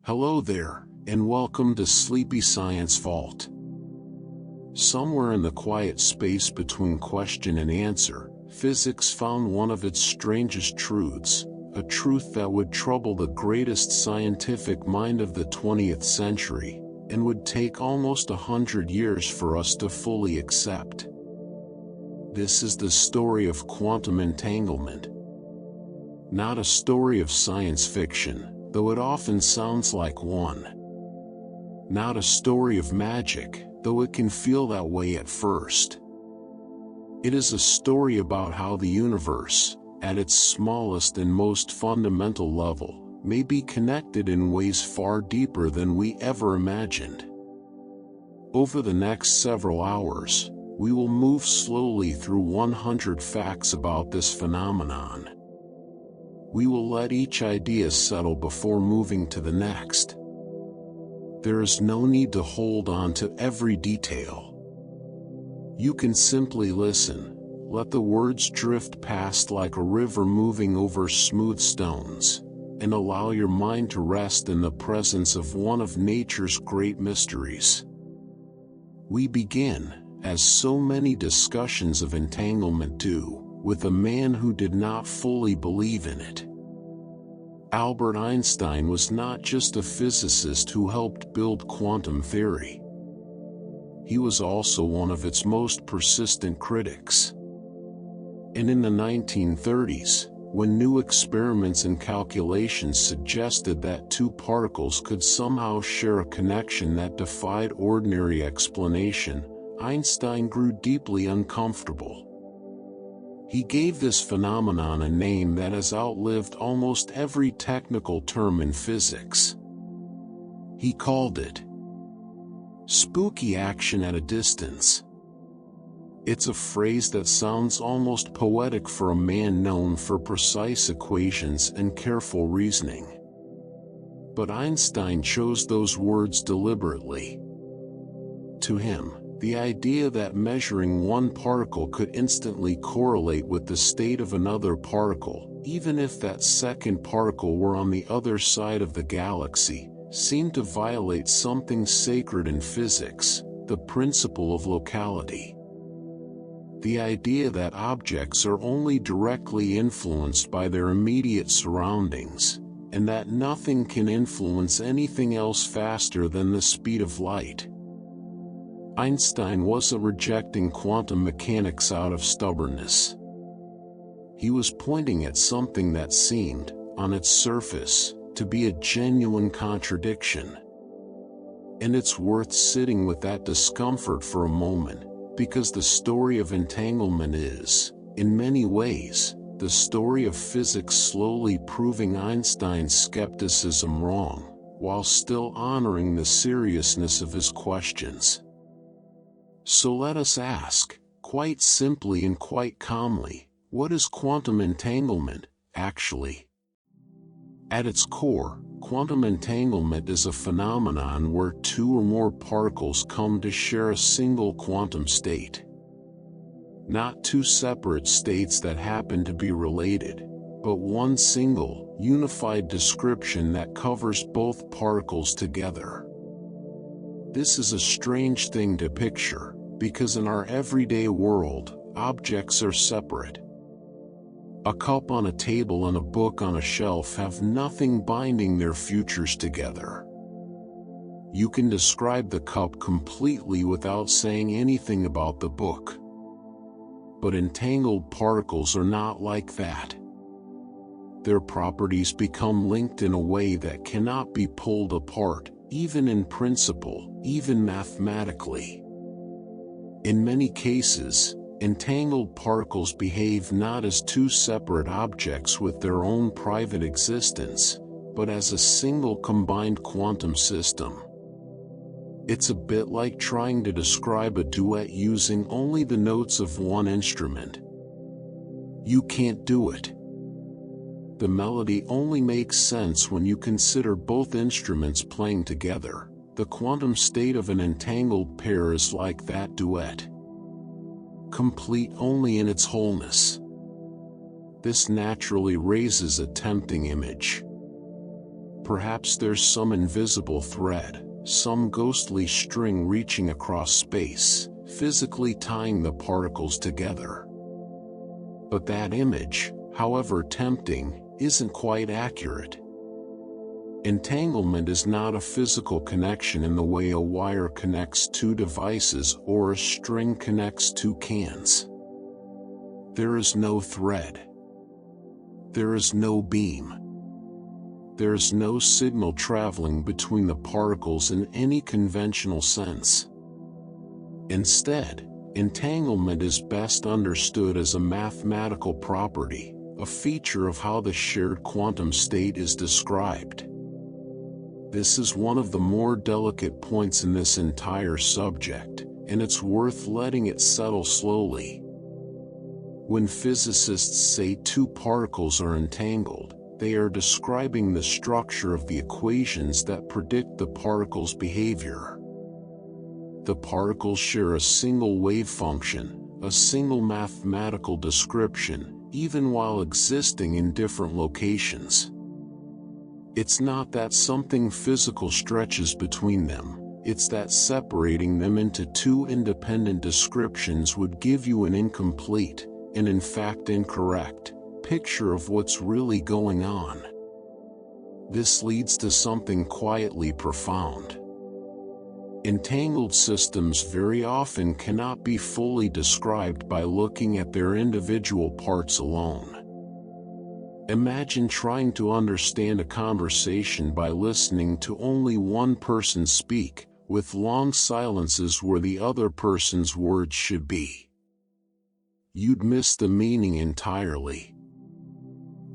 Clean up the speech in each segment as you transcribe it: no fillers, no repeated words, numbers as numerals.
Hello there, and welcome to Sleepy Science Vault. Somewhere in the quiet space between question and answer, physics found one of its strangest truths, a truth that would trouble the greatest scientific mind of the 20th century, and would take almost 100 years for us to fully accept. This is the story of quantum entanglement. Not a story of science fiction, though it often sounds like one. Not a story of magic, though it can feel that way at first. It is a story about how the universe, at its smallest and most fundamental level, may be connected in ways far deeper than we ever imagined. Over the next several hours, we will move slowly through 100 facts about this phenomenon. We will let each idea settle before moving to the next. There is no need to hold on to every detail. You can simply listen, let the words drift past like a river moving over smooth stones, and allow your mind to rest in the presence of one of nature's great mysteries. We begin, as so many discussions of entanglement do, with a man who did not fully believe in it. Albert Einstein was not just a physicist who helped build quantum theory. He was also one of its most persistent critics. And in the 1930s, when new experiments and calculations suggested that two particles could somehow share a connection that defied ordinary explanation, Einstein grew deeply uncomfortable. He gave this phenomenon a name that has outlived almost every technical term in physics. He called it spooky action at a distance. It's a phrase that sounds almost poetic for a man known for precise equations and careful reasoning. But Einstein chose those words deliberately. To him, the idea that measuring one particle could instantly correlate with the state of another particle, even if that second particle were on the other side of the galaxy, seemed to violate something sacred in physics, the principle of locality. The idea that objects are only directly influenced by their immediate surroundings, and that nothing can influence anything else faster than the speed of light. Einstein wasn't rejecting quantum mechanics out of stubbornness. He was pointing at something that seemed, on its surface, to be a genuine contradiction. And it's worth sitting with that discomfort for a moment, because the story of entanglement is, in many ways, the story of physics slowly proving Einstein's skepticism wrong, while still honoring the seriousness of his questions. So let us ask, quite simply and quite calmly, what is quantum entanglement, actually? At its core, quantum entanglement is a phenomenon where two or more particles come to share a single quantum state. Not two separate states that happen to be related, but one single, unified description that covers both particles together. This is a strange thing to picture, because in our everyday world, objects are separate. A cup on a table and a book on a shelf have nothing binding their futures together. You can describe the cup completely without saying anything about the book. But entangled particles are not like that. Their properties become linked in a way that cannot be pulled apart, even in principle, even mathematically. In many cases, entangled particles behave not as two separate objects with their own private existence, but as a single combined quantum system. It's a bit like trying to describe a duet using only the notes of one instrument. You can't do it. The melody only makes sense when you consider both instruments playing together. The quantum state of an entangled pair is like that duet, complete only in its wholeness. This naturally raises a tempting image. perhaps there's some invisible thread, some ghostly string reaching across space, physically tying the particles together. But that image, however tempting, isn't quite accurate. Entanglement is not a physical connection in the way a wire connects two devices or a string connects two cans. There is no thread. There is no beam. There is no signal traveling between the particles in any conventional sense. Instead, entanglement is best understood as a mathematical property, a feature of how the shared quantum state is described. This is one of the more delicate points in this entire subject, and it's worth letting it settle slowly. When physicists say two particles are entangled, they are describing the structure of the equations that predict the particles' behavior. The particles share a single wave function, a single mathematical description, even while existing in different locations. It's not that something physical stretches between them, it's that separating them into two independent descriptions would give you an incomplete, and in fact incorrect, picture of what's really going on. This leads to something quietly profound. Entangled systems very often cannot be fully described by looking at their individual parts alone. Imagine trying to understand a conversation by listening to only one person speak, with long silences where the other person's words should be. You'd miss the meaning entirely.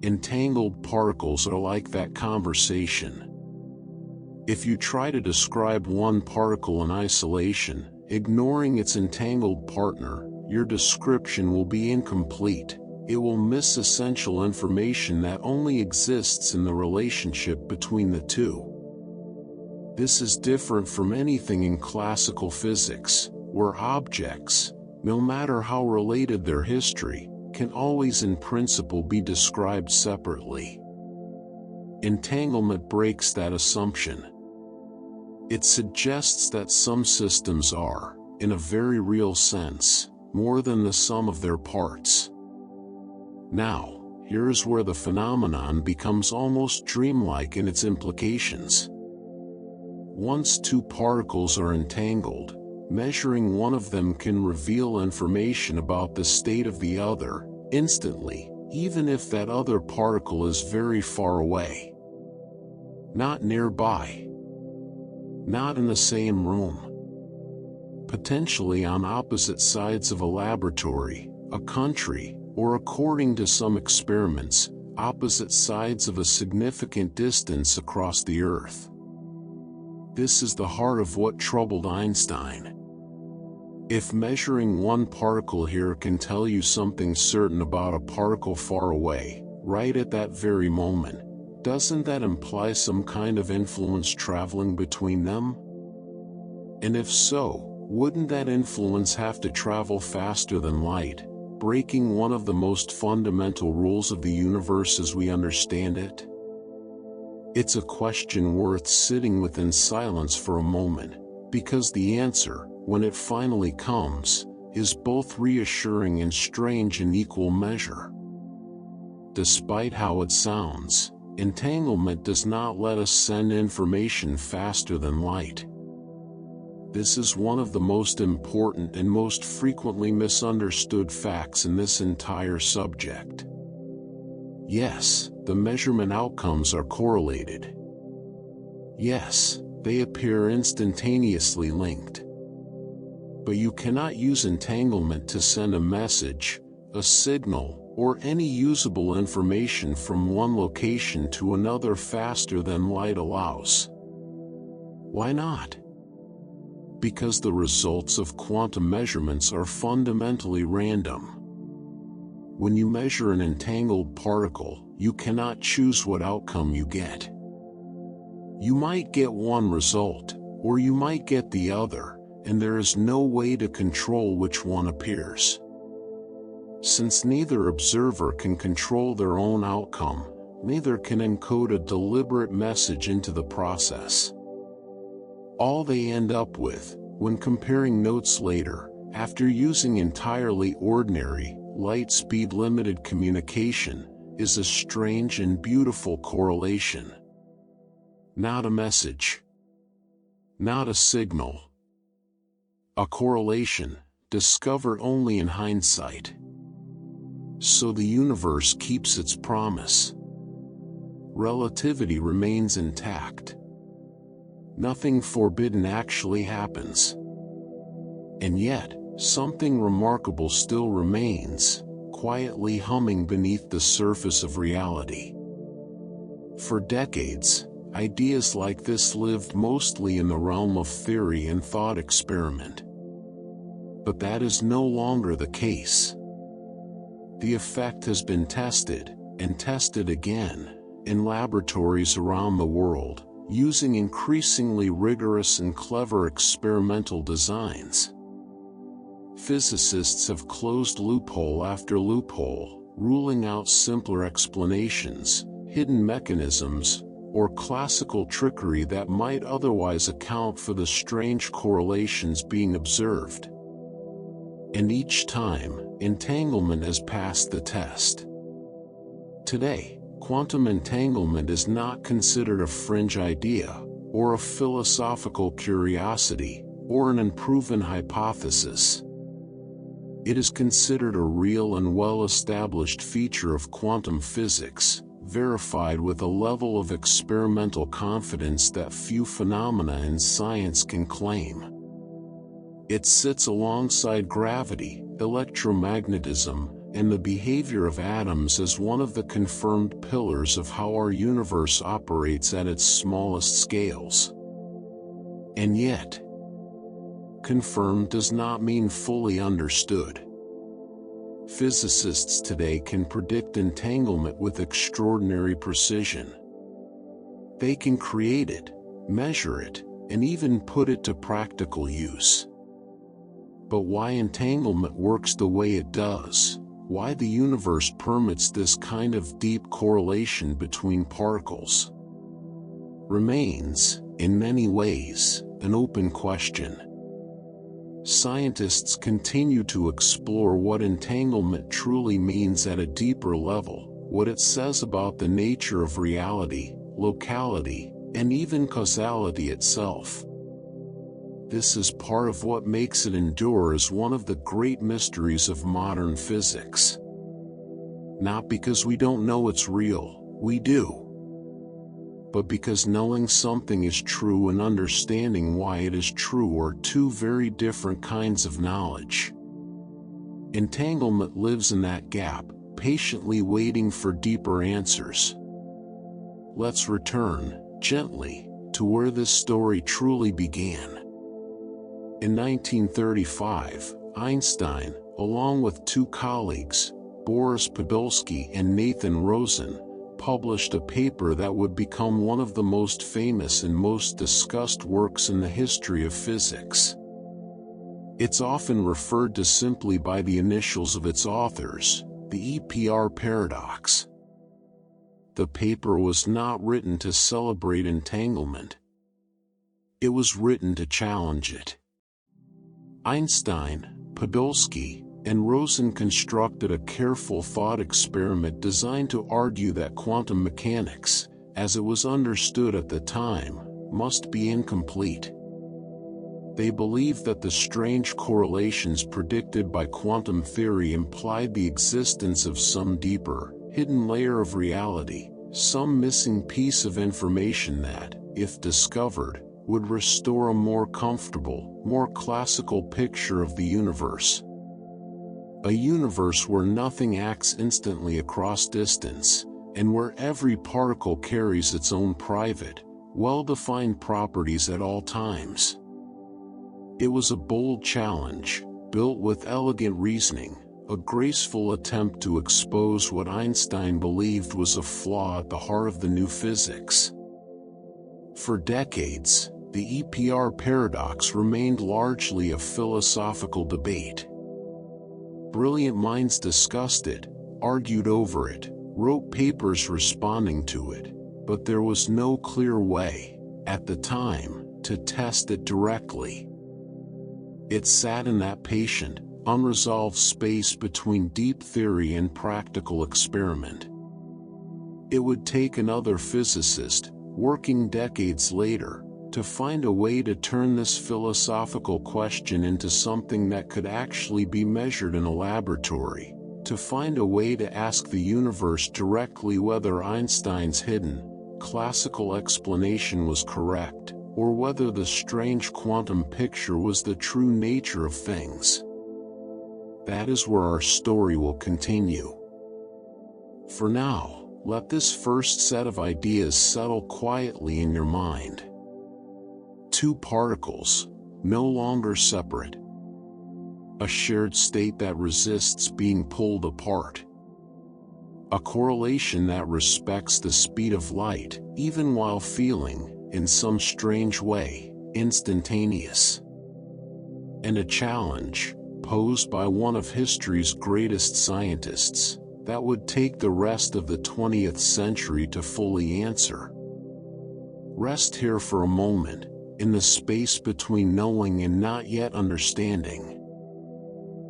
Entangled particles are like that conversation. If you try to describe one particle in isolation, ignoring its entangled partner, your description will be incomplete. It will miss essential information that only exists in the relationship between the two. This is different from anything in classical physics, where objects, no matter how related their history, can always in principle be described separately. Entanglement breaks that assumption. It suggests that some systems are, in a very real sense, more than the sum of their parts. Now, here is where the phenomenon becomes almost dreamlike in its implications. Once two particles are entangled, measuring one of them can reveal information about the state of the other, instantly, even if that other particle is very far away. Not nearby. Not in the same room. Potentially on opposite sides of a laboratory, a country, or according to some experiments, opposite sides of a significant distance across the Earth. This is the heart of what troubled Einstein. If measuring one particle here can tell you something certain about a particle far away, right at that very moment, doesn't that imply some kind of influence traveling between them? And if so, wouldn't that influence have to travel faster than light, breaking one of the most fundamental rules of the universe as we understand it? It's a question worth sitting with in silence for a moment, because the answer, when it finally comes, is both reassuring and strange in equal measure. Despite how it sounds, entanglement does not let us send information faster than light. This is one of the most important and most frequently misunderstood facts in this entire subject. Yes, the measurement outcomes are correlated. Yes, they appear instantaneously linked. But you cannot use entanglement to send a message, a signal, or any usable information from one location to another faster than light allows. Why not? Because the results of quantum measurements are fundamentally random. When you measure an entangled particle, you cannot choose what outcome you get. You might get one result, or you might get the other, and there is no way to control which one appears. Since neither observer can control their own outcome, neither can encode a deliberate message into the process. All they end up with, when comparing notes later, after using entirely ordinary, light-speed limited communication, is a strange and beautiful correlation. Not a message. Not a signal. A correlation, discovered only in hindsight. So the universe keeps its promise. Relativity remains intact. Nothing forbidden actually happens. And yet, something remarkable still remains, quietly humming beneath the surface of reality. For decades, ideas like this lived mostly in the realm of theory and thought experiment. But that is no longer the case. The effect has been tested, and tested again, in laboratories around the world, using increasingly rigorous and clever experimental designs. Physicists have closed loophole after loophole, ruling out simpler explanations, hidden mechanisms, or classical trickery that might otherwise account for the strange correlations being observed. And each time, entanglement has passed the test. Today, quantum entanglement is not considered a fringe idea, or a philosophical curiosity, or an unproven hypothesis. It is considered a real and well-established feature of quantum physics, verified with a level of experimental confidence that few phenomena in science can claim. It sits alongside gravity, electromagnetism, and the behavior of atoms as one of the confirmed pillars of how our universe operates at its smallest scales. And yet, confirmed does not mean fully understood. Physicists today can predict entanglement with extraordinary precision. They can create it, measure it, and even put it to practical use. But why entanglement works the way it does, why the universe permits this kind of deep correlation between particles, remains, in many ways, an open question. Scientists continue to explore what entanglement truly means at a deeper level, what it says about the nature of reality, locality, and even causality itself. This is part of what makes it endure as one of the great mysteries of modern physics. Not because we don't know it's real, we do. But because knowing something is true and understanding why it is true are two very different kinds of knowledge. Entanglement lives in that gap, patiently waiting for deeper answers. Let's return, gently, to where this story truly began. In 1935, Einstein, along with two colleagues, Boris Podolsky and Nathan Rosen, published a paper that would become one of the most famous and most discussed works in the history of physics. It's often referred to simply by the initials of its authors, the EPR paradox. The paper was not written to celebrate entanglement. It was written to challenge it. Einstein, Podolsky, and Rosen constructed a careful thought experiment designed to argue that quantum mechanics, as it was understood at the time, must be incomplete. They believed that the strange correlations predicted by quantum theory implied the existence of some deeper, hidden layer of reality, some missing piece of information that, if discovered, would restore a more comfortable, more classical picture of the universe. A universe where nothing acts instantly across distance, and where every particle carries its own private, well-defined properties at all times. It was a bold challenge, built with elegant reasoning, a graceful attempt to expose what Einstein believed was a flaw at the heart of the new physics. For decades, the EPR paradox remained largely a philosophical debate. Brilliant minds discussed it, argued over it, wrote papers responding to it, but there was no clear way, at the time, to test it directly. It sat in that patient, unresolved space between deep theory and practical experiment. It would take another physicist, working decades later, to find a way to turn this philosophical question into something that could actually be measured in a laboratory, to find a way to ask the universe directly whether Einstein's hidden, classical explanation was correct, or whether the strange quantum picture was the true nature of things. That is where our story will continue. For now, let this first set of ideas settle quietly in your mind. Two particles, no longer separate. A shared state that resists being pulled apart. A correlation that respects the speed of light, even while feeling, in some strange way, instantaneous. And a challenge, posed by one of history's greatest scientists, that would take the rest of the 20th century to fully answer. Rest here for a moment, in the space between knowing and not yet understanding.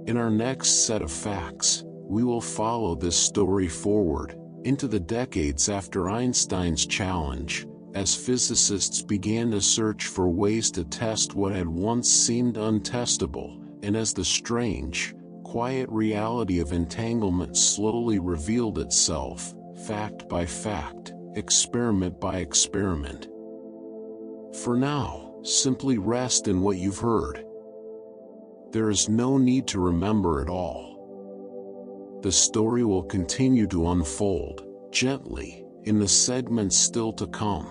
In our next set of facts, we will follow this story forward, into the decades after Einstein's challenge, as physicists began to search for ways to test what had once seemed untestable, and as the strange, quiet reality of entanglement slowly revealed itself, fact by fact, experiment by experiment. For now, simply rest in what you've heard. There is no need to remember it all. The story will continue to unfold, gently, in the segments still to come.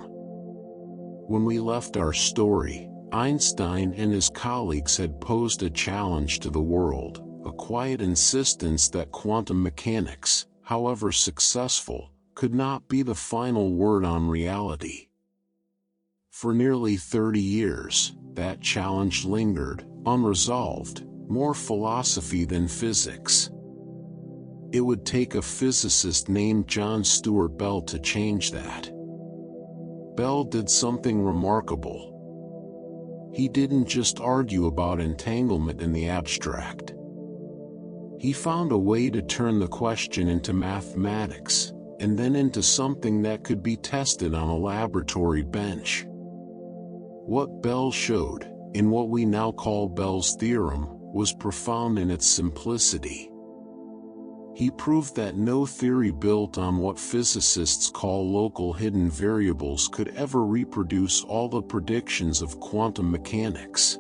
When we left our story, Einstein and his colleagues had posed a challenge to the world, a quiet insistence that quantum mechanics, however successful, could not be the final word on reality. For nearly 30 years, that challenge lingered, unresolved, more philosophy than physics. It would take a physicist named John Stuart Bell to change that. Bell did something remarkable. He didn't just argue about entanglement in the abstract. He found a way to turn the question into mathematics, and then into something that could be tested on a laboratory bench. What Bell showed, in what we now call Bell's theorem, was profound in its simplicity. He proved that no theory built on what physicists call local hidden variables could ever reproduce all the predictions of quantum mechanics.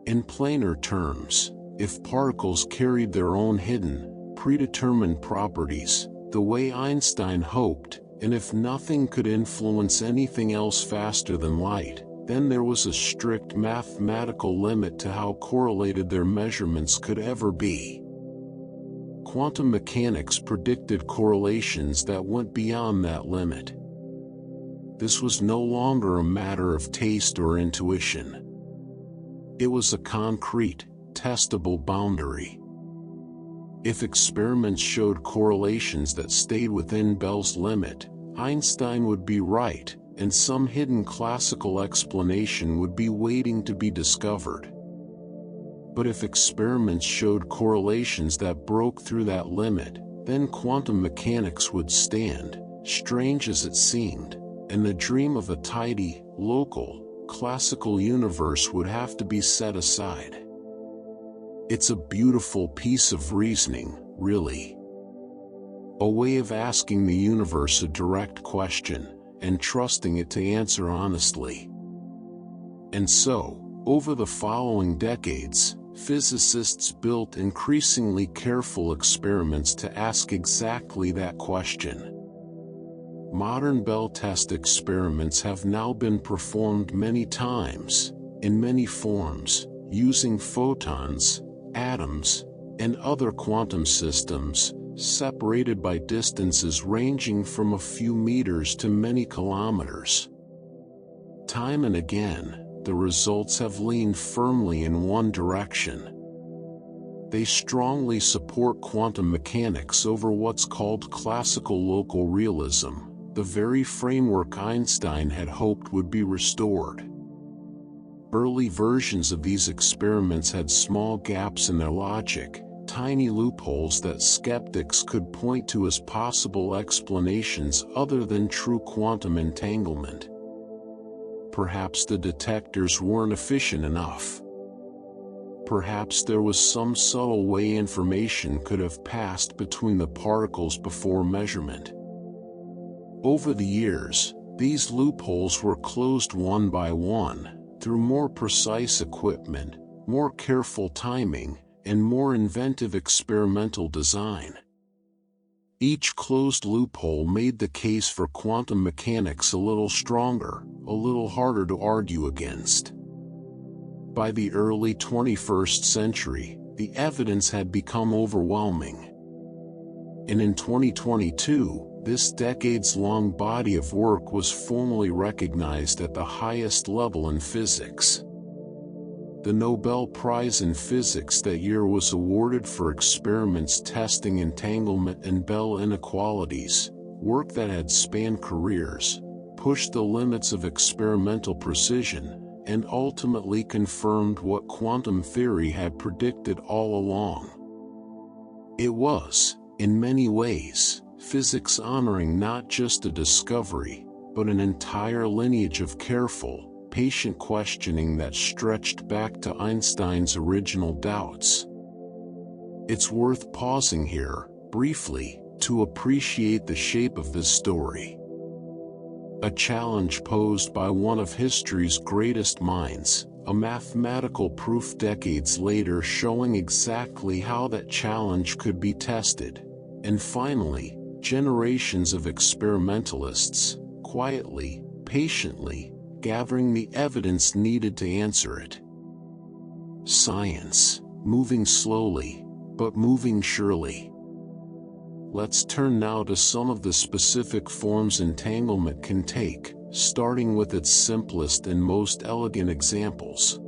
In plainer terms, if particles carried their own hidden, predetermined properties, the way Einstein hoped, and if nothing could influence anything else faster than light, then there was a strict mathematical limit to how correlated their measurements could ever be. Quantum mechanics predicted correlations that went beyond that limit. This was no longer a matter of taste or intuition. It was a concrete, testable boundary. If experiments showed correlations that stayed within Bell's limit, Einstein would be right, and some hidden classical explanation would be waiting to be discovered. But if experiments showed correlations that broke through that limit, then quantum mechanics would stand, strange as it seemed, and the dream of a tidy, local, classical universe would have to be set aside. It's a beautiful piece of reasoning, really. A way of asking the universe a direct question, and trusting it to answer honestly. And so, over the following decades, physicists built increasingly careful experiments to ask exactly that question. Modern Bell test experiments have now been performed many times, in many forms, using photons, atoms, and other quantum systems, separated by distances ranging from a few meters to many kilometers. Time and again, the results have leaned firmly in one direction. They strongly support quantum mechanics over what's called classical local realism, the very framework Einstein had hoped would be restored. Early versions of these experiments had small gaps in their logic, tiny loopholes that skeptics could point to as possible explanations other than true quantum entanglement. Perhaps the detectors weren't efficient enough. Perhaps there was some subtle way information could have passed between the particles before measurement. Over the years, these loopholes were closed one by one, through more precise equipment, more careful timing, and more inventive experimental design. Each closed loophole made the case for quantum mechanics a little stronger, a little harder to argue against. By the early 21st century, the evidence had become overwhelming. And in 2022, this decades-long body of work was formally recognized at the highest level in physics. The Nobel Prize in Physics that year was awarded for experiments testing entanglement and Bell inequalities, work that had spanned careers, pushed the limits of experimental precision, and ultimately confirmed what quantum theory had predicted all along. It was, in many ways, physics honoring not just a discovery, but an entire lineage of careful, patient questioning that stretched back to Einstein's original doubts. It's worth pausing here, briefly, to appreciate the shape of this story. A challenge posed by one of history's greatest minds, a mathematical proof decades later showing exactly how that challenge could be tested, and finally, generations of experimentalists, quietly, patiently, gathering the evidence needed to answer it. Science, moving slowly, but moving surely. Let's turn now to some of the specific forms entanglement can take, starting with its simplest and most elegant examples.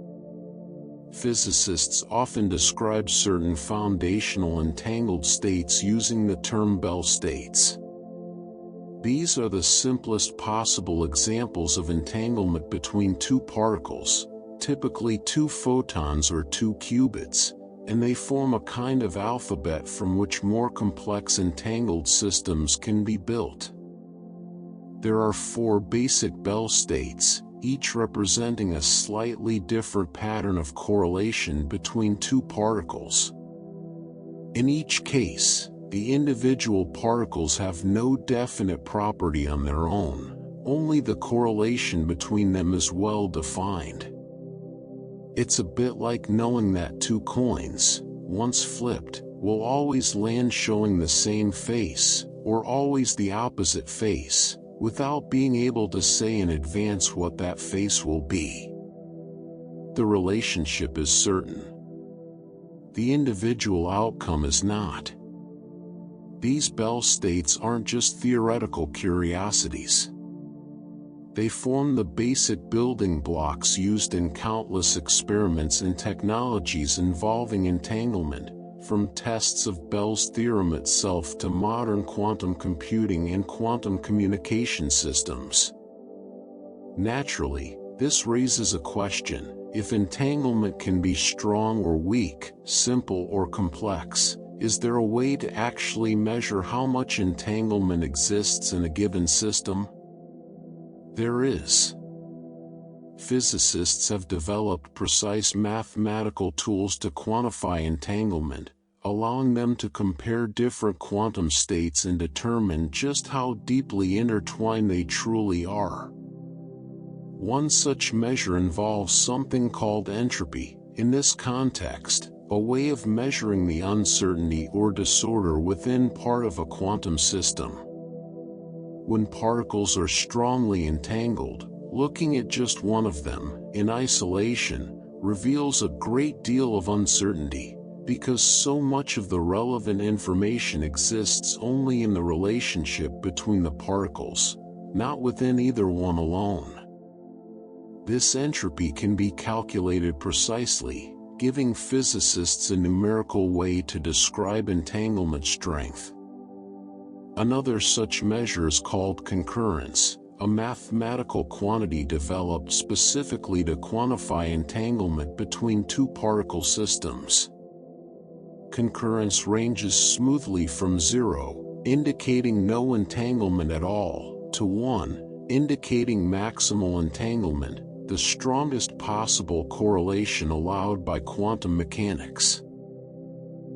Physicists often describe certain foundational entangled states using the term Bell states. These are the simplest possible examples of entanglement between two particles, typically two photons or two qubits, and they form a kind of alphabet from which more complex entangled systems can be built. There are 4 basic Bell states, each representing a slightly different pattern of correlation between two particles. In each case, the individual particles have no definite property on their own, only the correlation between them is well defined. It's a bit like knowing that 2 coins, once flipped, will always land showing the same face, or always the opposite face, without being able to say in advance what that face will be. The relationship is certain. The individual outcome is not. These Bell states aren't just theoretical curiosities. They form the basic building blocks used in countless experiments and technologies involving entanglement, from tests of Bell's theorem itself to modern quantum computing and quantum communication systems. Naturally, this raises a question: if entanglement can be strong or weak, simple or complex, is there a way to actually measure how much entanglement exists in a given system? There is. Physicists have developed precise mathematical tools to quantify entanglement, allowing them to compare different quantum states and determine just how deeply intertwined they truly are. One such measure involves something called entropy. In this context, a way of measuring the uncertainty or disorder within part of a quantum system. When particles are strongly entangled, looking at just one of them, in isolation, reveals a great deal of uncertainty, because so much of the relevant information exists only in the relationship between the particles, not within either one alone. This entropy can be calculated precisely, giving physicists a numerical way to describe entanglement strength. Another such measure is called concurrence, a mathematical quantity developed specifically to quantify entanglement between two particle systems. Concurrence ranges smoothly from 0, indicating no entanglement at all, to 1, indicating maximal entanglement, the strongest possible correlation allowed by quantum mechanics.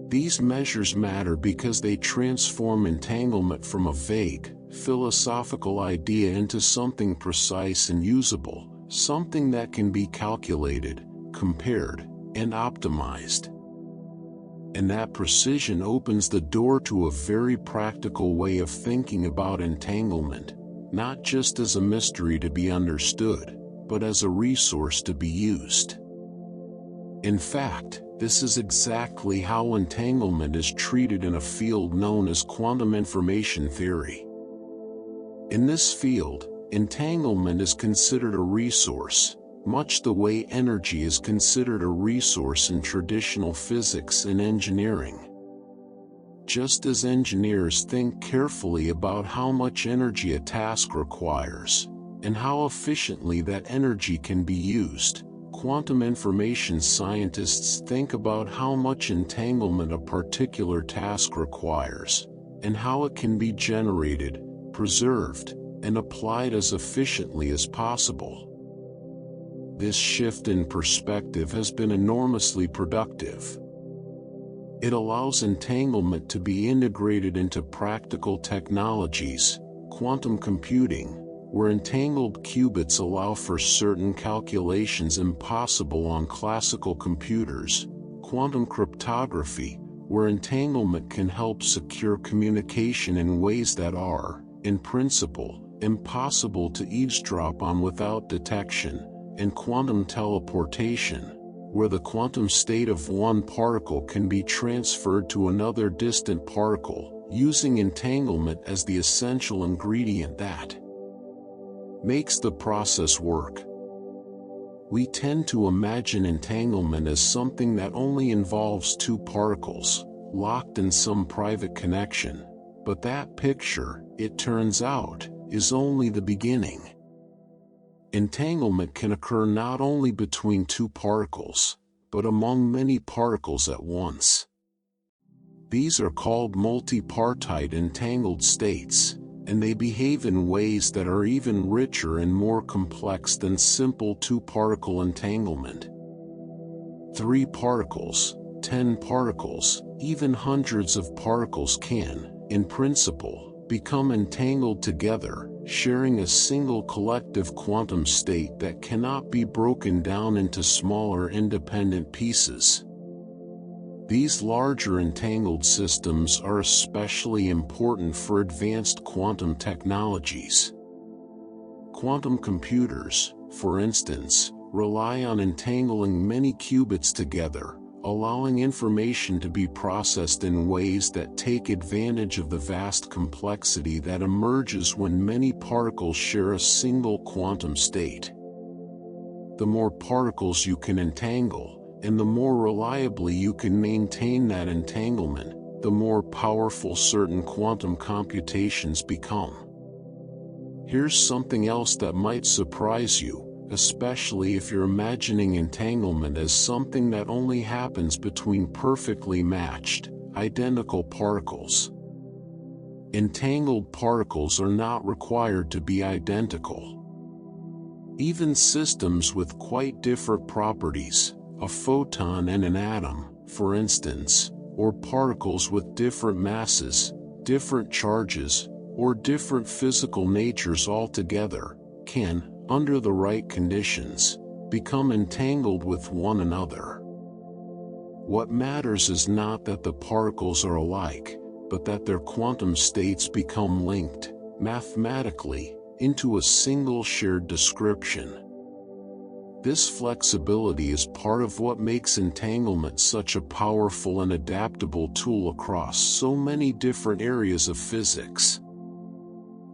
These measures matter because they transform entanglement from a vague, philosophical idea into something precise and usable, something that can be calculated, compared, and optimized. And that precision opens the door to a very practical way of thinking about entanglement, not just as a mystery to be understood, but as a resource to be used. In fact, this is exactly how entanglement is treated in a field known as quantum information theory. In this field, entanglement is considered a resource, much the way energy is considered a resource in traditional physics and engineering. Just as engineers think carefully about how much energy a task requires, and how efficiently that energy can be used, quantum information scientists think about how much entanglement a particular task requires, and how it can be generated, preserved, and applied as efficiently as possible. This shift in perspective has been enormously productive. It allows entanglement to be integrated into practical technologies, quantum computing, where entangled qubits allow for certain calculations impossible on classical computers, quantum cryptography, where entanglement can help secure communication in ways that are, in principle, impossible to eavesdrop on without detection, and quantum teleportation, where the quantum state of one particle can be transferred to another distant particle, using entanglement as the essential ingredient that makes the process work. We tend to imagine entanglement as something that only involves two particles, locked in some private connection, but that picture, it turns out, is only the beginning. Entanglement can occur not only between two particles, but among many particles at once. These are called multipartite entangled states, and they behave in ways that are even richer and more complex than simple two-particle entanglement. 3 particles, 10 particles, even hundreds of particles can, in principle, become entangled together, sharing a single collective quantum state that cannot be broken down into smaller independent pieces. These larger entangled systems are especially important for advanced quantum technologies. Quantum computers, for instance, rely on entangling many qubits together, allowing information to be processed in ways that take advantage of the vast complexity that emerges when many particles share a single quantum state. The more particles you can entangle, and the more reliably you can maintain that entanglement, the more powerful certain quantum computations become. Here's something else that might surprise you, especially if you're imagining entanglement as something that only happens between perfectly matched, identical particles. Entangled particles are not required to be identical. Even systems with quite different properties, a photon and an atom, for instance, or particles with different masses, different charges, or different physical natures altogether, can, under the right conditions, become entangled with one another. What matters is not that the particles are alike, but that their quantum states become linked, mathematically, into a single shared description. This flexibility is part of what makes entanglement such a powerful and adaptable tool across so many different areas of physics.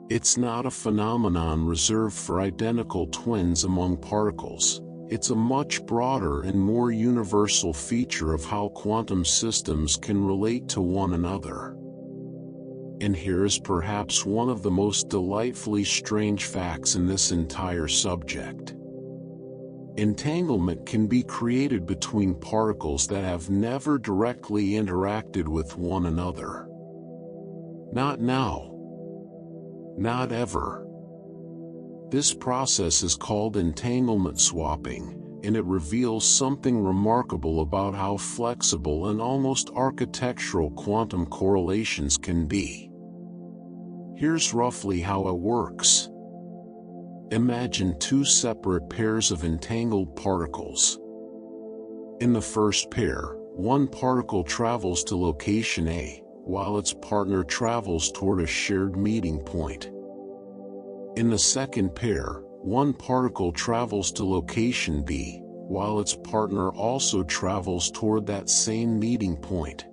It's not a phenomenon reserved for identical twins among particles. it's a much broader and more universal feature of how quantum systems can relate to one another. And here is perhaps one of the most delightfully strange facts in this entire subject. Entanglement can be created between particles that have never directly interacted with one another. Not now. Not ever. This process is called entanglement swapping, and it reveals something remarkable about how flexible and almost architectural quantum correlations can be. Here's roughly how it works. Imagine two separate pairs of entangled particles. In the first pair, one particle travels to location A, while its partner travels toward a shared meeting point. In the second pair, one particle travels to location B, while its partner also travels toward that same meeting point.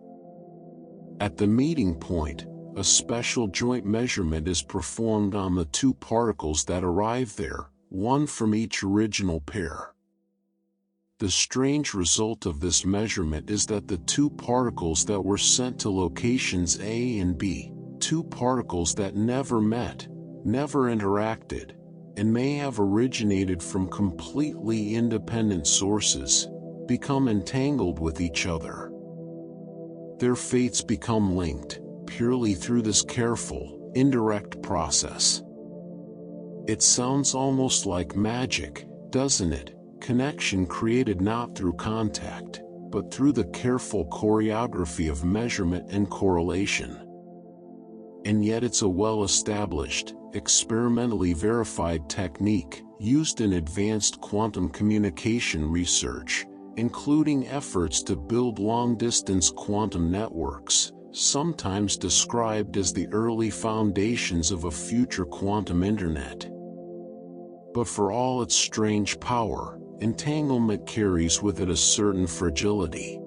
At the meeting point, a special joint measurement is performed on the two particles that arrive there, one from each original pair. The strange result of this measurement is that the two particles that were sent to locations A and B, two particles that never met, never interacted, and may have originated from completely independent sources, become entangled with each other. Their fates become linked, purely through this careful, indirect process. It sounds almost like magic, doesn't it? Connection created not through contact, but through the careful choreography of measurement and correlation. And yet it's a well-established, experimentally verified technique used in advanced quantum communication research, including efforts to build long-distance quantum networks, sometimes described as the early foundations of a future quantum internet. But for all its strange power, entanglement carries with it a certain fragility.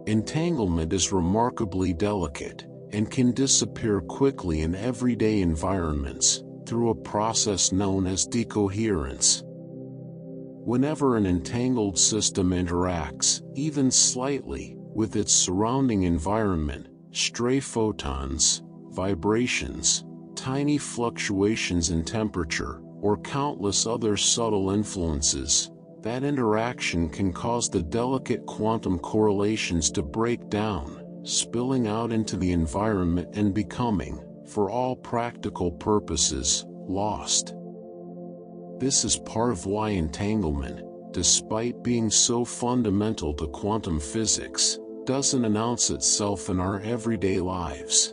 Entanglement is remarkably delicate, and can disappear quickly in everyday environments, through a process known as decoherence. Whenever an entangled system interacts, even slightly, with its surrounding environment, stray photons, vibrations, tiny fluctuations in temperature, or countless other subtle influences, that interaction can cause the delicate quantum correlations to break down, spilling out into the environment and becoming, for all practical purposes, lost. This is part of why entanglement, despite being so fundamental to quantum physics, doesn't announce itself in our everyday lives.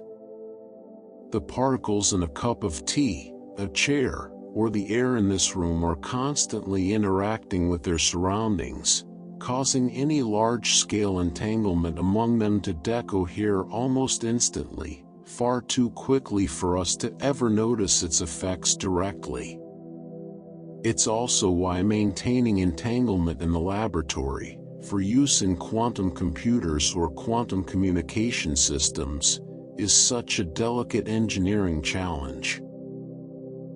The particles in a cup of tea, a chair, or the air in this room are constantly interacting with their surroundings, causing any large-scale entanglement among them to decohere almost instantly, far too quickly for us to ever notice its effects directly. It's also why maintaining entanglement in the laboratory, for use in quantum computers or quantum communication systems, is such a delicate engineering challenge.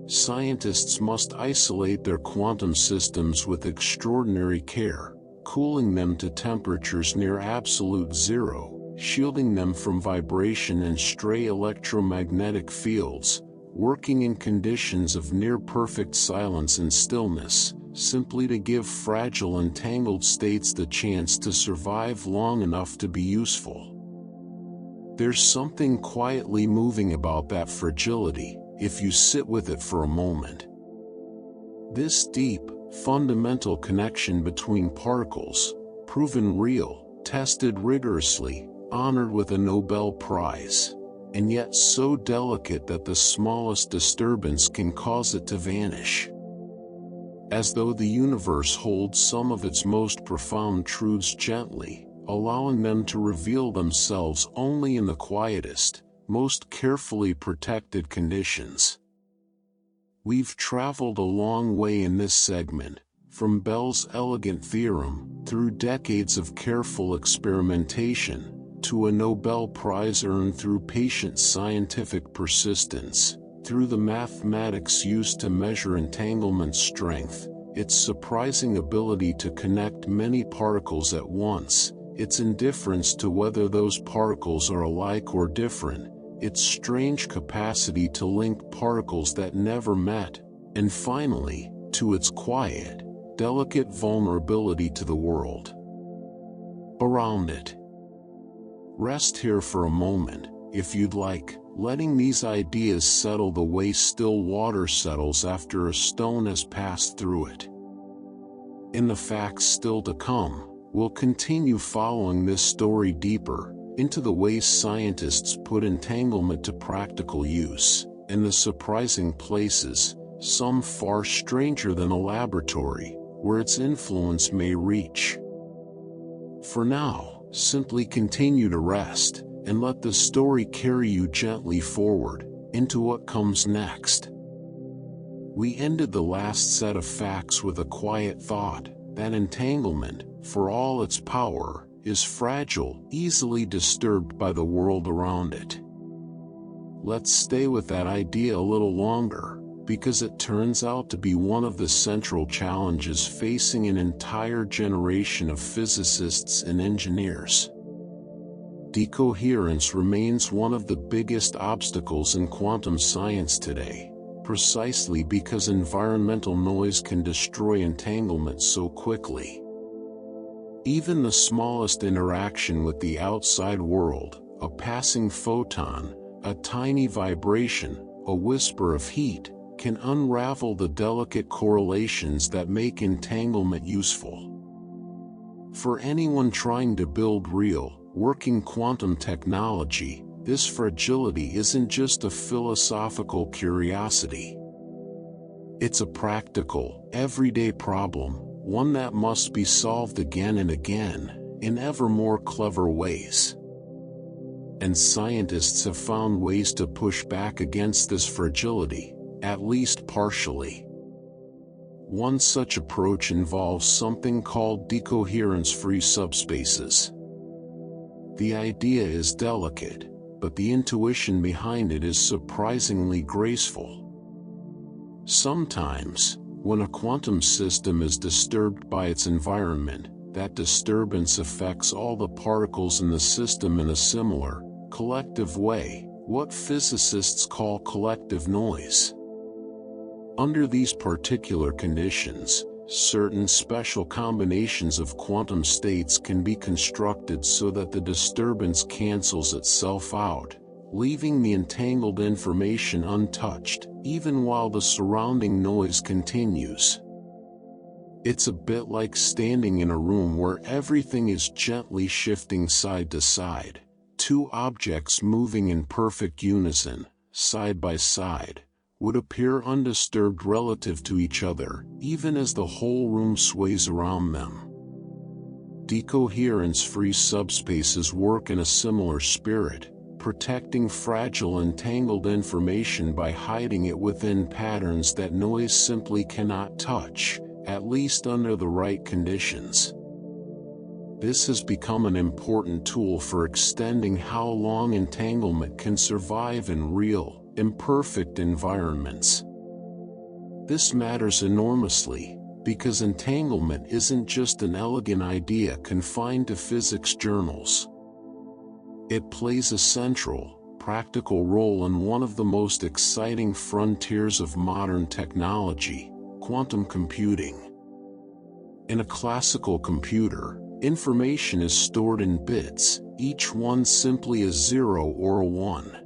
Scientists must isolate their quantum systems with extraordinary care, cooling them to temperatures near absolute zero, shielding them from vibration and stray electromagnetic fields, working in conditions of near-perfect silence and stillness, simply to give fragile entangled states the chance to survive long enough to be useful. There's something quietly moving about that fragility, if you sit with it for a moment. This deep, fundamental connection between particles, proven real, tested rigorously, honored with a Nobel Prize, and yet so delicate that the smallest disturbance can cause it to vanish. As though the universe holds some of its most profound truths gently, allowing them to reveal themselves only in the quietest, most carefully protected conditions. We've traveled a long way in this segment, from Bell's elegant theorem, through decades of careful experimentation, to a Nobel Prize earned through patient scientific persistence, through the mathematics used to measure entanglement strength. its surprising ability to connect many particles at once, its indifference to whether those particles are alike or different, its strange capacity to link particles that never met, and finally, to its quiet, delicate vulnerability to the world around it. Rest here for a moment, if you'd like, letting these ideas settle the way still water settles after a stone has passed through it. In the facts still to come, we'll continue following this story deeper, into the ways scientists put entanglement to practical use, and the surprising places, some far stranger than a laboratory, where its influence may reach. For now, simply continue to rest, and let the story carry you gently forward, into what comes next. We ended the last set of facts with a quiet thought, that entanglement, for all its power, is fragile, easily disturbed by the world around it. Let's stay with that idea a little longer, because it turns out to be one of the central challenges facing an entire generation of physicists and engineers. Decoherence remains one of the biggest obstacles in quantum science today, precisely because environmental noise can destroy entanglement so quickly. Even the smallest interaction with the outside world, a passing photon, a tiny vibration, a whisper of heat, can unravel the delicate correlations that make entanglement useful. For anyone trying to build real, working quantum technology, this fragility isn't just a philosophical curiosity. It's a practical, everyday problem, one that must be solved again and again, in ever more clever ways. And scientists have found ways to push back against this fragility, at least partially. One such approach involves something called decoherence-free subspaces. The idea is delicate, but the intuition behind it is surprisingly graceful. Sometimes, when a quantum system is disturbed by its environment, that disturbance affects all the particles in the system in a similar, collective way, what physicists call collective noise. Under these particular conditions, certain special combinations of quantum states can be constructed so that the disturbance cancels itself out, leaving the entangled information untouched, even while the surrounding noise continues. It's a bit like standing in a room where everything is gently shifting side to side, two objects moving in perfect unison, side by side, would appear undisturbed relative to each other, even as the whole room sways around them. Decoherence-free subspaces work in a similar spirit, protecting fragile entangled information by hiding it within patterns that noise simply cannot touch, at least under the right conditions. This has become an important tool for extending how long entanglement can survive in real, imperfect environments. This matters enormously, because entanglement isn't just an elegant idea confined to physics journals. It plays a central, practical role in one of the most exciting frontiers of modern technology, quantum computing. In a classical computer, information is stored in bits, each one simply a 0 or a 1.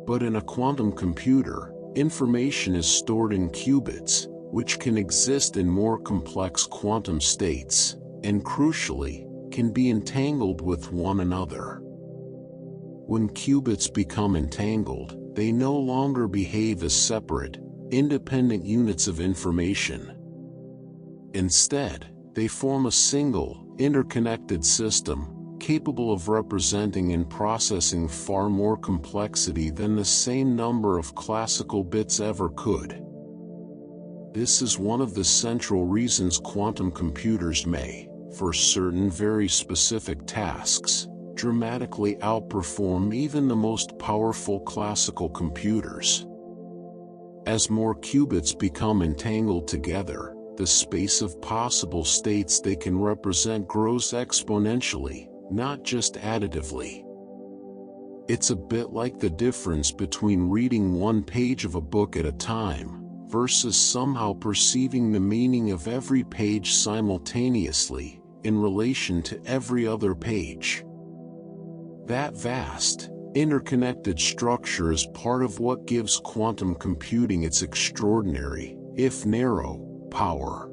But in a quantum computer, information is stored in qubits, which can exist in more complex quantum states, and crucially, can be entangled with one another. When qubits become entangled, they no longer behave as separate, independent units of information. Instead, they form a single, interconnected system, capable of representing and processing far more complexity than the same number of classical bits ever could. This is one of the central reasons quantum computers may, for certain very specific tasks, dramatically outperform even the most powerful classical computers. As more qubits become entangled together, the space of possible states they can represent grows exponentially, not just additively. It's a bit like the difference between reading one page of a book at a time, versus somehow perceiving the meaning of every page simultaneously, in relation to every other page. That vast, interconnected structure is part of what gives quantum computing its extraordinary, if narrow, power.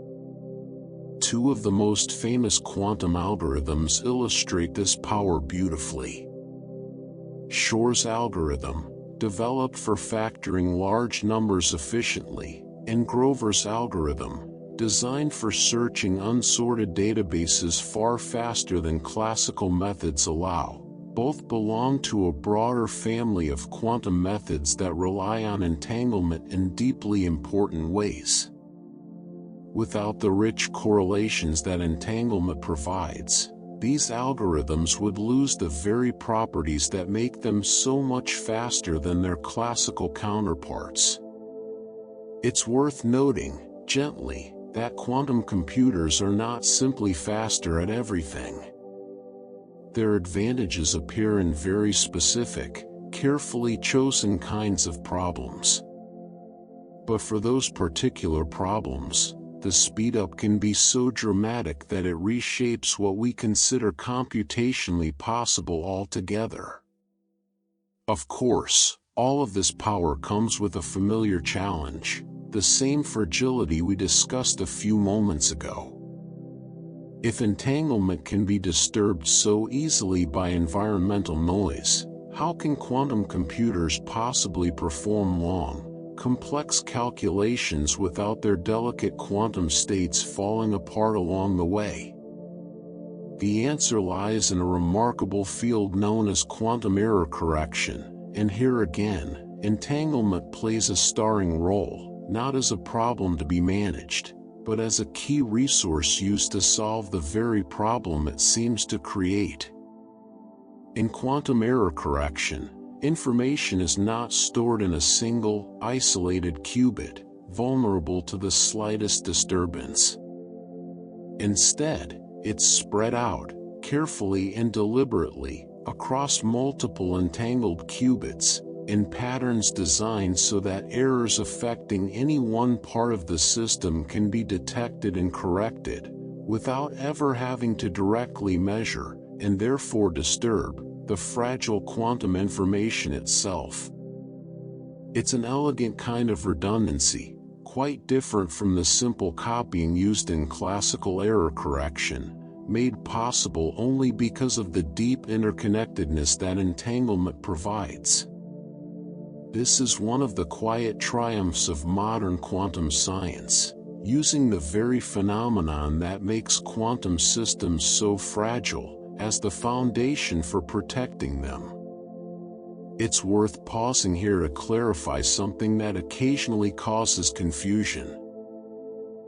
Two of the most famous quantum algorithms illustrate this power beautifully. Shor's algorithm, developed for factoring large numbers efficiently, and Grover's algorithm, designed for searching unsorted databases far faster than classical methods allow, both belong to a broader family of quantum methods that rely on entanglement in deeply important ways. Without the rich correlations that entanglement provides, these algorithms would lose the very properties that make them so much faster than their classical counterparts. It's worth noting, gently, that quantum computers are not simply faster at everything. Their advantages appear in very specific, carefully chosen kinds of problems. But for those particular problems, the speedup can be so dramatic that it reshapes what we consider computationally possible altogether. Of course, all of this power comes with a familiar challenge, the same fragility we discussed a few moments ago. If entanglement can be disturbed so easily by environmental noise, how can quantum computers possibly perform long, complex calculations without their delicate quantum states falling apart along the way? The answer lies in a remarkable field known as quantum error correction, and here again, entanglement plays a starring role, not as a problem to be managed, but as a key resource used to solve the very problem it seems to create. In quantum error correction, information is not stored in a single, isolated qubit, vulnerable to the slightest disturbance. Instead, it's spread out, carefully and deliberately, across multiple entangled qubits, in patterns designed so that errors affecting any one part of the system can be detected and corrected, without ever having to directly measure, and therefore disturb, the fragile quantum information itself. It's an elegant kind of redundancy, quite different from the simple copying used in classical error correction, made possible only because of the deep interconnectedness that entanglement provides. This is one of the quiet triumphs of modern quantum science, using the very phenomenon that makes quantum systems so fragile, as the foundation for protecting them. It's worth pausing here to clarify something that occasionally causes confusion.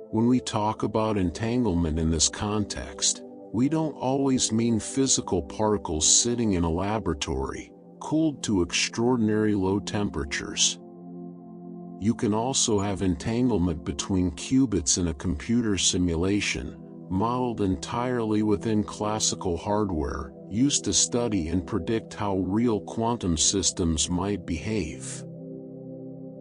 When we talk about entanglement in this context, we don't always mean physical particles sitting in a laboratory, cooled to extraordinary low temperatures. You can also have entanglement between qubits in a computer simulation, modeled entirely within classical hardware, used to study and predict how real quantum systems might behave.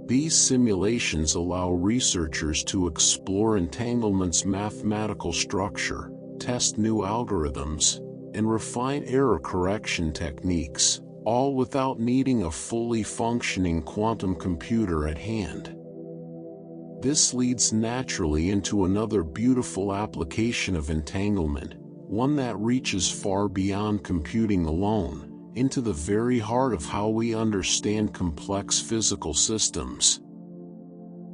These simulations allow researchers to explore entanglement's mathematical structure, test new algorithms, and refine error correction techniques, all without needing a fully functioning quantum computer at hand. This leads naturally into another beautiful application of entanglement, one that reaches far beyond computing alone, into the very heart of how we understand complex physical systems.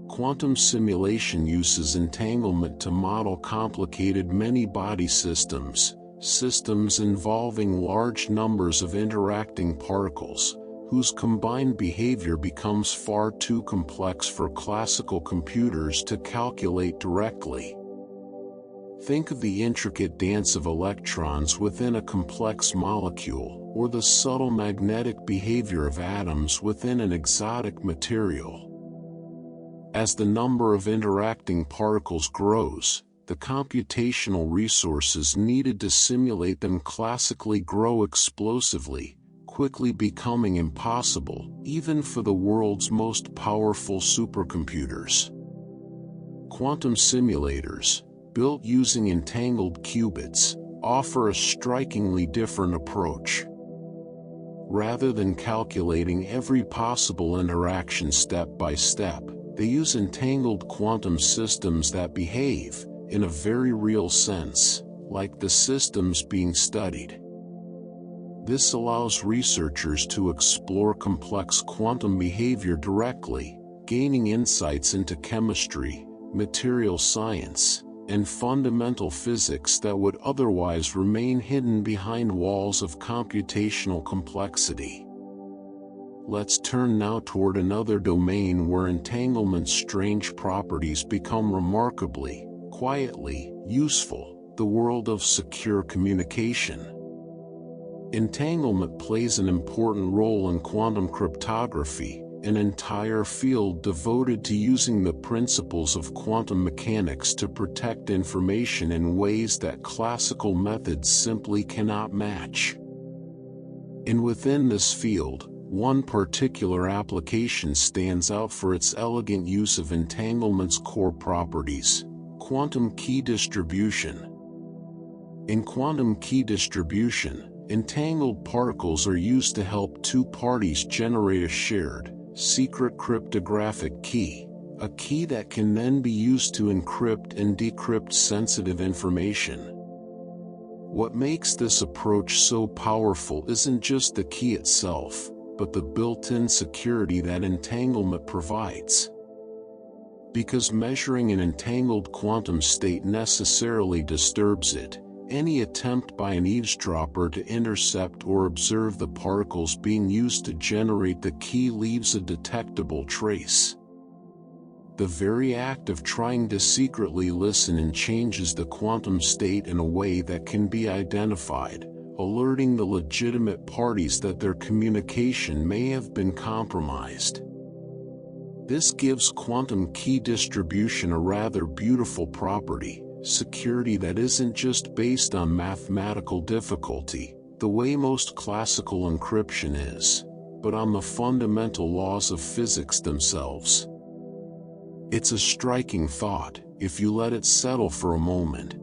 Quantum simulation uses entanglement to model complicated many-body systems, systems involving large numbers of interacting particles, whose combined behavior becomes far too complex for classical computers to calculate directly. Think of the intricate dance of electrons within a complex molecule, or the subtle magnetic behavior of atoms within an exotic material. As the number of interacting particles grows, the computational resources needed to simulate them classically grow explosively, quickly becoming impossible, even for the world's most powerful supercomputers. Quantum simulators, built using entangled qubits, offer a strikingly different approach. Rather than calculating every possible interaction step by step, they use entangled quantum systems that behave, in a very real sense, like the systems being studied. This allows researchers to explore complex quantum behavior directly, gaining insights into chemistry, material science, and fundamental physics that would otherwise remain hidden behind walls of computational complexity. Let's turn now toward another domain where entanglement's strange properties become remarkably, quietly, useful: the world of secure communication. Entanglement plays an important role in quantum cryptography, an entire field devoted to using the principles of quantum mechanics to protect information in ways that classical methods simply cannot match. And within this field, one particular application stands out for its elegant use of entanglement's core properties: quantum key distribution. In quantum key distribution, entangled particles are used to help two parties generate a shared, secret cryptographic key, a key that can then be used to encrypt and decrypt sensitive information. What makes this approach so powerful isn't just the key itself, but the built-in security that entanglement provides. Because measuring an entangled quantum state necessarily disturbs it, any attempt by an eavesdropper to intercept or observe the particles being used to generate the key leaves a detectable trace. The very act of trying to secretly listen and changes the quantum state in a way that can be identified, alerting the legitimate parties that their communication may have been compromised. This gives quantum key distribution a rather beautiful property: security that isn't just based on mathematical difficulty, the way most classical encryption is, but on the fundamental laws of physics themselves. It's a striking thought, if you let it settle for a moment.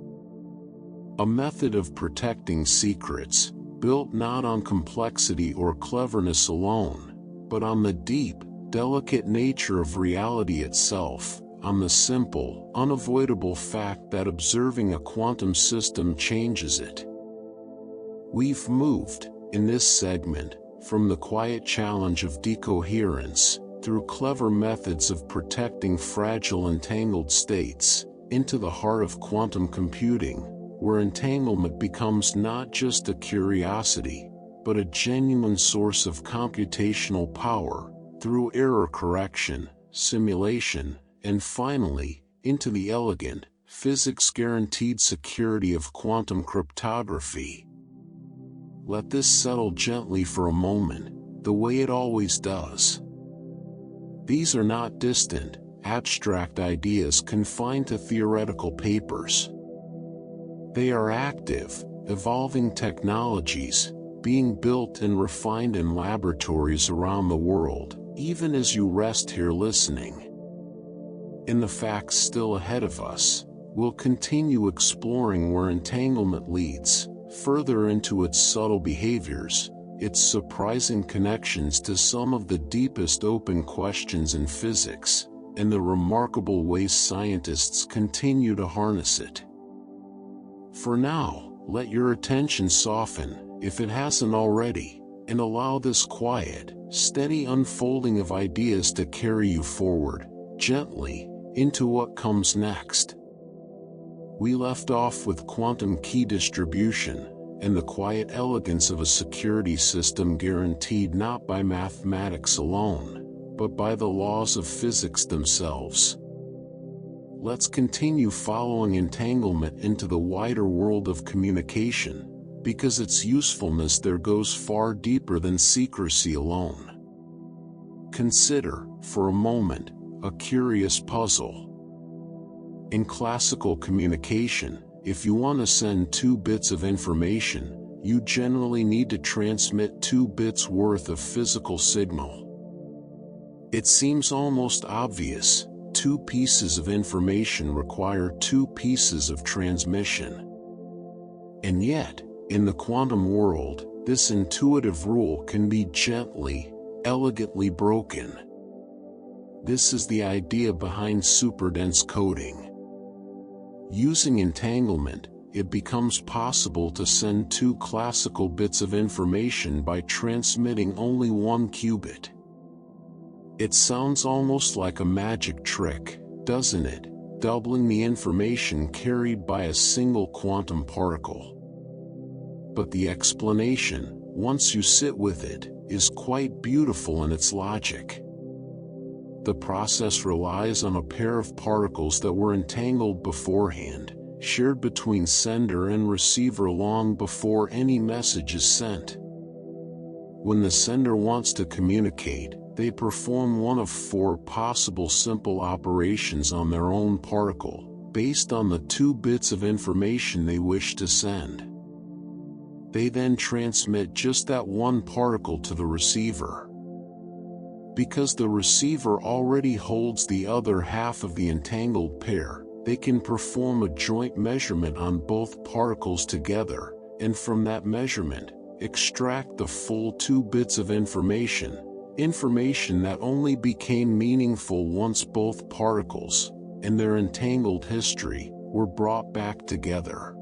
A method of protecting secrets, built not on complexity or cleverness alone, but on the deep, delicate nature of reality itself, on the simple, unavoidable fact that observing a quantum system changes it. We've moved, in this segment, from the quiet challenge of decoherence, through clever methods of protecting fragile entangled states, into the heart of quantum computing, where entanglement becomes not just a curiosity, but a genuine source of computational power, through error correction, simulation, and finally, into the elegant, physics-guaranteed security of quantum cryptography. Let this settle gently for a moment, the way it always does. These are not distant, abstract ideas confined to theoretical papers. They are active, evolving technologies, being built and refined in laboratories around the world, even as you rest here listening. In the facts still ahead of us, we'll continue exploring where entanglement leads, further into its subtle behaviors, its surprising connections to some of the deepest open questions in physics, and the remarkable ways scientists continue to harness it. For now, let your attention soften, if it hasn't already, and allow this quiet, steady unfolding of ideas to carry you forward, gently, into what comes next. We left off with quantum key distribution, and the quiet elegance of a security system guaranteed not by mathematics alone, but by the laws of physics themselves. Let's continue following entanglement into the wider world of communication, because its usefulness there goes far deeper than secrecy alone. Consider, for a moment, a curious puzzle. In classical communication, if you want to send 2 bits of information, you generally need to transmit 2 bits worth of physical signal. It seems almost obvious, 2 pieces of information require 2 pieces of transmission. And yet, in the quantum world, this intuitive rule can be gently, elegantly broken. This is the idea behind superdense coding. Using entanglement, it becomes possible to send 2 classical bits of information by transmitting only 1 qubit. It sounds almost like a magic trick, doesn't it? Doubling the information carried by a single quantum particle. But the explanation, once you sit with it, is quite beautiful in its logic. The process relies on a pair of particles that were entangled beforehand, shared between sender and receiver long before any message is sent. When the sender wants to communicate, they perform one of 4 possible simple operations on their own particle, based on the 2 bits of information they wish to send. They then transmit just that 1 particle to the receiver. Because the receiver already holds the other half of the entangled pair, they can perform a joint measurement on both particles together, and from that measurement, extract the full 2 bits of information that only became meaningful once both particles, and their entangled history, were brought back together.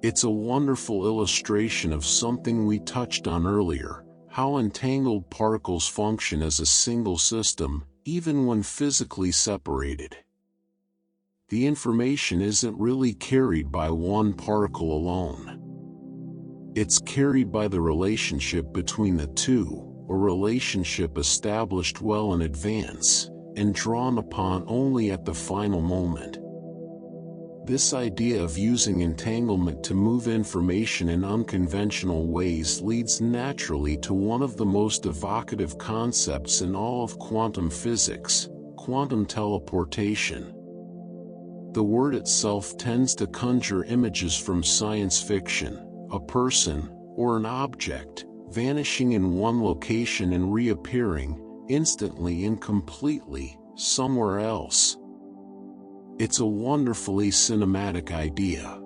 It's a wonderful illustration of something we touched on earlier, how entangled particles function as a single system, even when physically separated. The information isn't really carried by 1 particle alone. It's carried by the relationship between the 2, a relationship established well in advance, and drawn upon only at the final moment. This idea of using entanglement to move information in unconventional ways leads naturally to one of the most evocative concepts in all of quantum physics, quantum teleportation. The word itself tends to conjure images from science fiction, a person, or an object, vanishing in one location and reappearing, instantly and completely, somewhere else. It's a wonderfully cinematic idea.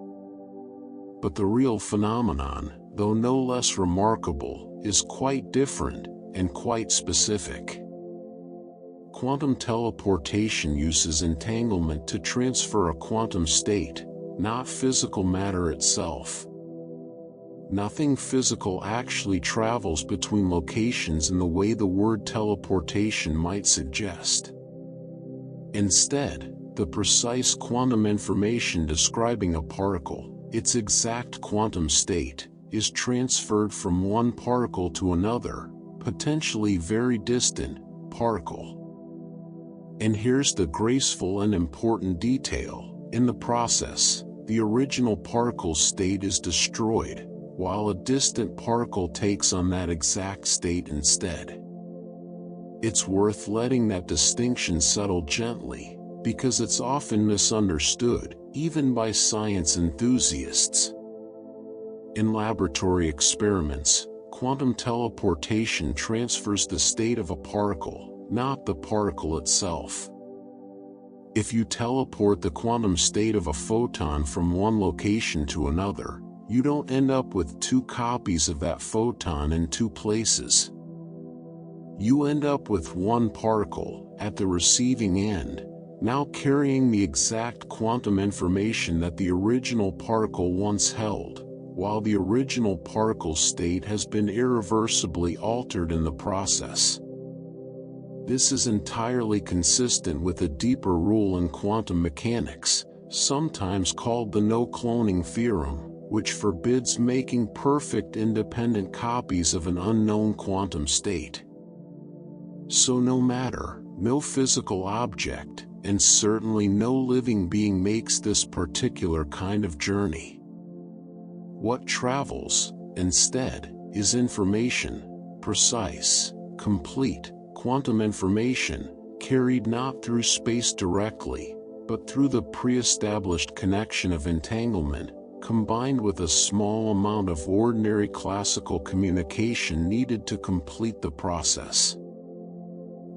But the real phenomenon, though no less remarkable, is quite different, and quite specific. Quantum teleportation uses entanglement to transfer a quantum state, not physical matter itself. Nothing physical actually travels between locations in the way the word teleportation might suggest. Instead, the precise quantum information describing a particle, its exact quantum state, is transferred from one particle to another, potentially very distant, particle. And here's the graceful and important detail: in the process, the original particle's state is destroyed, while a distant particle takes on that exact state instead. It's worth letting that distinction settle gently, because it's often misunderstood, even by science enthusiasts. In laboratory experiments, quantum teleportation transfers the state of a particle, not the particle itself. If you teleport the quantum state of a photon from one location to another, you don't end up with 2 copies of that photon in 2 places. You end up with 1 particle, at the receiving end, now carrying the exact quantum information that the original particle once held, while the original particle's state has been irreversibly altered in the process. This is entirely consistent with a deeper rule in quantum mechanics, sometimes called the no-cloning theorem, which forbids making perfect independent copies of an unknown quantum state. So no matter, no physical object, and certainly no living being makes this particular kind of journey. What travels, instead, is information, precise, complete, quantum information, carried not through space directly, but through the pre-established connection of entanglement, combined with a small amount of ordinary classical communication needed to complete the process.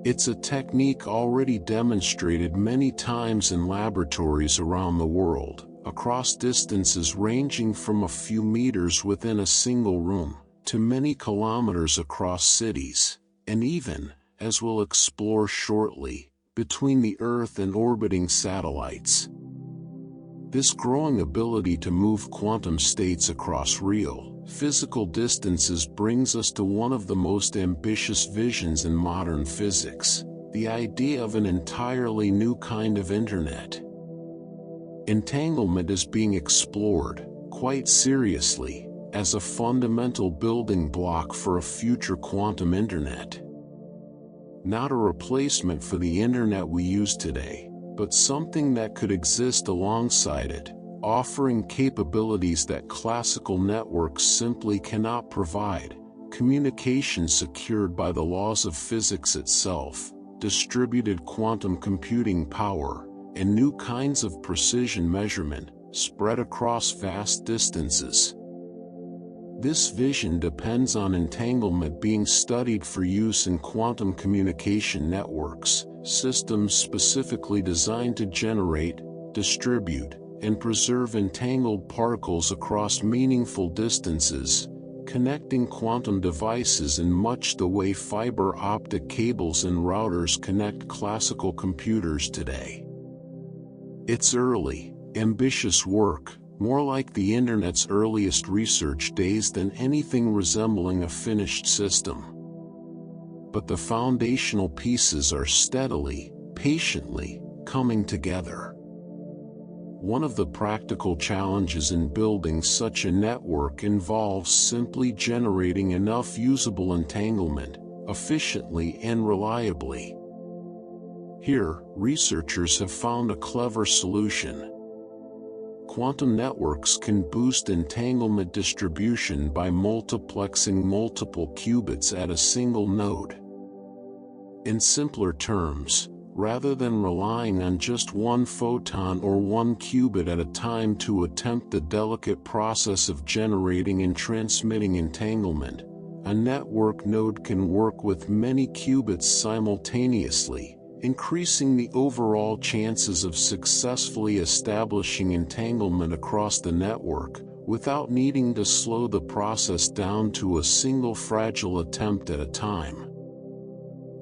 It's a technique already demonstrated many times in laboratories around the world, across distances ranging from a few meters within a single room, to many kilometers across cities, and even, as we'll explore shortly, between the Earth and orbiting satellites. This growing ability to move quantum states across real, physical distances brings us to one of the most ambitious visions in modern physics, the idea of an entirely new kind of internet. Entanglement is being explored, quite seriously, as a fundamental building block for a future quantum internet. Not a replacement for the internet we use today, but something that could exist alongside it, offering capabilities that classical networks simply cannot provide: communication secured by the laws of physics itself, distributed quantum computing power, and new kinds of precision measurement, spread across vast distances. This vision depends on entanglement being studied for use in quantum communication networks, systems specifically designed to generate, distribute, and preserve entangled particles across meaningful distances, connecting quantum devices in much the way fiber optic cables and routers connect classical computers today. It's early, ambitious work, more like the Internet's earliest research days than anything resembling a finished system. But the foundational pieces are steadily, patiently, coming together. One of the practical challenges in building such a network involves simply generating enough usable entanglement, efficiently and reliably. Here, researchers have found a clever solution. Quantum networks can boost entanglement distribution by multiplexing multiple qubits at a single node. In simpler terms, rather than relying on just one photon or one qubit at a time to attempt the delicate process of generating and transmitting entanglement, a network node can work with many qubits simultaneously, increasing the overall chances of successfully establishing entanglement across the network, without needing to slow the process down to a single fragile attempt at a time.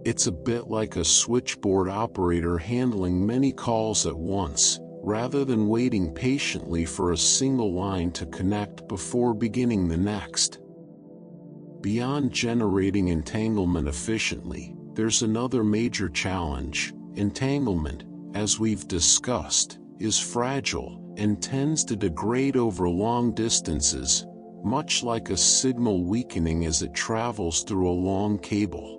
It's a bit like a switchboard operator handling many calls at once, rather than waiting patiently for a single line to connect before beginning the next. Beyond generating entanglement efficiently, there's another major challenge. Entanglement, as we've discussed, is fragile and tends to degrade over long distances, much like a signal weakening as it travels through a long cable.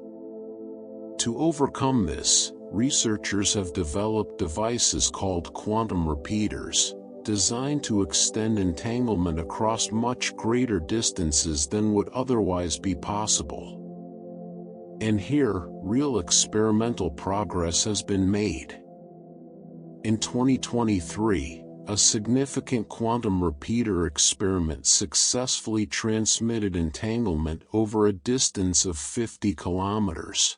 To overcome this, researchers have developed devices called quantum repeaters, designed to extend entanglement across much greater distances than would otherwise be possible. And here, real experimental progress has been made. In 2023, a significant quantum repeater experiment successfully transmitted entanglement over a distance of 50 kilometers.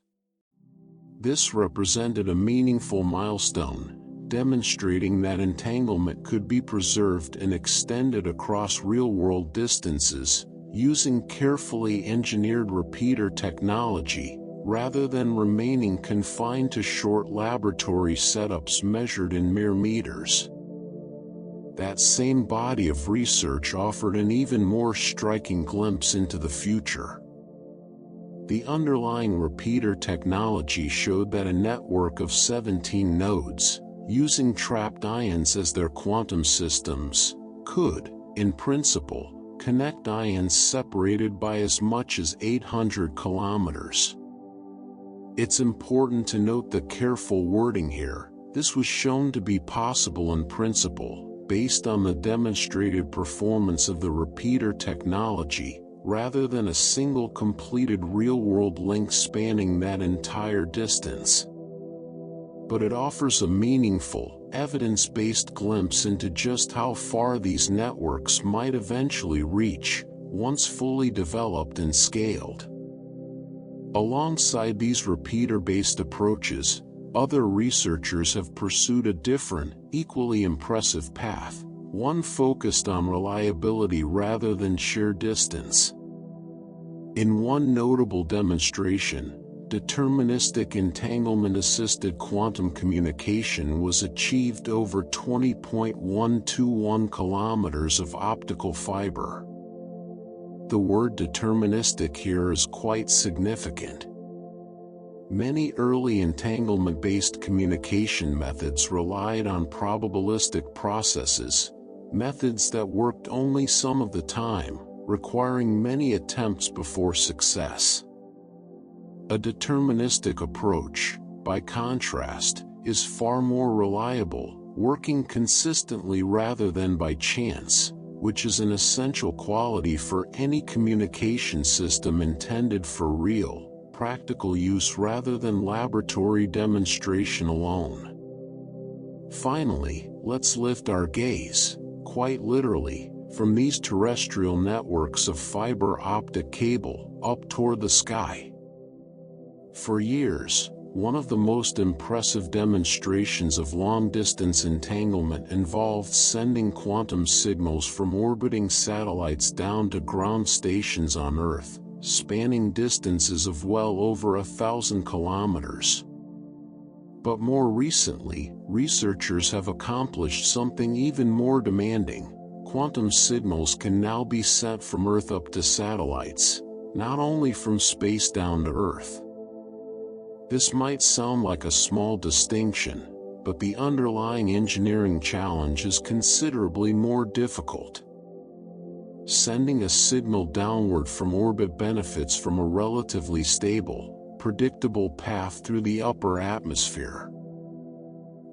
This represented a meaningful milestone, demonstrating that entanglement could be preserved and extended across real-world distances, using carefully engineered repeater technology, rather than remaining confined to short laboratory setups measured in mere meters. That same body of research offered an even more striking glimpse into the future. The underlying repeater technology showed that a network of 17 nodes, using trapped ions as their quantum systems, could, in principle, connect ions separated by as much as 800 kilometers. It's important to note the careful wording here. This was shown to be possible in principle, based on the demonstrated performance of the repeater technology, rather than a single completed real-world link spanning that entire distance. but it offers a meaningful, evidence-based glimpse into just how far these networks might eventually reach, once fully developed and scaled. Alongside these repeater-based approaches, other researchers have pursued a different, equally impressive path, one focused on reliability rather than sheer distance. In one notable demonstration, deterministic entanglement-assisted quantum communication was achieved over 20.121 kilometers of optical fiber. The word deterministic here is quite significant. Many early entanglement-based communication methods relied on probabilistic processes, methods that worked only some of the time, requiring many attempts before success. A deterministic approach, by contrast, is far more reliable, working consistently rather than by chance, which is an essential quality for any communication system intended for real, practical use rather than laboratory demonstration alone. Finally, let's lift our gaze, quite literally, from these terrestrial networks of fiber optic cable up toward the sky. For years, one of the most impressive demonstrations of long-distance entanglement involved sending quantum signals from orbiting satellites down to ground stations on Earth, spanning distances of well over 1,000 kilometers. But more recently, researchers have accomplished something even more demanding. Quantum signals can now be sent from Earth up to satellites, not only from space down to Earth. This might sound like a small distinction, but the underlying engineering challenge is considerably more difficult. Sending a signal downward from orbit benefits from a relatively stable, predictable path through the upper atmosphere.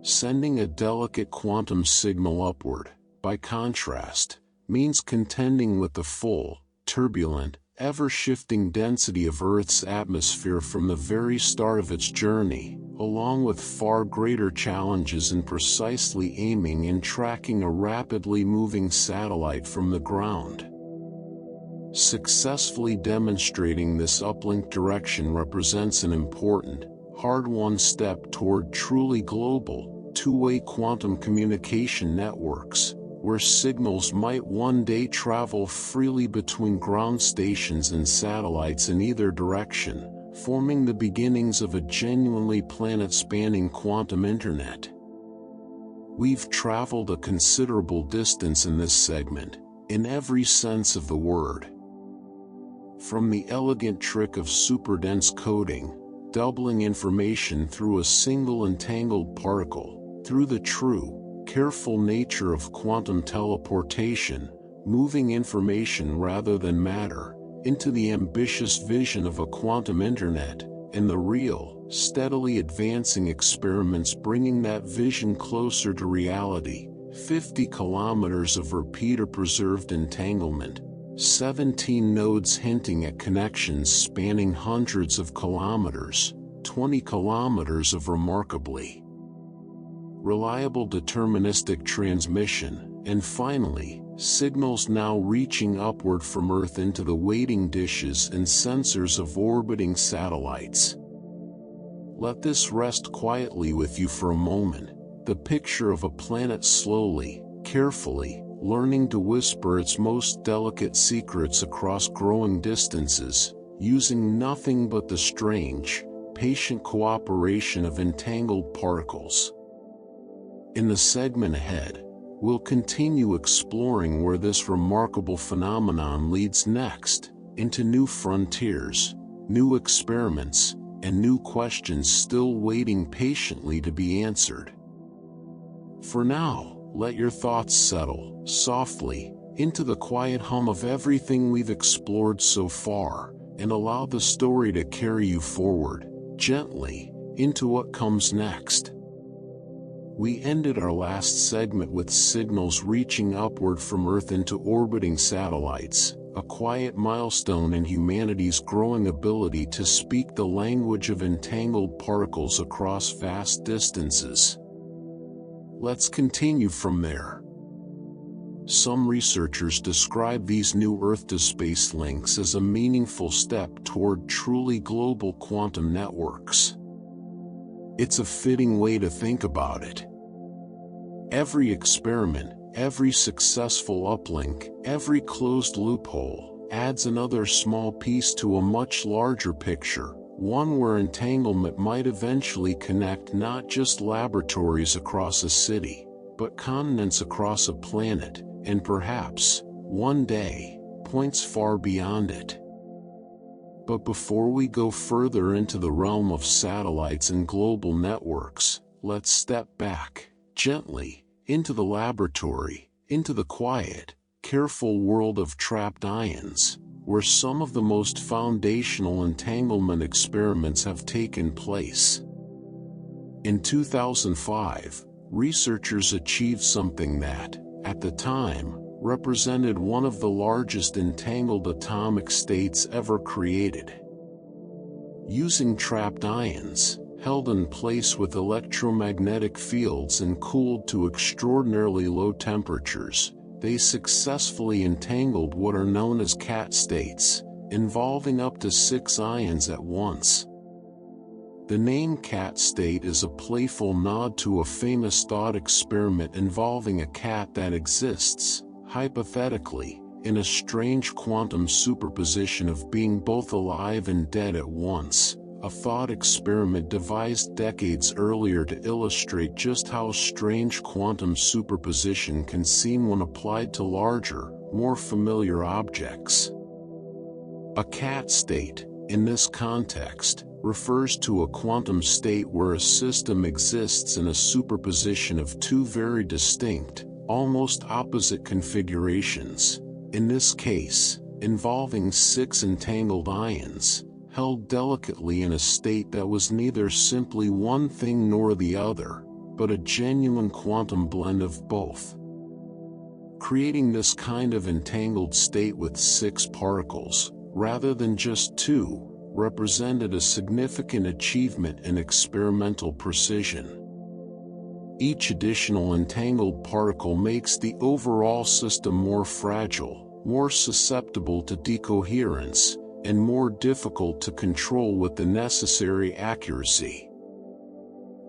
Sending a delicate quantum signal upward, by contrast, means contending with the full, turbulent, ever-shifting density of Earth's atmosphere from the very start of its journey, along with far greater challenges in precisely aiming and tracking a rapidly moving satellite from the ground. Successfully demonstrating this uplink direction represents an important, hard-won step toward truly global, two-way quantum communication networks, where signals might one day travel freely between ground stations and satellites in either direction, forming the beginnings of a genuinely planet-spanning quantum internet. We've traveled a considerable distance in this segment, in every sense of the word. From the elegant trick of superdense coding, doubling information through a single entangled particle, through the true, careful nature of quantum teleportation, moving information rather than matter, into the ambitious vision of a quantum internet, and the real, steadily advancing experiments bringing that vision closer to reality. 50 kilometers of repeater-preserved entanglement, 17 nodes hinting at connections spanning hundreds of kilometers, 20 kilometers of remarkably reliable deterministic transmission, and finally, signals now reaching upward from Earth into the waiting dishes and sensors of orbiting satellites. Let this rest quietly with you for a moment, the picture of a planet slowly, carefully, learning to whisper its most delicate secrets across growing distances, using nothing but the strange, patient cooperation of entangled particles. In the segment ahead, we'll continue exploring where this remarkable phenomenon leads next, into new frontiers, new experiments, and new questions still waiting patiently to be answered. For now, let your thoughts settle, softly, into the quiet hum of everything we've explored so far, and allow the story to carry you forward, gently, into what comes next. We ended our last segment with signals reaching upward from Earth into orbiting satellites, a quiet milestone in humanity's growing ability to speak the language of entangled particles across vast distances. Let's continue from there. Some researchers describe these new Earth-to-space links as a meaningful step toward truly global quantum networks. It's a fitting way to think about it. Every experiment, every successful uplink, every closed loophole, adds another small piece to a much larger picture, one where entanglement might eventually connect not just laboratories across a city, but continents across a planet, and perhaps, one day, points far beyond it. But before we go further into the realm of satellites and global networks, let's step back, gently, into the laboratory, into the quiet, careful world of trapped ions, where some of the most foundational entanglement experiments have taken place. In 2005, researchers achieved something that, at the time, represented one of the largest entangled atomic states ever created. Using trapped ions, held in place with electromagnetic fields and cooled to extraordinarily low temperatures, they successfully entangled what are known as cat states, involving up to 6 ions at once. The name cat state is a playful nod to a famous thought experiment involving a cat that exists, hypothetically, in a strange quantum superposition of being both alive and dead at once, a thought experiment devised decades earlier to illustrate just how strange quantum superposition can seem when applied to larger, more familiar objects. A cat state, in this context, refers to a quantum state where a system exists in a superposition of two very distinct, almost opposite configurations, in this case, involving 6 entangled ions, held delicately in a state that was neither simply one thing nor the other, but a genuine quantum blend of both. Creating this kind of entangled state with 6 particles, rather than just 2, represented a significant achievement in experimental precision. Each additional entangled particle makes the overall system more fragile, more susceptible to decoherence, and more difficult to control with the necessary accuracy.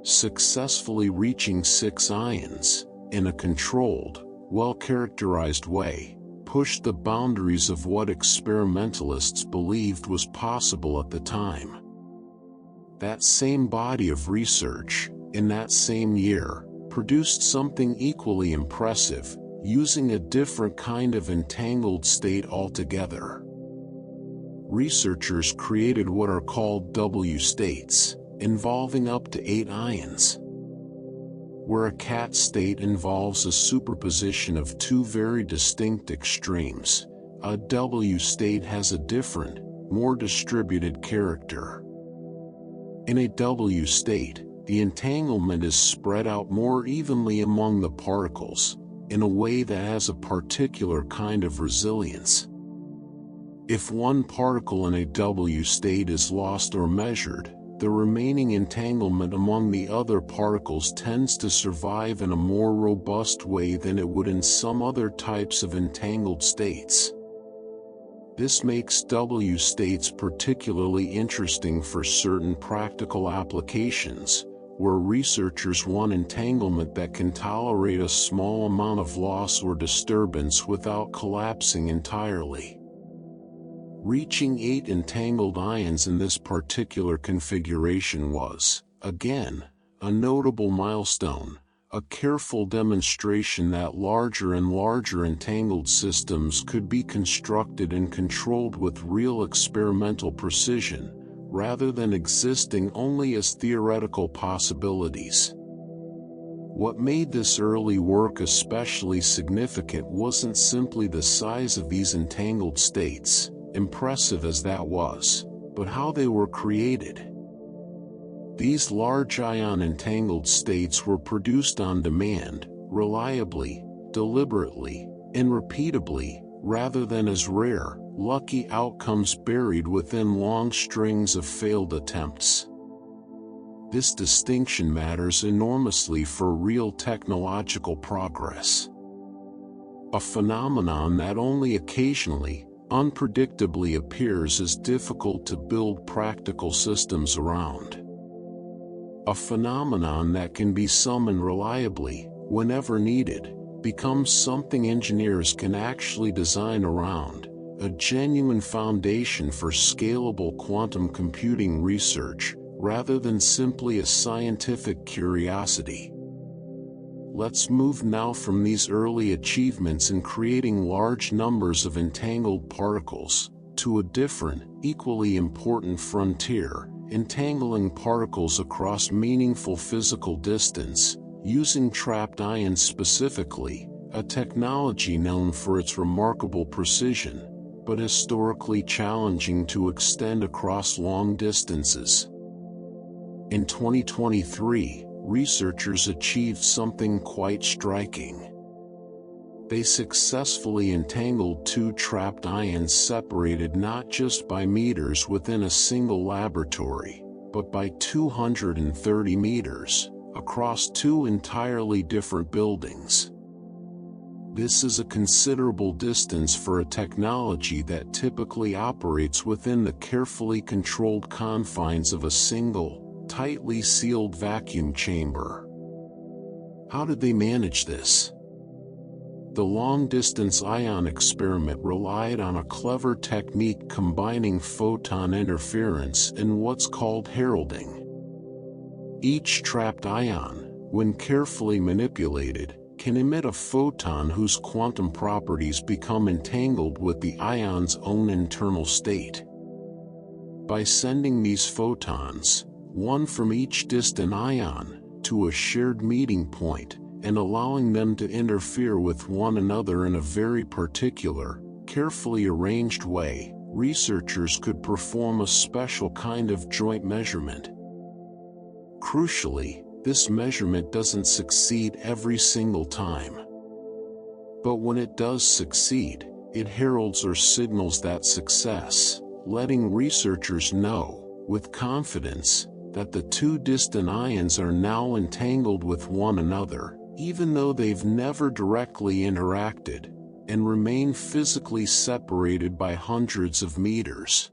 Successfully reaching 6 ions, in a controlled, well-characterized way, pushed the boundaries of what experimentalists believed was possible at the time. That same body of research, in that same year, produced something equally impressive, using a different kind of entangled state altogether. Researchers created what are called W states, involving up to 8 ions. Where a cat state involves a superposition of 2 very distinct extremes, a W state has a different, more distributed character. In a W state, the entanglement is spread out more evenly among the particles, in a way that has a particular kind of resilience. If one particle in a W state is lost or measured, the remaining entanglement among the other particles tends to survive in a more robust way than it would in some other types of entangled states. This makes W states particularly interesting for certain practical applications, where researchers want entanglement that can tolerate a small amount of loss or disturbance without collapsing entirely. Reaching 8 entangled ions in this particular configuration was, again, a notable milestone, a careful demonstration that larger and larger entangled systems could be constructed and controlled with real experimental precision, rather than existing only as theoretical possibilities. What made this early work especially significant wasn't simply the size of these entangled states, impressive as that was, but how they were created. These large ion entangled states were produced on demand, reliably, deliberately, and repeatably, rather than as rare, lucky outcomes buried within long strings of failed attempts. This distinction matters enormously for real technological progress. A phenomenon that only occasionally, unpredictably appears is difficult to build practical systems around. A phenomenon that can be summoned reliably, whenever needed, becomes something engineers can actually design around, a genuine foundation for scalable quantum computing research, rather than simply a scientific curiosity. Let's move now from these early achievements in creating large numbers of entangled particles, to a different, equally important frontier, entangling particles across meaningful physical distance, using trapped ions specifically, a technology known for its remarkable precision, but historically challenging to extend across long distances. In 2023, researchers achieved something quite striking. They successfully entangled two trapped ions separated not just by meters within a single laboratory, but by 230 meters, across two entirely different buildings. This is a considerable distance for a technology that typically operates within the carefully controlled confines of a single, tightly sealed vacuum chamber. How did they manage this? The long-distance ion experiment relied on a clever technique combining photon interference and what's called heralding. Each trapped ion, when carefully manipulated, can emit a photon whose quantum properties become entangled with the ion's own internal state. By sending these photons, one from each distant ion, to a shared meeting point, and allowing them to interfere with one another in a very particular, carefully arranged way, researchers could perform a special kind of joint measurement. Crucially, this measurement doesn't succeed every single time. But when it does succeed, it heralds or signals that success, letting researchers know, with confidence, that the two distant ions are now entangled with one another, even though they've never directly interacted, and remain physically separated by hundreds of meters.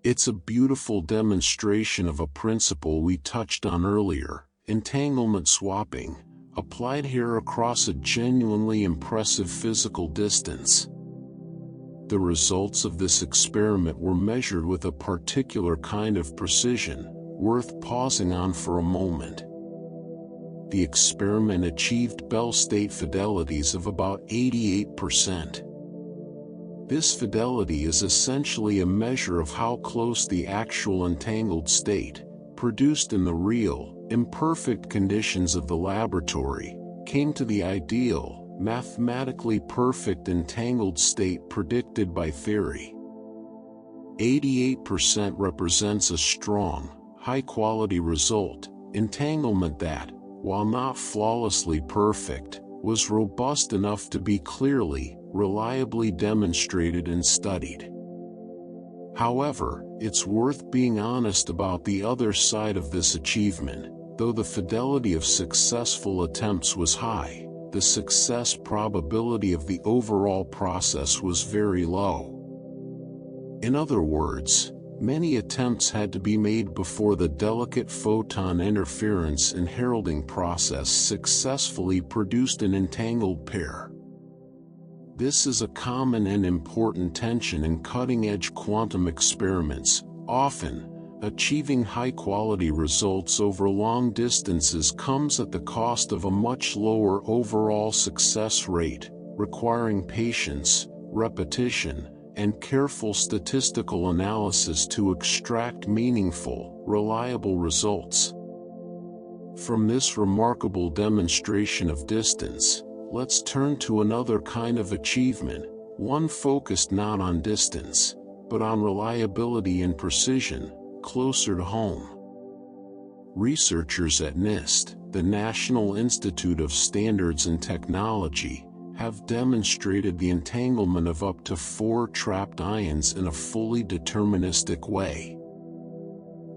It's a beautiful demonstration of a principle we touched on earlier, entanglement swapping, applied here across a genuinely impressive physical distance. The results of this experiment were measured with a particular kind of precision, worth pausing on for a moment. The experiment achieved Bell state fidelities of about 88%. This fidelity is essentially a measure of how close the actual entangled state, produced in the real, imperfect conditions of the laboratory, came to the ideal, mathematically perfect entangled state predicted by theory. 88% represents a strong, high-quality result, entanglement that, while not flawlessly perfect, was robust enough to be clearly, reliably demonstrated and studied. However, it's worth being honest about the other side of this achievement. Though the fidelity of successful attempts was high, the success probability of the overall process was very low. In other words, many attempts had to be made before the delicate photon interference and heralding process successfully produced an entangled pair. This is a common and important tension in cutting-edge quantum experiments. Often, achieving high-quality results over long distances comes at the cost of a much lower overall success rate, requiring patience, repetition, and careful statistical analysis to extract meaningful, reliable results. From this remarkable demonstration of distance, let's turn to another kind of achievement, one focused not on distance, but on reliability and precision, closer to home. Researchers at NIST, the National Institute of Standards and Technology, have demonstrated the entanglement of up to 4 trapped ions in a fully deterministic way.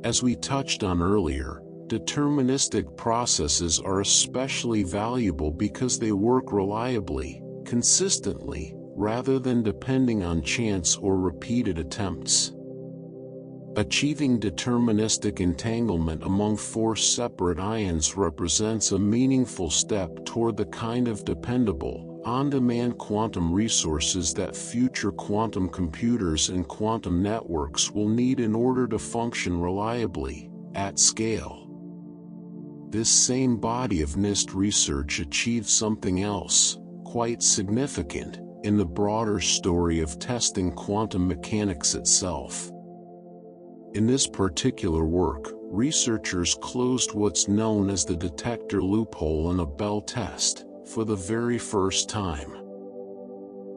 As we touched on earlier, deterministic processes are especially valuable because they work reliably, consistently, rather than depending on chance or repeated attempts. Achieving deterministic entanglement among 4 separate ions represents a meaningful step toward the kind of dependable, on-demand quantum resources that future quantum computers and quantum networks will need in order to function reliably, at scale. This same body of NIST research achieved something else, quite significant, in the broader story of testing quantum mechanics itself. In this particular work, researchers closed what's known as the detector loophole in a Bell test, for the very first time.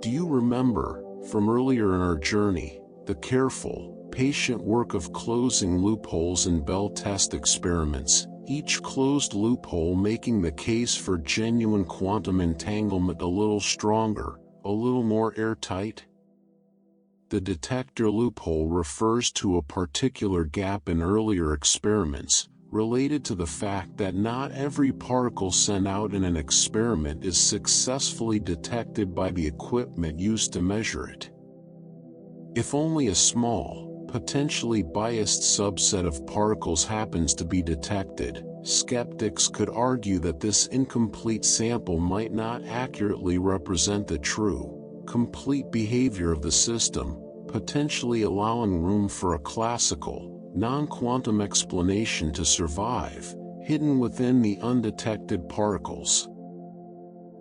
Do you remember, from earlier in our journey, the careful, patient work of closing loopholes in Bell test experiments, each closed loophole making the case for genuine quantum entanglement a little stronger, a little more airtight? The detector loophole refers to a particular gap in earlier experiments, related to the fact that not every particle sent out in an experiment is successfully detected by the equipment used to measure it. If only a small, potentially biased subset of particles happens to be detected, skeptics could argue that this incomplete sample might not accurately represent the true, complete behavior of the system, potentially allowing room for a classical, non-quantum explanation to survive, hidden within the undetected particles.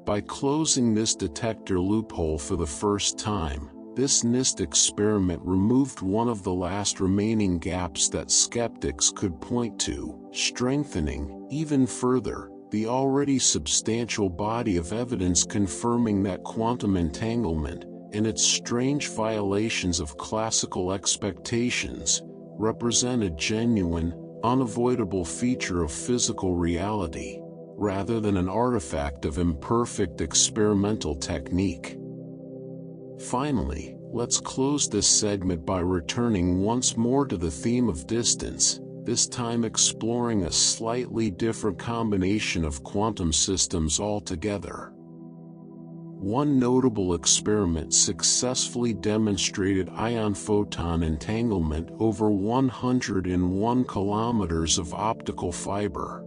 By closing this detector loophole for the first time, this NIST experiment removed one of the last remaining gaps that skeptics could point to, strengthening, even further, the already substantial body of evidence confirming that quantum entanglement, and its strange violations of classical expectations, represent a genuine, unavoidable feature of physical reality, rather than an artifact of imperfect experimental technique. Finally, let's close this segment by returning once more to the theme of distance, this time exploring a slightly different combination of quantum systems altogether. One notable experiment successfully demonstrated ion-photon entanglement over 101 kilometers of optical fiber.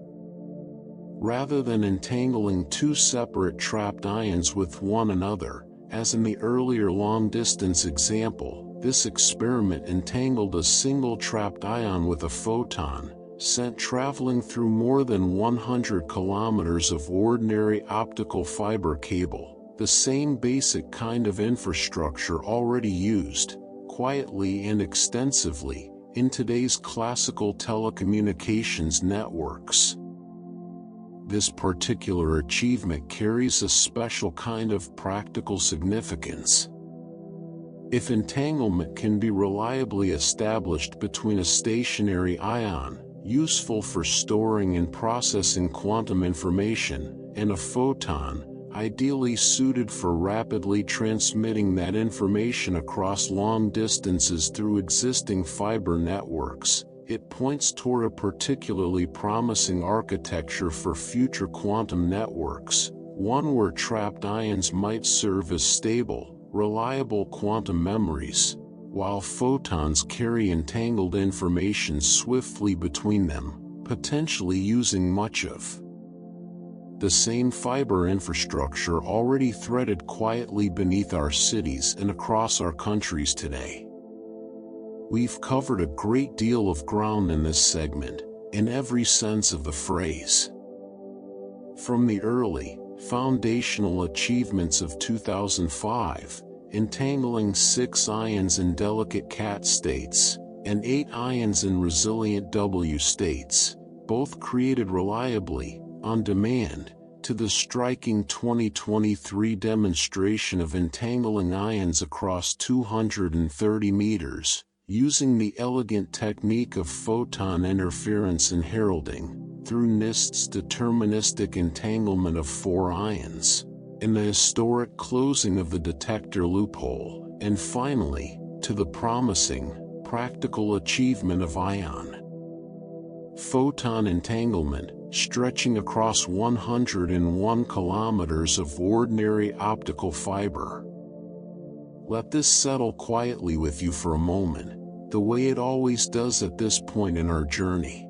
Rather than entangling 2 separate trapped ions with one another, as in the earlier long-distance example, this experiment entangled a single trapped ion with a photon, sent traveling through more than 100 kilometers of ordinary optical fiber cable, the same basic kind of infrastructure already used, quietly and extensively, in today's classical telecommunications networks. This particular achievement carries a special kind of practical significance. If entanglement can be reliably established between a stationary ion, useful for storing and processing quantum information, and a photon, ideally suited for rapidly transmitting that information across long distances through existing fiber networks, it points toward a particularly promising architecture for future quantum networks, one where trapped ions might serve as stable, reliable quantum memories, while photons carry entangled information swiftly between them, potentially using much of the same fiber infrastructure already threaded quietly beneath our cities and across our countries today. We've covered a great deal of ground in this segment, in every sense of the phrase. From the early, foundational achievements of 2005, entangling 6 ions in delicate cat states, and 8 ions in resilient W states, both created reliably, on demand, to the striking 2023 demonstration of entangling ions across 230 meters, using the elegant technique of photon interference and heralding, through NIST's deterministic entanglement of 4 ions. and the historic closing of the detector loophole, and finally, to the promising, practical achievement of ion photon entanglement, stretching across 101 kilometers of ordinary optical fiber. Let this settle quietly with you for a moment, the way it always does at this point in our journey.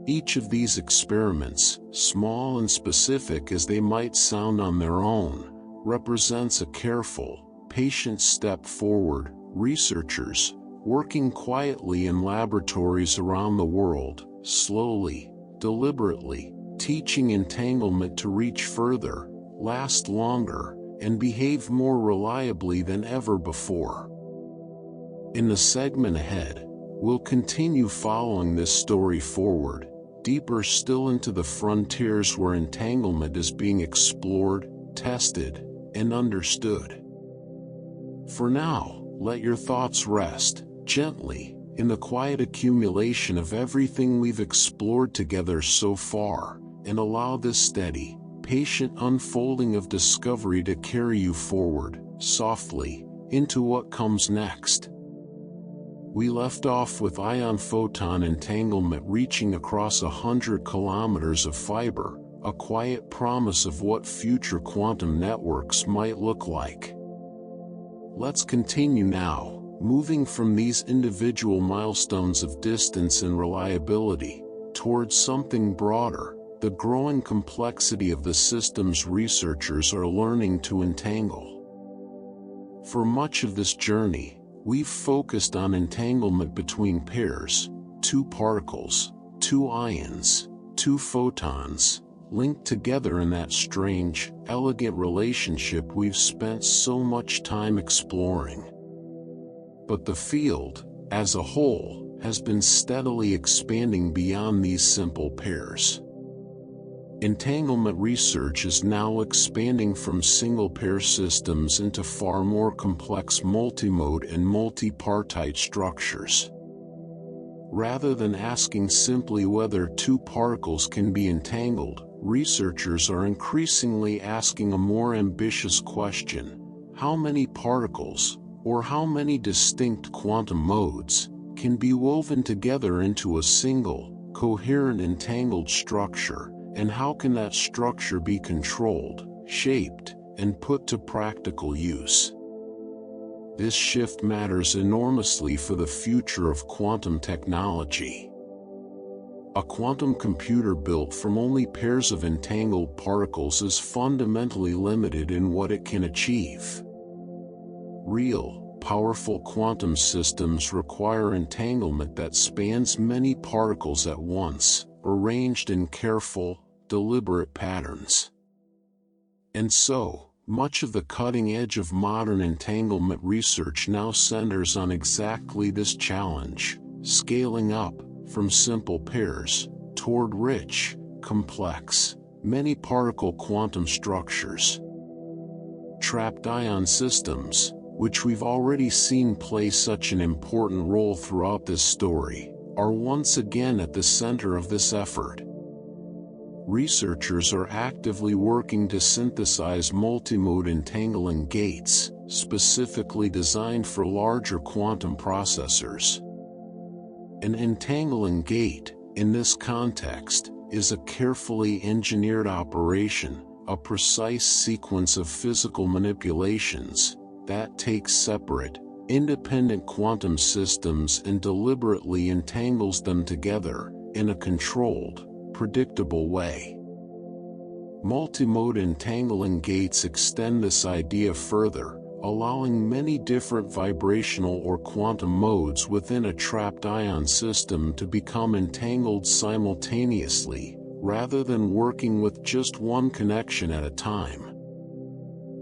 Each of these experiments, small and specific as they might sound on their own, represents a careful, patient step forward. Researchers, working quietly in laboratories around the world, slowly, deliberately, teaching entanglement to reach further, last longer, and behave more reliably than ever before. In the segment ahead, we'll continue following this story forward, deeper still into the frontiers where entanglement is being explored, tested, and understood. For now, let your thoughts rest, gently, in the quiet accumulation of everything we've explored together so far, and allow this steady, patient unfolding of discovery to carry you forward, softly, into what comes next. We left off with ion-photon entanglement reaching across 100 kilometers of fiber, a quiet promise of what future quantum networks might look like. Let's continue now, moving from these individual milestones of distance and reliability, towards something broader, the growing complexity of the systems researchers are learning to entangle. For much of this journey, we've focused on entanglement between pairs, two particles, two ions, two photons, linked together in that strange, elegant relationship we've spent so much time exploring. But the field, as a whole, has been steadily expanding beyond these simple pairs. Entanglement research is now expanding from single-pair systems into far more complex multimode and multipartite structures. Rather than asking simply whether two particles can be entangled, researchers are increasingly asking a more ambitious question: how many particles, or how many distinct quantum modes, can be woven together into a single, coherent entangled structure, and how can that structure be controlled, shaped, and put to practical use? This shift matters enormously for the future of quantum technology. A quantum computer built from only pairs of entangled particles is fundamentally limited in what it can achieve. Real, powerful quantum systems require entanglement that spans many particles at once, arranged in careful, deliberate patterns. And so, much of the cutting edge of modern entanglement research now centers on exactly this challenge, scaling up from simple pairs toward rich, complex, many-particle quantum structures. Trapped ion systems, which we've already seen play such an important role throughout this story, are once again at the center of this effort. Researchers are actively working to synthesize multimode entangling gates, specifically designed for larger quantum processors. An entangling gate, in this context, is a carefully engineered operation, a precise sequence of physical manipulations, that takes separate, independent quantum systems and deliberately entangles them together, in a controlled, predictable way. Multimode entangling gates extend this idea further, allowing many different vibrational or quantum modes within a trapped ion system to become entangled simultaneously, rather than working with just one connection at a time.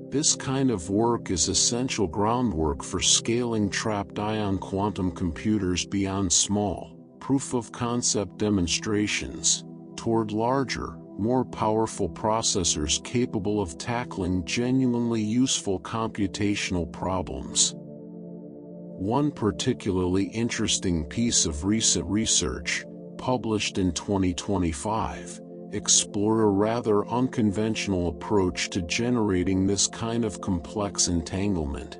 This kind of work is essential groundwork for scaling trapped ion quantum computers beyond small, proof-of-concept demonstrations, toward larger, more powerful processors capable of tackling genuinely useful computational problems. One particularly interesting piece of recent research, published in 2025, explore a rather unconventional approach to generating this kind of complex entanglement.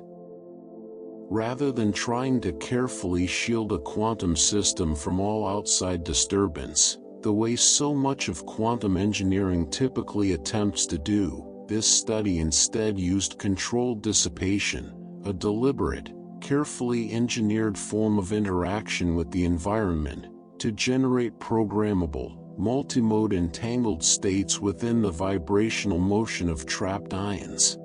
Rather than trying to carefully shield a quantum system from all outside disturbance, the way so much of quantum engineering typically attempts to do, this study instead used controlled dissipation, a deliberate, carefully engineered form of interaction with the environment, to generate programmable, multimode entangled states within the vibrational motion of trapped ions.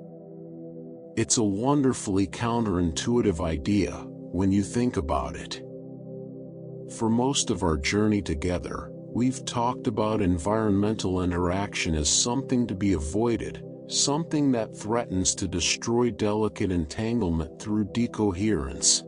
It's a wonderfully counterintuitive idea, when you think about it. For most of our journey together, we've talked about environmental interaction as something to be avoided, something that threatens to destroy delicate entanglement through decoherence.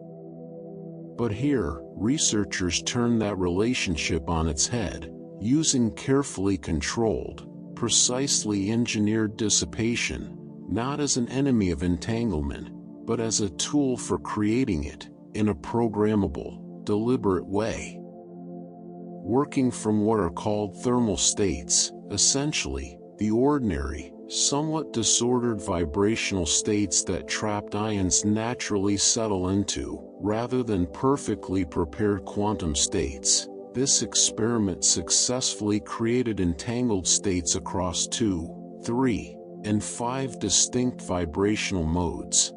But here, researchers turn that relationship on its head, using carefully controlled, precisely engineered dissipation, not as an enemy of entanglement, but as a tool for creating it, in a programmable, deliberate way. Working from what are called thermal states, essentially, the ordinary, somewhat disordered vibrational states that trapped ions naturally settle into, rather than perfectly prepared quantum states, this experiment successfully created entangled states across 2, 3, and 5 distinct vibrational modes.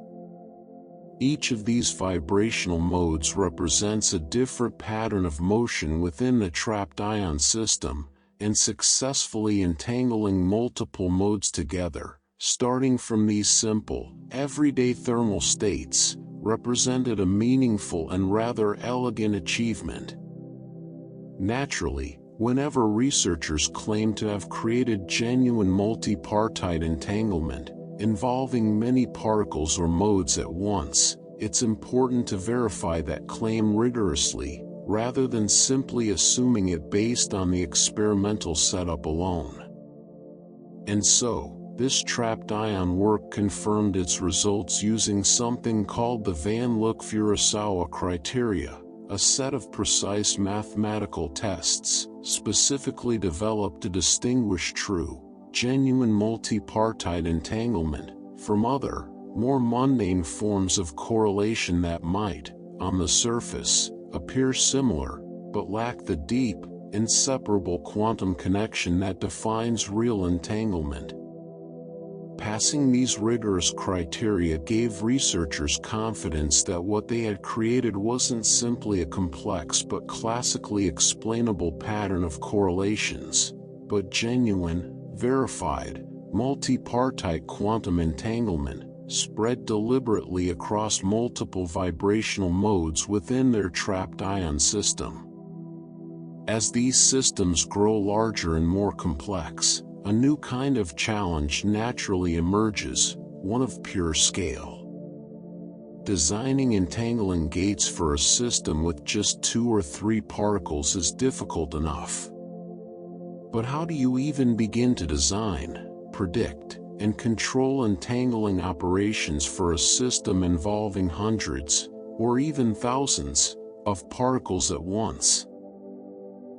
Each of these vibrational modes represents a different pattern of motion within the trapped ion system, and successfully entangling multiple modes together, starting from these simple, everyday thermal states, represented a meaningful and rather elegant achievement. Naturally, whenever researchers claim to have created genuine multipartite entanglement, involving many particles or modes at once, it's important to verify that claim rigorously, rather than simply assuming it based on the experimental setup alone. And so, this trapped ion work confirmed its results using something called the Van Luck-Furusawa criteria, a set of precise mathematical tests, specifically developed to distinguish true, genuine multipartite entanglement from other, more mundane forms of correlation that might, on the surface, appear similar, but lack the deep, inseparable quantum connection that defines real entanglement. Passing these rigorous criteria gave researchers confidence that what they had created wasn't simply a complex but classically explainable pattern of correlations, but genuine, verified, multipartite quantum entanglement, spread deliberately across multiple vibrational modes within their trapped ion system. As these systems grow larger and more complex, a new kind of challenge naturally emerges, one of pure scale. Designing entangling gates for a system with just 2 or 3 particles is difficult enough. But how do you even begin to design, predict, and control entangling operations for a system involving hundreds, or even thousands, of particles at once?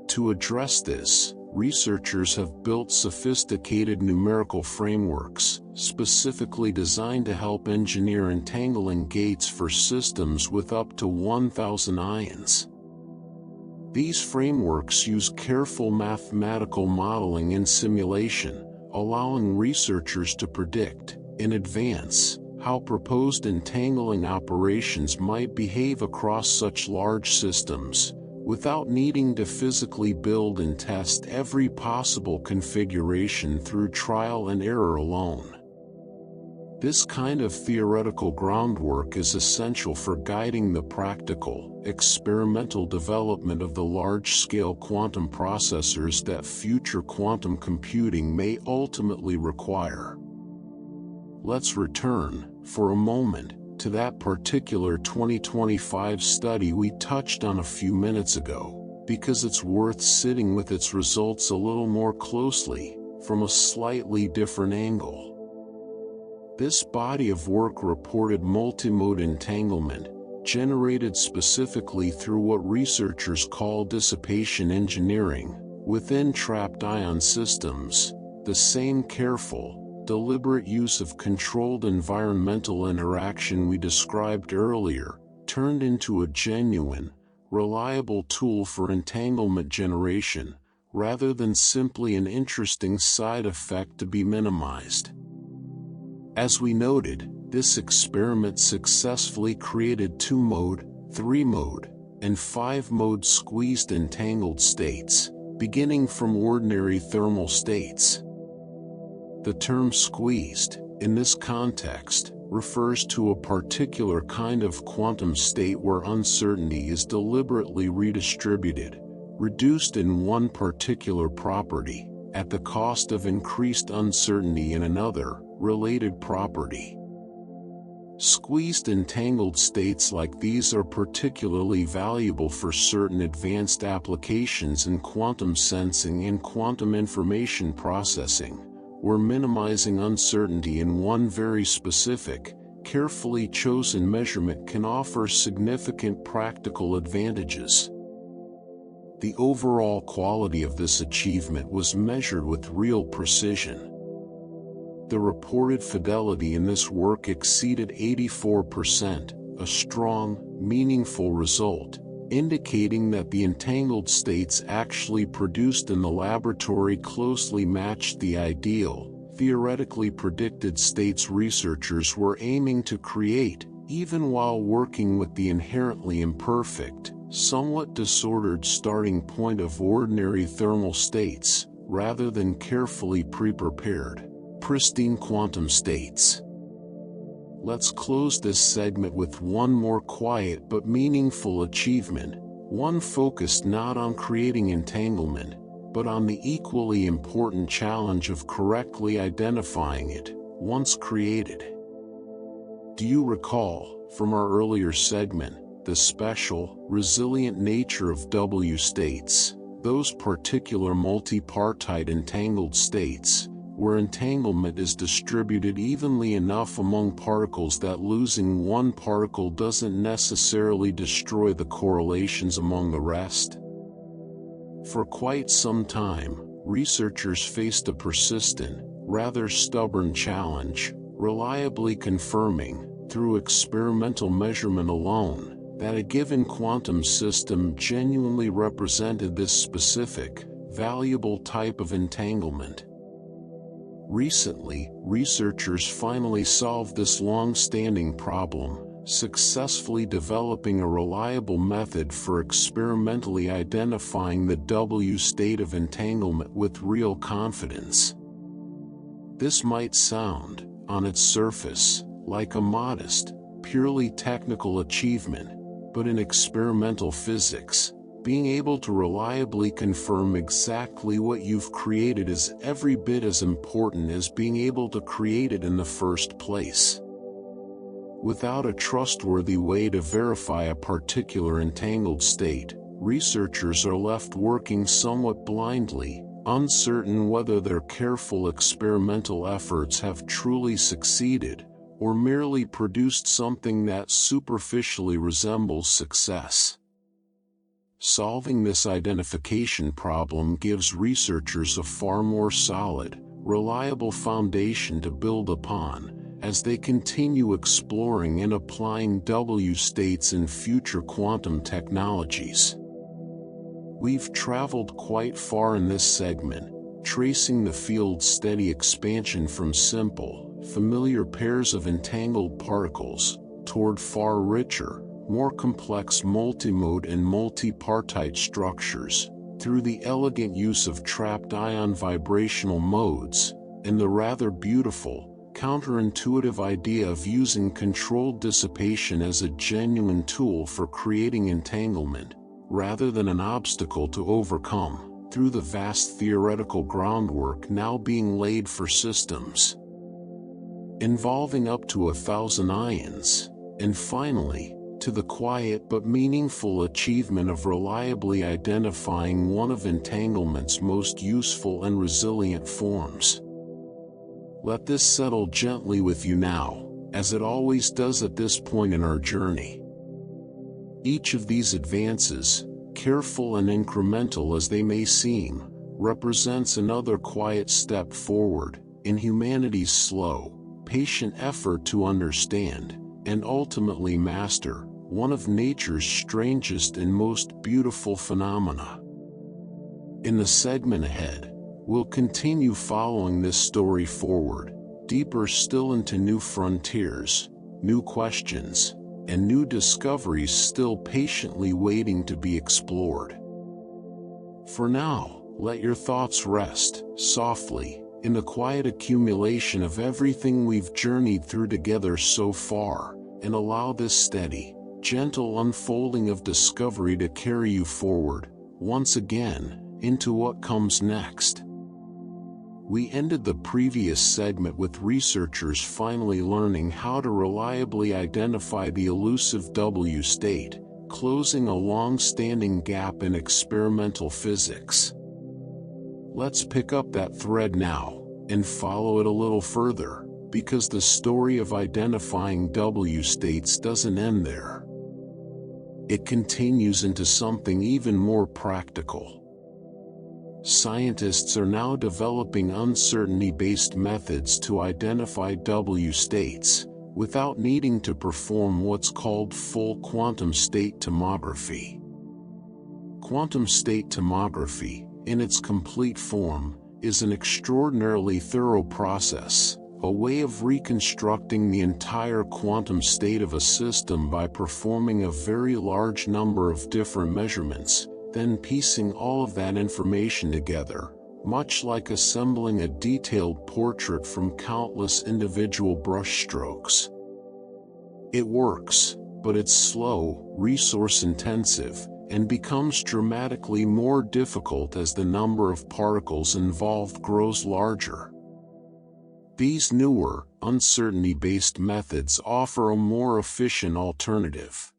To address this, researchers have built sophisticated numerical frameworks, specifically designed to help engineer entangling gates for systems with up to 1,000 ions. These frameworks use careful mathematical modeling and simulation, allowing researchers to predict, in advance, how proposed entangling operations might behave across such large systems, without needing to physically build and test every possible configuration through trial and error alone. This kind of theoretical groundwork is essential for guiding the practical, experimental development of the large-scale quantum processors that future quantum computing may ultimately require. Let's return, for a moment, to that particular 2025 study we touched on a few minutes ago, because it's worth sitting with its results a little more closely, from a slightly different angle. This body of work reported multimode entanglement, generated specifically through what researchers call dissipation engineering, Within trapped ion systems, the same careful, deliberate use of controlled environmental interaction we described earlier turned into a genuine, reliable tool for entanglement generation, rather than simply an interesting side effect to be minimized. As we noted, this experiment successfully created 2-mode, 3-mode, and 5-mode squeezed entangled states, beginning from ordinary thermal states. The term squeezed, in this context, refers to a particular kind of quantum state where uncertainty is deliberately redistributed, reduced in one particular property, at the cost of increased uncertainty in another, related property. Squeezed entangled states like these are particularly valuable for certain advanced applications in quantum sensing and quantum information processing, where minimizing uncertainty in one very specific, carefully chosen measurement can offer significant practical advantages. The overall quality of this achievement was measured with real precision. The reported fidelity in this work exceeded 84%, a strong, meaningful result, indicating that the entangled states actually produced in the laboratory closely matched the ideal, theoretically predicted states researchers were aiming to create, even while working with the inherently imperfect, somewhat disordered starting point of ordinary thermal states, rather than carefully pre-prepared, pristine quantum states. Let's close this segment with one more quiet but meaningful achievement, one focused not on creating entanglement, but on the equally important challenge of correctly identifying it, once created. Do you recall, from our earlier segment, the special, resilient nature of W states, those particular multipartite entangled states, where entanglement is distributed evenly enough among particles that losing one particle doesn't necessarily destroy the correlations among the rest? For quite some time, researchers faced a persistent, rather stubborn challenge, reliably confirming, through experimental measurement alone, that a given quantum system genuinely represented this specific, valuable type of entanglement. Recently, researchers finally solved this long-standing problem, successfully developing a reliable method for experimentally identifying the W state of entanglement with real confidence. This might sound, on its surface, like a modest, purely technical achievement, but in experimental physics, being able to reliably confirm exactly what you've created is every bit as important as being able to create it in the first place. Without a trustworthy way to verify a particular entangled state, researchers are left working somewhat blindly, uncertain whether their careful experimental efforts have truly succeeded, or merely produced something that superficially resembles success. Solving this identification problem gives researchers a far more solid, reliable foundation to build upon, as they continue exploring and applying W states in future quantum technologies. We've traveled quite far in this segment, tracing the field's steady expansion from simple, familiar pairs of entangled particles, toward far richer, more complex multimode and multipartite structures, through the elegant use of trapped ion vibrational modes, and the rather beautiful, counterintuitive idea of using controlled dissipation as a genuine tool for creating entanglement, rather than an obstacle to overcome, through the vast theoretical groundwork now being laid for systems involving up to 1,000 ions, and finally, to the quiet but meaningful achievement of reliably identifying one of entanglement's most useful and resilient forms. Let this settle gently with you now, as it always does at this point in our journey. Each of these advances, careful and incremental as they may seem, represents another quiet step forward in humanity's slow, patient effort to understand, and ultimately master, one of nature's strangest and most beautiful phenomena. In the segment ahead, we'll continue following this story forward, deeper still into new frontiers, new questions, and new discoveries still patiently waiting to be explored. For now, let your thoughts rest, softly, in the quiet accumulation of everything we've journeyed through together so far, and allow this steady, gentle unfolding of discovery to carry you forward, once again, into what comes next. We ended the previous segment with researchers finally learning how to reliably identify the elusive W state, closing a long-standing gap in experimental physics. Let's pick up that thread now, and follow it a little further, because the story of identifying W states doesn't end there. It continues into something even more practical. Scientists are now developing uncertainty-based methods to identify W states, without needing to perform what's called full quantum state tomography. Quantum state tomography, in its complete form, is an extraordinarily thorough process, a way of reconstructing the entire quantum state of a system by performing a very large number of different measurements, then piecing all of that information together, much like assembling a detailed portrait from countless individual brushstrokes. It works, but it's slow, resource-intensive, and becomes dramatically more difficult as the number of particles involved grows larger. These newer, uncertainty-based methods offer a more efficient alternative.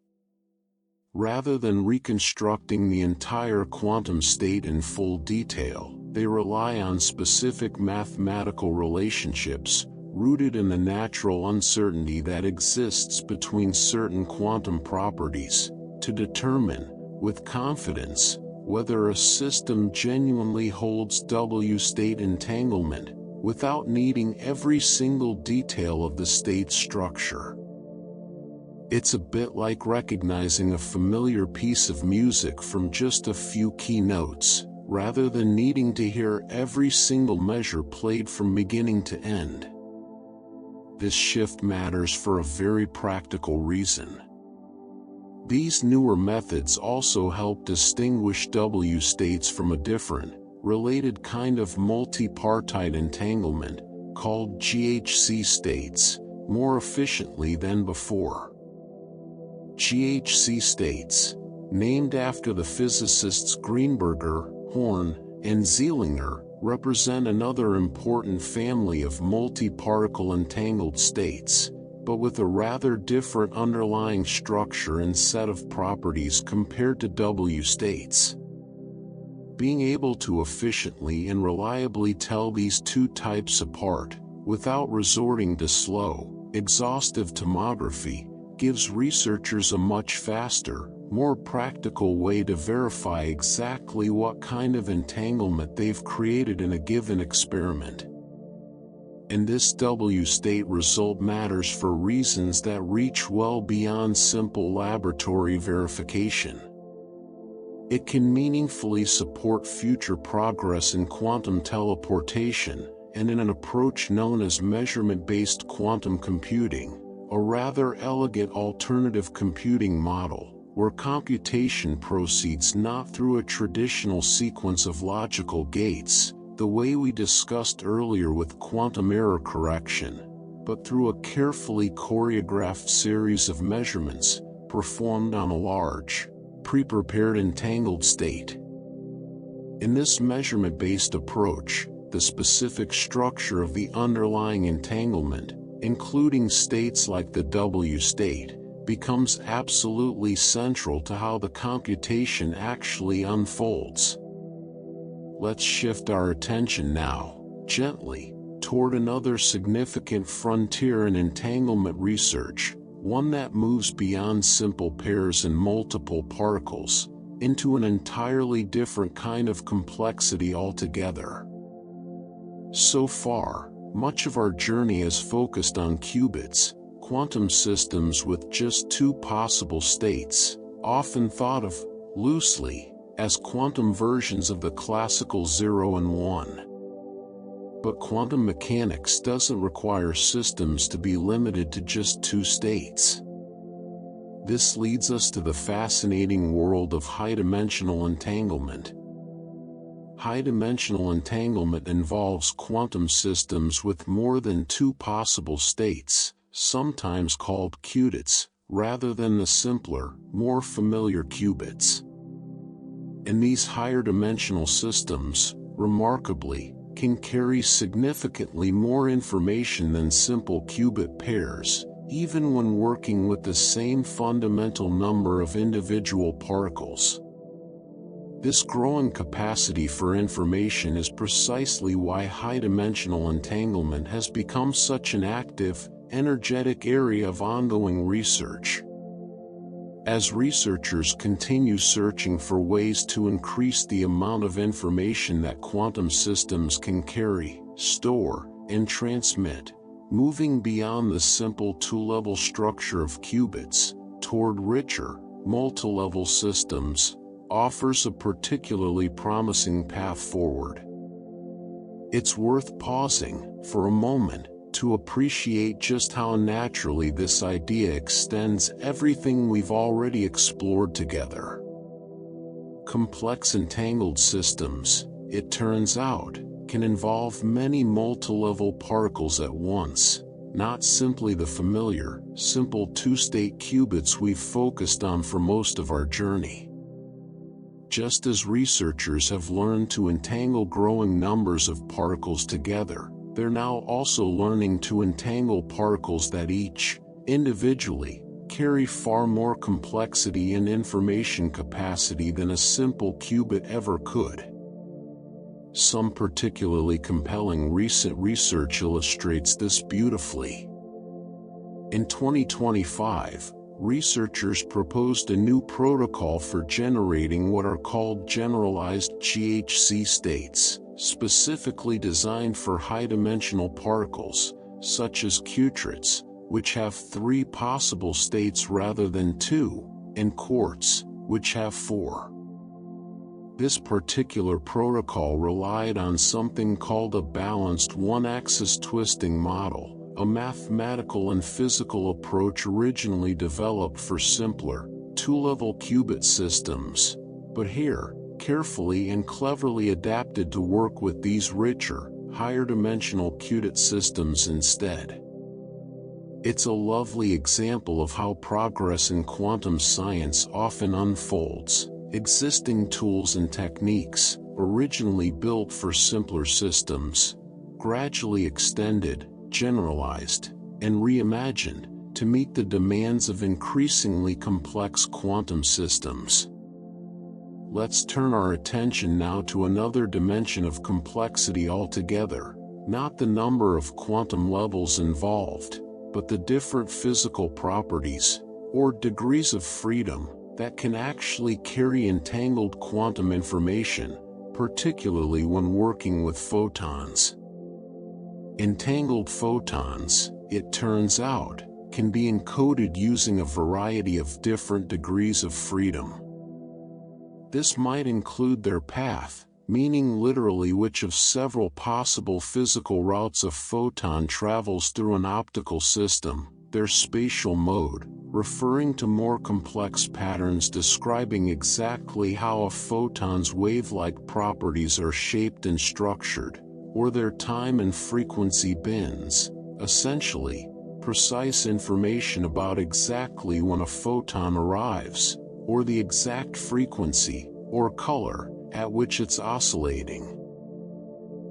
Rather than reconstructing the entire quantum state in full detail, they rely on specific mathematical relationships, rooted in the natural uncertainty that exists between certain quantum properties, to determine, with confidence, whether a system genuinely holds W-state entanglement, without needing every single detail of the state structure. It's a bit like recognizing a familiar piece of music from just a few key notes, rather than needing to hear every single measure played from beginning to end. This shift matters for a very practical reason. These newer methods also help distinguish W states from a different, related kind of multipartite entanglement, called GHC states, more efficiently than before. GHC states, named after the physicists Greenberger, Horn, and Zeilinger, represent another important family of multi-particle entangled states, but with a rather different underlying structure and set of properties compared to W states. Being able to efficiently and reliably tell these two types apart, without resorting to slow, exhaustive tomography, gives researchers a much faster, more practical way to verify exactly what kind of entanglement they've created in a given experiment. And this W-state result matters for reasons that reach well beyond simple laboratory verification. It can meaningfully support future progress in quantum teleportation, and in an approach known as measurement-based quantum computing, a rather elegant alternative computing model, where computation proceeds not through a traditional sequence of logical gates, the way we discussed earlier with quantum error correction, but through a carefully choreographed series of measurements, performed on a large, pre-prepared entangled state. In this measurement-based approach, the specific structure of the underlying entanglement, including states like the W state, becomes absolutely central to how the computation actually unfolds. Let's shift our attention now, gently, toward another significant frontier in entanglement research, one that moves beyond simple pairs and multiple particles, into an entirely different kind of complexity altogether. So far, much of our journey is focused on qubits, quantum systems with just two possible states, often thought of, loosely, as quantum versions of the classical 0 and 1. But quantum mechanics doesn't require systems to be limited to just two states. This leads us to the fascinating world of high-dimensional entanglement. High-dimensional entanglement involves quantum systems with more than two possible states, sometimes called qubits, rather than the simpler, more familiar qubits. In these higher-dimensional systems, remarkably, can carry significantly more information than simple qubit pairs, even when working with the same fundamental number of individual particles. This growing capacity for information is precisely why high-dimensional entanglement has become such an active, energetic area of ongoing research. As researchers continue searching for ways to increase the amount of information that quantum systems can carry, store, and transmit, moving beyond the simple two-level structure of qubits, toward richer, multi-level systems, offers a particularly promising path forward. It's worth pausing, for a moment, to appreciate just how naturally this idea extends everything we've already explored together. Complex entangled systems, it turns out, can involve many multi-level particles at once, not simply the familiar, simple two-state qubits we've focused on for most of our journey. Just as researchers have learned to entangle growing numbers of particles together, they're now also learning to entangle particles that each, individually, carry far more complexity and information capacity than a simple qubit ever could. Some particularly compelling recent research illustrates this beautifully. In 2025, researchers proposed a new protocol for generating what are called generalized GHZ states, specifically designed for high-dimensional particles, such as qubits, which have three possible states rather than two, and quarks, which have four. This particular protocol relied on something called a balanced one-axis twisting model, a mathematical and physical approach originally developed for simpler, two-level qubit systems, but here, carefully and cleverly adapted to work with these richer, higher-dimensional qubit systems instead. It's a lovely example of how progress in quantum science often unfolds. Existing tools and techniques, originally built for simpler systems, gradually extended, generalized, and reimagined to meet the demands of increasingly complex quantum systems. Let's turn our attention now to another dimension of complexity altogether, not the number of quantum levels involved, but the different physical properties, or degrees of freedom, that can actually carry entangled quantum information, particularly when working with photons. Entangled photons, it turns out, can be encoded using a variety of different degrees of freedom. This might include their path, meaning literally which of several possible physical routes a photon travels through an optical system, their spatial mode, referring to more complex patterns describing exactly how a photon's wave-like properties are shaped and structured, or their time and frequency bins, essentially, precise information about exactly when a photon arrives, or the exact frequency, or color, at which it's oscillating.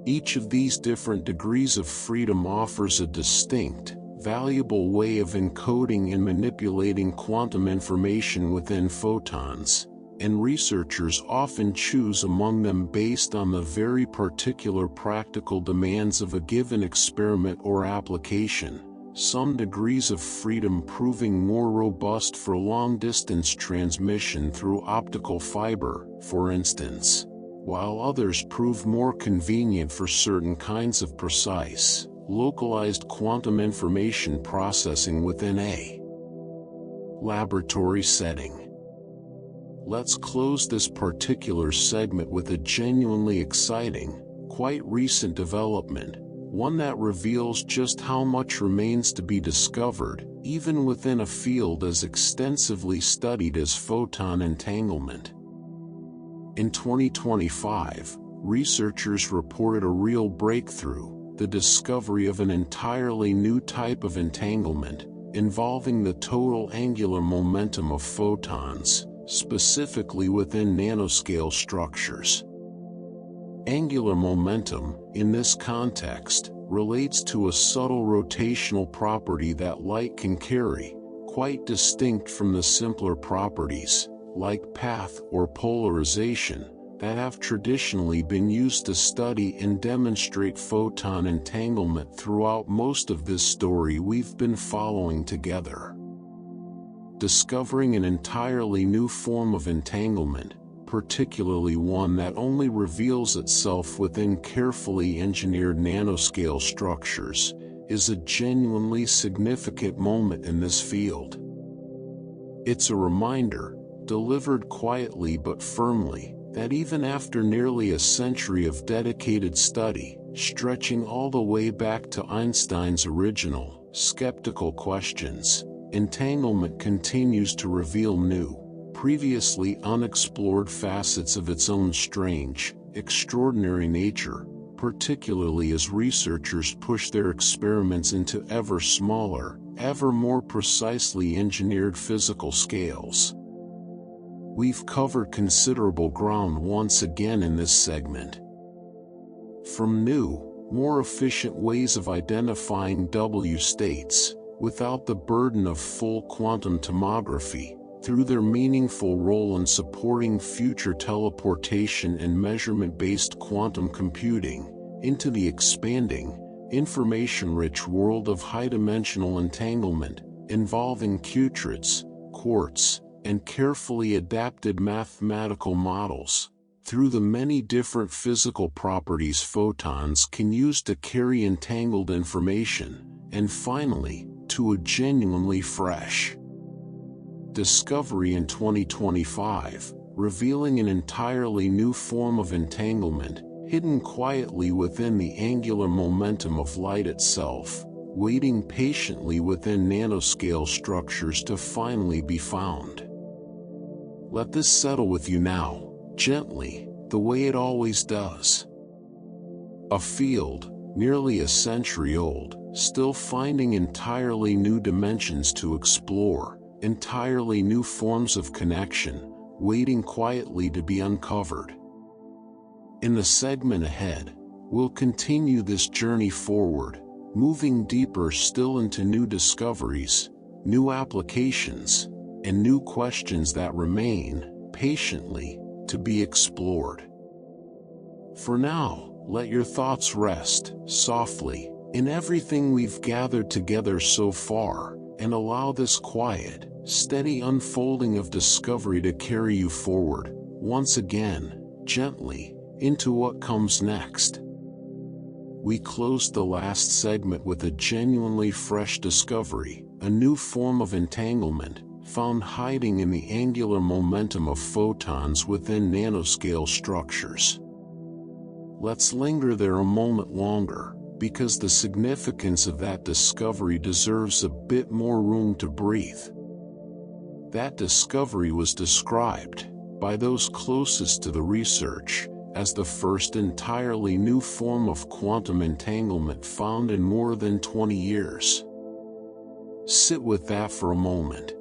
Each of these different degrees of freedom offers a distinct, valuable way of encoding and manipulating quantum information within photons, and researchers often choose among them based on the very particular practical demands of a given experiment or application, some degrees of freedom proving more robust for long-distance transmission through optical fiber, for instance, while others prove more convenient for certain kinds of precise, localized quantum information processing within a laboratory setting. Let's close this particular segment with a genuinely exciting, quite recent development, one that reveals just how much remains to be discovered, even within a field as extensively studied as photon entanglement. In 2025, researchers reported a real breakthrough, the discovery of an entirely new type of entanglement, involving the total angular momentum of photons, specifically within nanoscale structures. Angular momentum, in this context, relates to a subtle rotational property that light can carry, quite distinct from the simpler properties, like path or polarization, that have traditionally been used to study and demonstrate photon entanglement throughout most of this story we've been following together. Discovering an entirely new form of entanglement, particularly one that only reveals itself within carefully engineered nanoscale structures, is a genuinely significant moment in this field. It's a reminder, delivered quietly but firmly, that even after nearly a century of dedicated study, stretching all the way back to Einstein's original, skeptical questions, entanglement continues to reveal new, previously unexplored facets of its own strange, extraordinary nature, particularly as researchers push their experiments into ever smaller, ever more precisely engineered physical scales. We've covered considerable ground once again in this segment. From new, more efficient ways of identifying W states, without the burden of full quantum tomography, through their meaningful role in supporting future teleportation and measurement-based quantum computing, into the expanding, information-rich world of high-dimensional entanglement, involving qubits, quartz, and carefully adapted mathematical models, through the many different physical properties photons can use to carry entangled information, and finally, to a genuinely fresh discovery in 2025, revealing an entirely new form of entanglement, hidden quietly within the angular momentum of light itself, waiting patiently within nanoscale structures to finally be found. Let this settle with you now, gently, the way it always does. A field, nearly a century old, still finding entirely new dimensions to explore, entirely new forms of connection, waiting quietly to be uncovered. In the segment ahead, we'll continue this journey forward, moving deeper still into new discoveries, new applications, and new questions that remain, patiently, to be explored. For now, let your thoughts rest, softly, in everything we've gathered together so far, and allow this quiet, steady unfolding of discovery to carry you forward, once again, gently, into what comes next. We closed the last segment with a genuinely fresh discovery, a new form of entanglement, found hiding in the angular momentum of photons within nanoscale structures. Let's linger there a moment longer, because the significance of that discovery deserves a bit more room to breathe. That discovery was described, by those closest to the research, as the first entirely new form of quantum entanglement found in more than 20 years. Sit with that for a moment.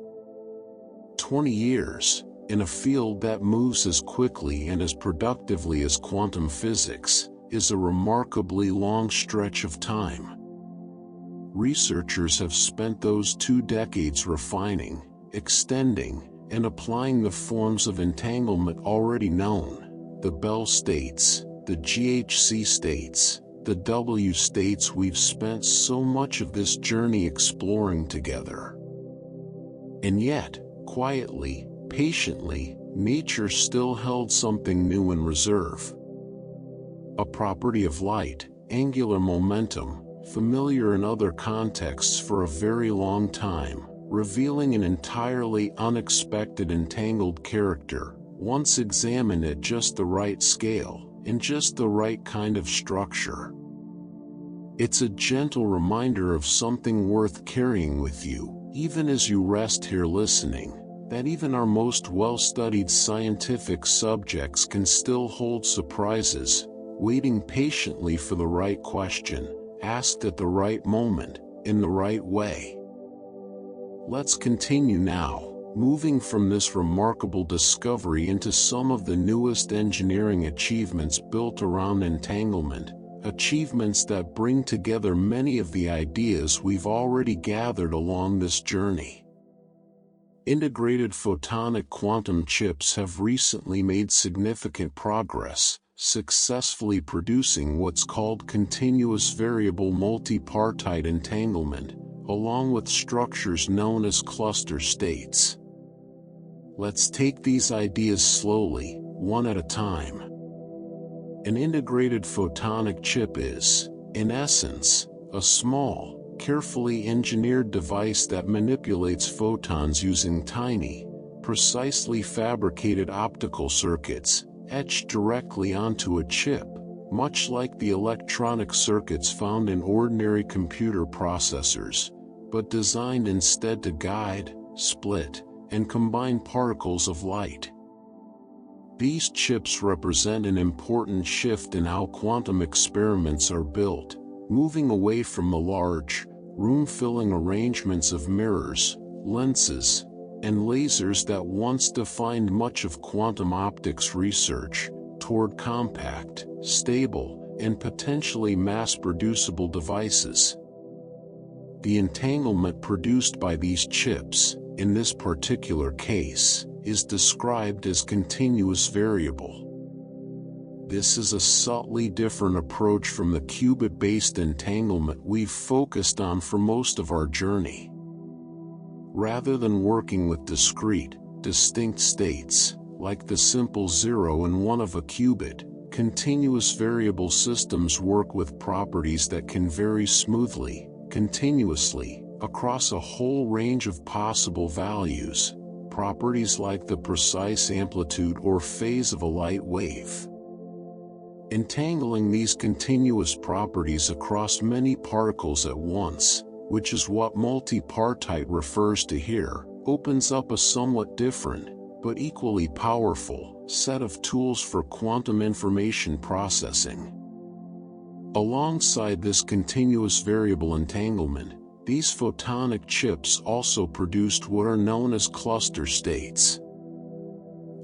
20 years, in a field that moves as quickly and as productively as quantum physics, is a remarkably long stretch of time. Researchers have spent those 2 decades refining, extending, and applying the forms of entanglement already known, the Bell states, the GHC states, the W states we've spent so much of this journey exploring together. And yet, quietly, patiently, nature still held something new in reserve. A property of light, angular momentum, familiar in other contexts for a very long time, revealing an entirely unexpected entangled character, once examined at just the right scale, in just the right kind of structure. It's a gentle reminder of something worth carrying with you, even as you rest here listening, that even our most well-studied scientific subjects can still hold surprises, waiting patiently for the right question, asked at the right moment, in the right way. Let's continue now, moving from this remarkable discovery into some of the newest engineering achievements built around entanglement, achievements that bring together many of the ideas we've already gathered along this journey. Integrated photonic quantum chips have recently made significant progress, successfully producing what's called continuous variable multipartite entanglement, along with structures known as cluster states. Let's take these ideas slowly, one at a time. An integrated photonic chip is, in essence, a small, carefully engineered device that manipulates photons using tiny, precisely fabricated optical circuits, etched directly onto a chip, much like the electronic circuits found in ordinary computer processors, but designed instead to guide, split, and combine particles of light. These chips represent an important shift in how quantum experiments are built, moving away from the large, room-filling arrangements of mirrors, lenses, and lasers that once defined much of quantum optics research, toward compact, stable, and potentially mass-producible devices. The entanglement produced by these chips, in this particular case, is described as continuous variable. This is a subtly different approach from the qubit-based entanglement we've focused on for most of our journey. Rather than working with discrete, distinct states, like the simple 0 and 1 of a qubit, continuous variable systems work with properties that can vary smoothly, continuously, across a whole range of possible values, properties like the precise amplitude or phase of a light wave. Entangling these continuous properties across many particles at once, which is what multipartite refers to here, opens up a somewhat different, but equally powerful, set of tools for quantum information processing. Alongside this continuous variable entanglement, these photonic chips also produced what are known as cluster states.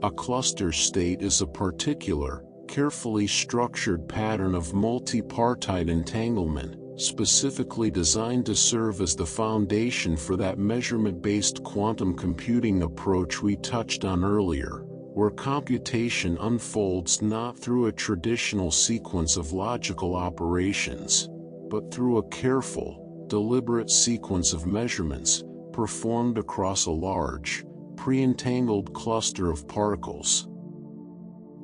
A cluster state is a particular, carefully structured pattern of multipartite entanglement, specifically designed to serve as the foundation for that measurement-based quantum computing approach we touched on earlier, where computation unfolds not through a traditional sequence of logical operations, but through a careful, deliberate sequence of measurements, performed across a large, pre-entangled cluster of particles.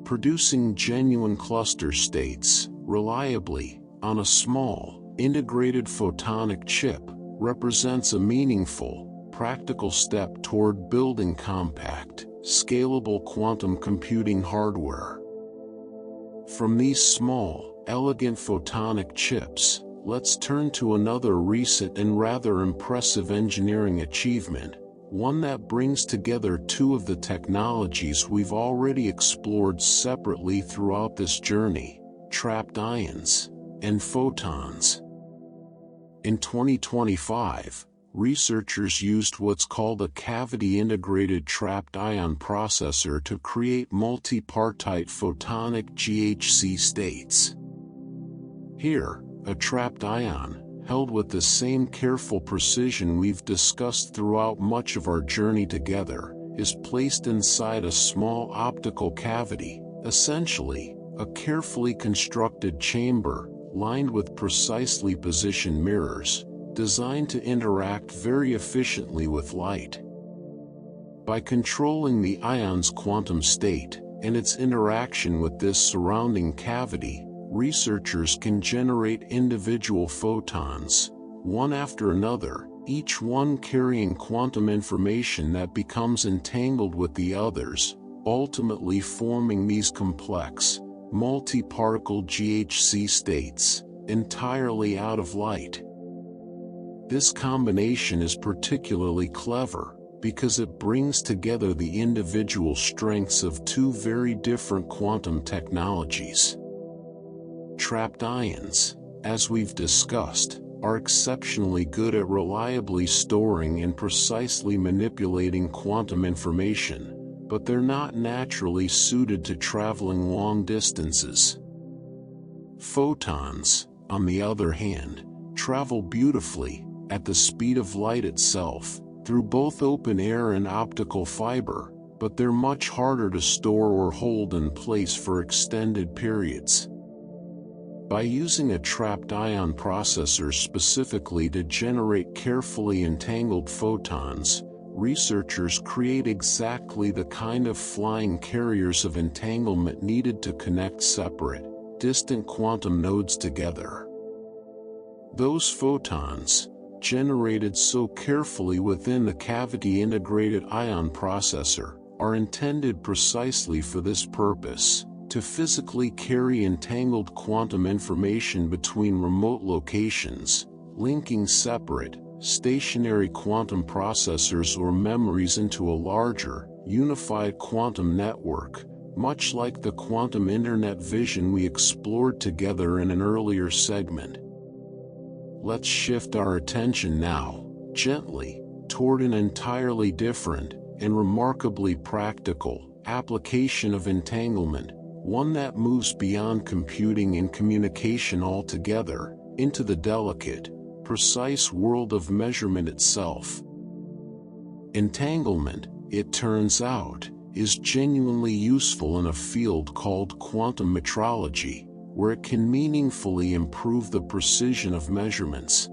Producing genuine cluster states, reliably, on a small, integrated photonic chip, represents a meaningful, practical step toward building compact, scalable quantum computing hardware. From these small, elegant photonic chips, let's turn to another recent and rather impressive engineering achievement, one that brings together two of the technologies we've already explored separately throughout this journey: trapped ions and photons. In 2025, researchers used what's called a cavity-integrated trapped ion processor to create multipartite photonic GHZ states. Here, a trapped ion, held with the same careful precision we've discussed throughout much of our journey together, is placed inside a small optical cavity, essentially, a carefully constructed chamber, lined with precisely positioned mirrors, designed to interact very efficiently with light. By controlling the ion's quantum state and its interaction with this surrounding cavity, researchers can generate individual photons, one after another, each one carrying quantum information that becomes entangled with the others, ultimately forming these complex, multi-particle GHZ states, entirely out of light. This combination is particularly clever, because it brings together the individual strengths of two very different quantum technologies. Trapped ions, as we've discussed, are exceptionally good at reliably storing and precisely manipulating quantum information, but they're not naturally suited to traveling long distances. Photons, on the other hand, travel beautifully, at the speed of light itself, through both open air and optical fiber, but they're much harder to store or hold in place for extended periods. By using a trapped ion processor specifically to generate carefully entangled photons, researchers create exactly the kind of flying carriers of entanglement needed to connect separate, distant quantum nodes together. Those photons, generated so carefully within the cavity-integrated ion processor, are intended precisely for this purpose, to physically carry entangled quantum information between remote locations, linking separate, stationary quantum processors or memories into a larger, unified quantum network, much like the quantum internet vision we explored together in an earlier segment. Let's shift our attention now, gently, toward an entirely different, and remarkably practical, application of entanglement, one that moves beyond computing and communication altogether, into the delicate, precise world of measurement itself. Entanglement, it turns out, is genuinely useful in a field called quantum metrology, where it can meaningfully improve the precision of measurements.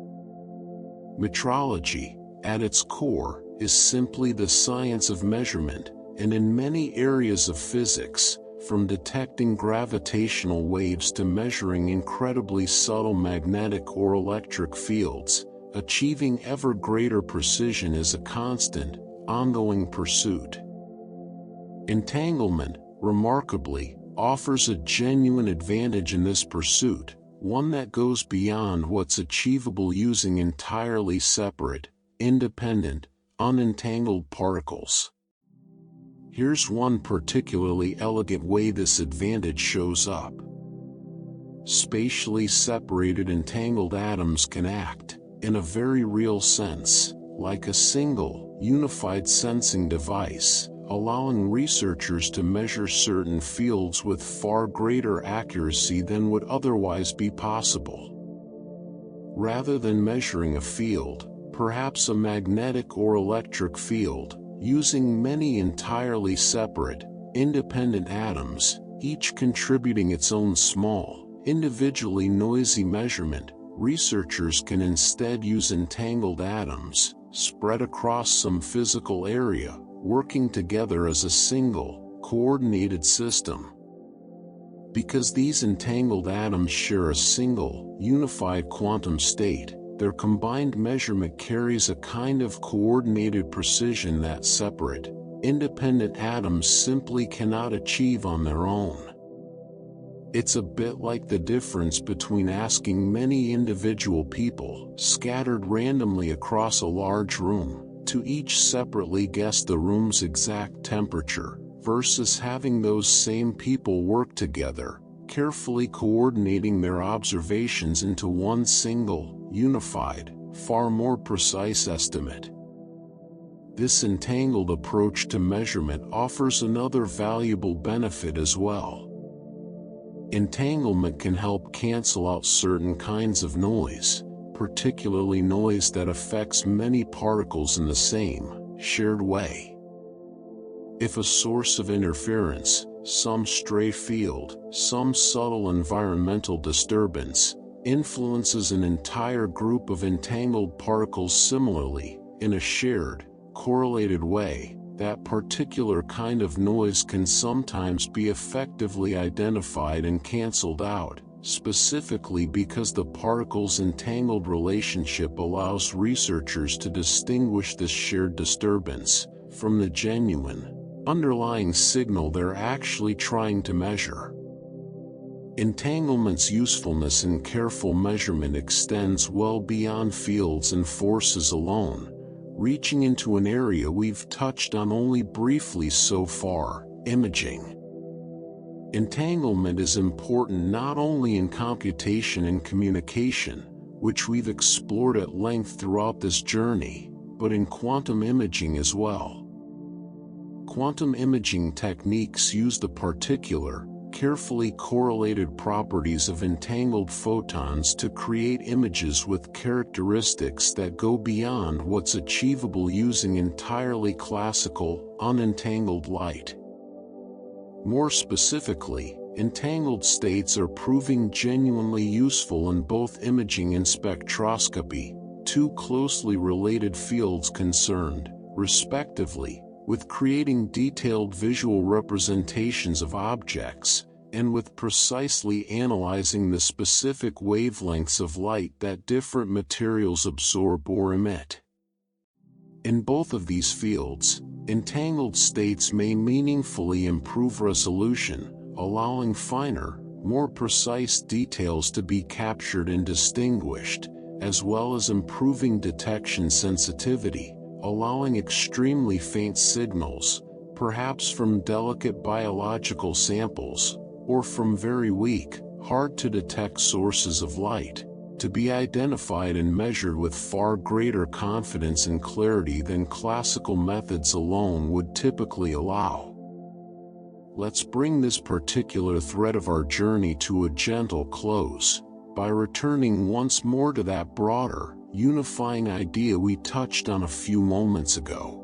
Metrology, at its core, is simply the science of measurement, and in many areas of physics, from detecting gravitational waves to measuring incredibly subtle magnetic or electric fields, achieving ever greater precision is a constant, ongoing pursuit. Entanglement, remarkably, offers a genuine advantage in this pursuit, one that goes beyond what's achievable using entirely separate, independent, unentangled particles. Here's one particularly elegant way this advantage shows up. Spatially separated entangled atoms can act, in a very real sense, like a single, unified sensing device, allowing researchers to measure certain fields with far greater accuracy than would otherwise be possible. Rather than measuring a field, perhaps a magnetic or electric field, using many entirely separate, independent atoms, each contributing its own small, individually noisy measurement, researchers can instead use entangled atoms, spread across some physical area, working together as a single, coordinated system. Because these entangled atoms share a single, unified quantum state, their combined measurement carries a kind of coordinated precision that separate, independent atoms simply cannot achieve on their own. It's a bit like the difference between asking many individual people, scattered randomly across a large room, to each separately guess the room's exact temperature, versus having those same people work together, carefully coordinating their observations into one single, unified, far more precise estimate. This entangled approach to measurement offers another valuable benefit as well. Entanglement can help cancel out certain kinds of noise, particularly noise that affects many particles in the same, shared way. If a source of interference, some stray field, some subtle environmental disturbance, influences an entire group of entangled particles similarly, in a shared, correlated way, that particular kind of noise can sometimes be effectively identified and cancelled out, specifically because the particles' entangled relationship allows researchers to distinguish this shared disturbance from the genuine, underlying signal they're actually trying to measure. Entanglement's usefulness in careful measurement extends well beyond fields and forces alone, reaching into an area we've touched on only briefly so far: imaging. Entanglement is important not only in computation and communication, which we've explored at length throughout this journey, but in quantum imaging as well. Quantum imaging techniques use the particular, carefully correlated properties of entangled photons to create images with characteristics that go beyond what's achievable using entirely classical, unentangled light. More specifically, entangled states are proving genuinely useful in both imaging and spectroscopy, two closely related fields concerned, respectively, with creating detailed visual representations of objects, and with precisely analyzing the specific wavelengths of light that different materials absorb or emit. In both of these fields, entangled states may meaningfully improve resolution, allowing finer, more precise details to be captured and distinguished, as well as improving detection sensitivity, allowing extremely faint signals, perhaps from delicate biological samples, or from very weak, hard-to-detect sources of light, to be identified and measured with far greater confidence and clarity than classical methods alone would typically allow. Let's bring this particular thread of our journey to a gentle close, by returning once more to that broader, unifying idea we touched on a few moments ago.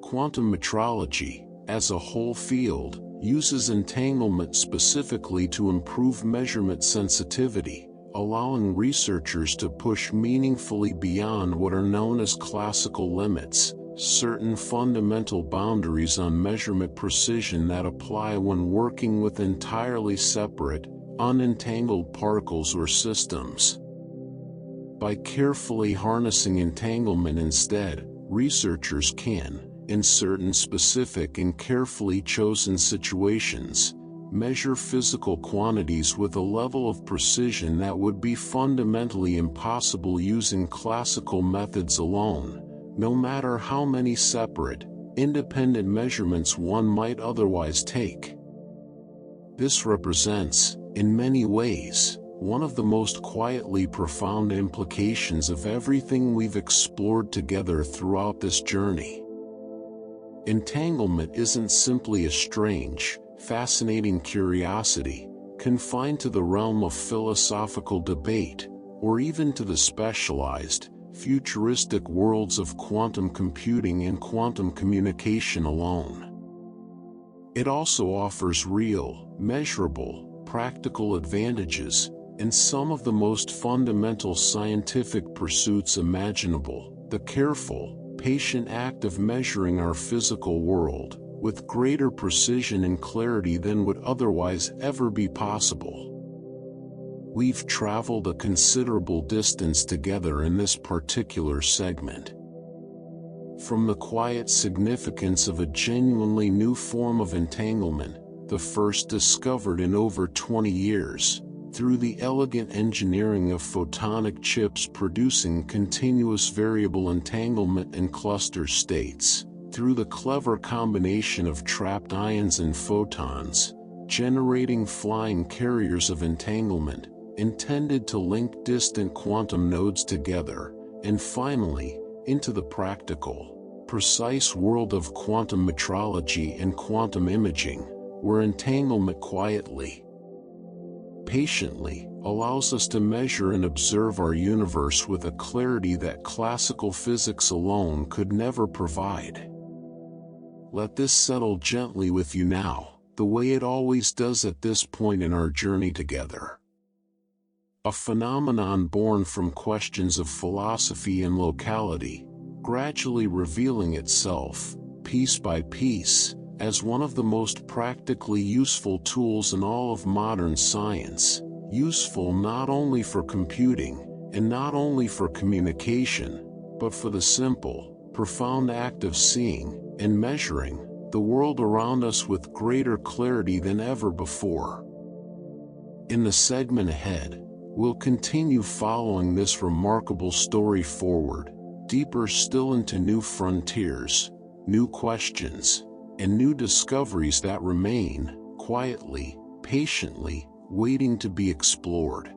Quantum metrology, as a whole field, uses entanglement specifically to improve measurement sensitivity, allowing researchers to push meaningfully beyond what are known as classical limits, certain fundamental boundaries on measurement precision that apply when working with entirely separate, unentangled particles or systems. By carefully harnessing entanglement instead, researchers can, in certain specific and carefully chosen situations, measure physical quantities with a level of precision that would be fundamentally impossible using classical methods alone, no matter how many separate, independent measurements one might otherwise take. This represents, in many ways, one of the most quietly profound implications of everything we've explored together throughout this journey. Entanglement isn't simply a strange, fascinating curiosity, confined to the realm of philosophical debate, or even to the specialized, futuristic worlds of quantum computing and quantum communication alone. It also offers real, measurable, practical advantages, in some of the most fundamental scientific pursuits imaginable, the careful, patient act of measuring our physical world, with greater precision and clarity than would otherwise ever be possible. We've traveled a considerable distance together in this particular segment. From the quiet significance of a genuinely new form of entanglement, the first discovered in over 20 years, through the elegant engineering of photonic chips producing continuous variable entanglement and cluster states, through the clever combination of trapped ions and photons, generating flying carriers of entanglement, intended to link distant quantum nodes together, and finally, into the practical, precise world of quantum metrology and quantum imaging, where entanglement quietly, patiently, allows us to measure and observe our universe with a clarity that classical physics alone could never provide. Let this settle gently with you now, the way it always does at this point in our journey together. a phenomenon born from questions of philosophy and locality, gradually revealing itself, piece by piece, as one of the most practically useful tools in all of modern science, useful not only for computing, and not only for communication, but for the simple, profound act of seeing and measuring the world around us with greater clarity than ever before. In the segment ahead, we'll continue following this remarkable story forward, deeper still into new frontiers, new questions, and new discoveries that remain, quietly, patiently, waiting to be explored.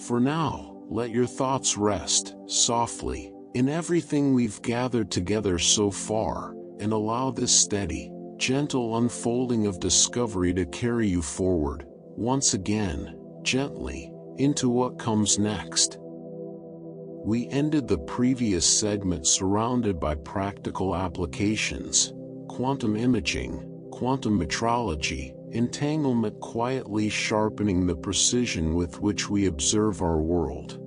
For now, let your thoughts rest, softly, in everything we've gathered together so far, and allow this steady, gentle unfolding of discovery to carry you forward, once again, gently, into what comes next. We ended the previous segment surrounded by practical applications, quantum imaging, quantum metrology, entanglement, quietly sharpening the precision with which we observe our world.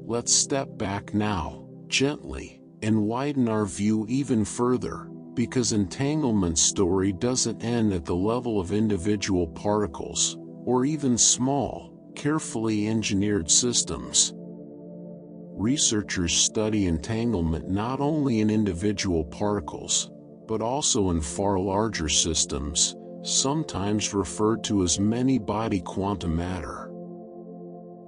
Let's step back now, gently, and widen our view even further, because entanglement's story doesn't end at the level of individual particles, or even small, carefully engineered systems. Researchers study entanglement not only in individual particles, but also in far larger systems, sometimes referred to as many-body quantum matter.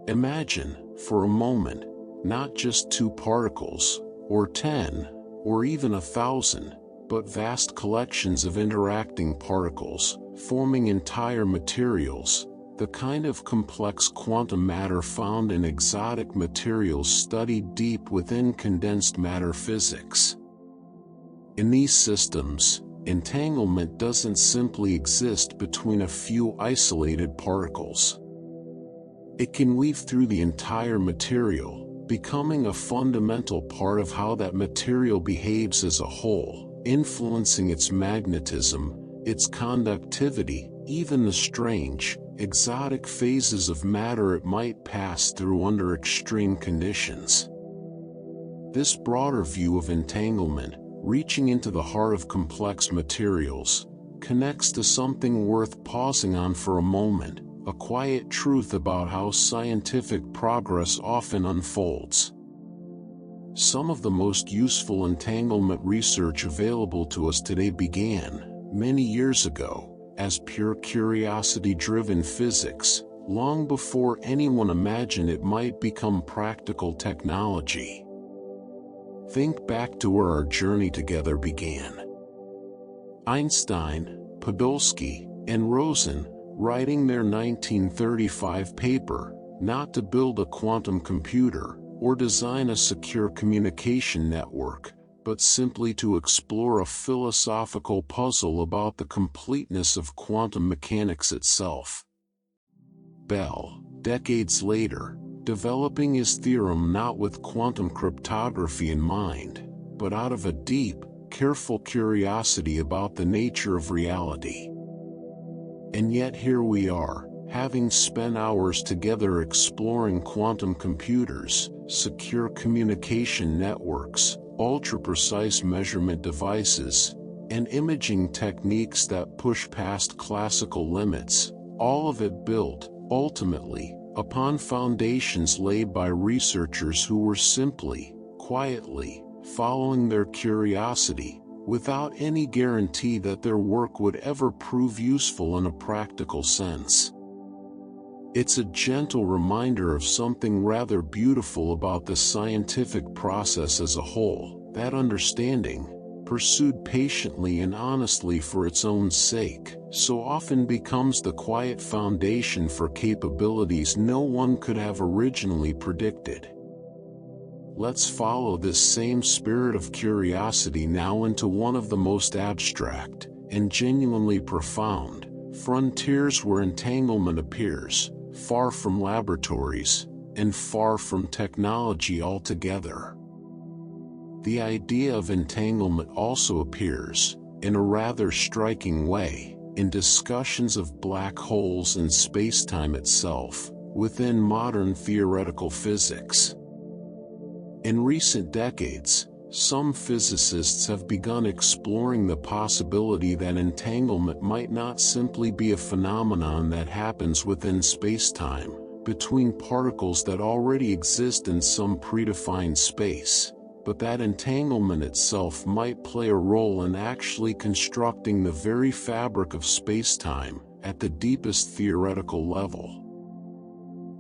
Imagine, for a moment, not just 2 particles, or 10, or even 1,000, but vast collections of interacting particles, forming entire materials, the kind of complex quantum matter found in exotic materials studied deep within condensed matter physics. In these systems, entanglement doesn't simply exist between a few isolated particles. It can weave through the entire material, becoming a fundamental part of how that material behaves as a whole, influencing its magnetism, its conductivity, even the strange, exotic phases of matter it might pass through under extreme conditions. This broader view of entanglement, reaching into the heart of complex materials, connects to something worth pausing on for a moment, a quiet truth about how scientific progress often unfolds. Some of the most useful entanglement research available to us today began, many years ago, as pure curiosity-driven physics, long before anyone imagined it might become practical technology. Think back to where our journey together began. Einstein, Podolsky, and Rosen, writing their 1935 paper, not to build a quantum computer or design a secure communication network, but simply to explore a philosophical puzzle about the completeness of quantum mechanics itself. Bell, decades later, developing his theorem not with quantum cryptography in mind, but out of a deep, careful curiosity about the nature of reality. And yet here we are, having spent hours together exploring quantum computers, secure communication networks, ultra-precise measurement devices, and imaging techniques that push past classical limits, all of it built, ultimately, upon foundations laid by researchers who were simply, quietly, following their curiosity, without any guarantee that their work would ever prove useful in a practical sense. It's a gentle reminder of something rather beautiful about the scientific process as a whole, that understanding, pursued patiently and honestly for its own sake, so often becomes the quiet foundation for capabilities no one could have originally predicted. Let's follow this same spirit of curiosity now into one of the most abstract, and genuinely profound, frontiers where entanglement appears, far from laboratories, and far from technology altogether. The idea of entanglement also appears, in a rather striking way, in discussions of black holes and spacetime itself, within modern theoretical physics. In recent decades, some physicists have begun exploring the possibility that entanglement might not simply be a phenomenon that happens within space-time, between particles that already exist in some predefined space, but that entanglement itself might play a role in actually constructing the very fabric of space-time at the deepest theoretical level.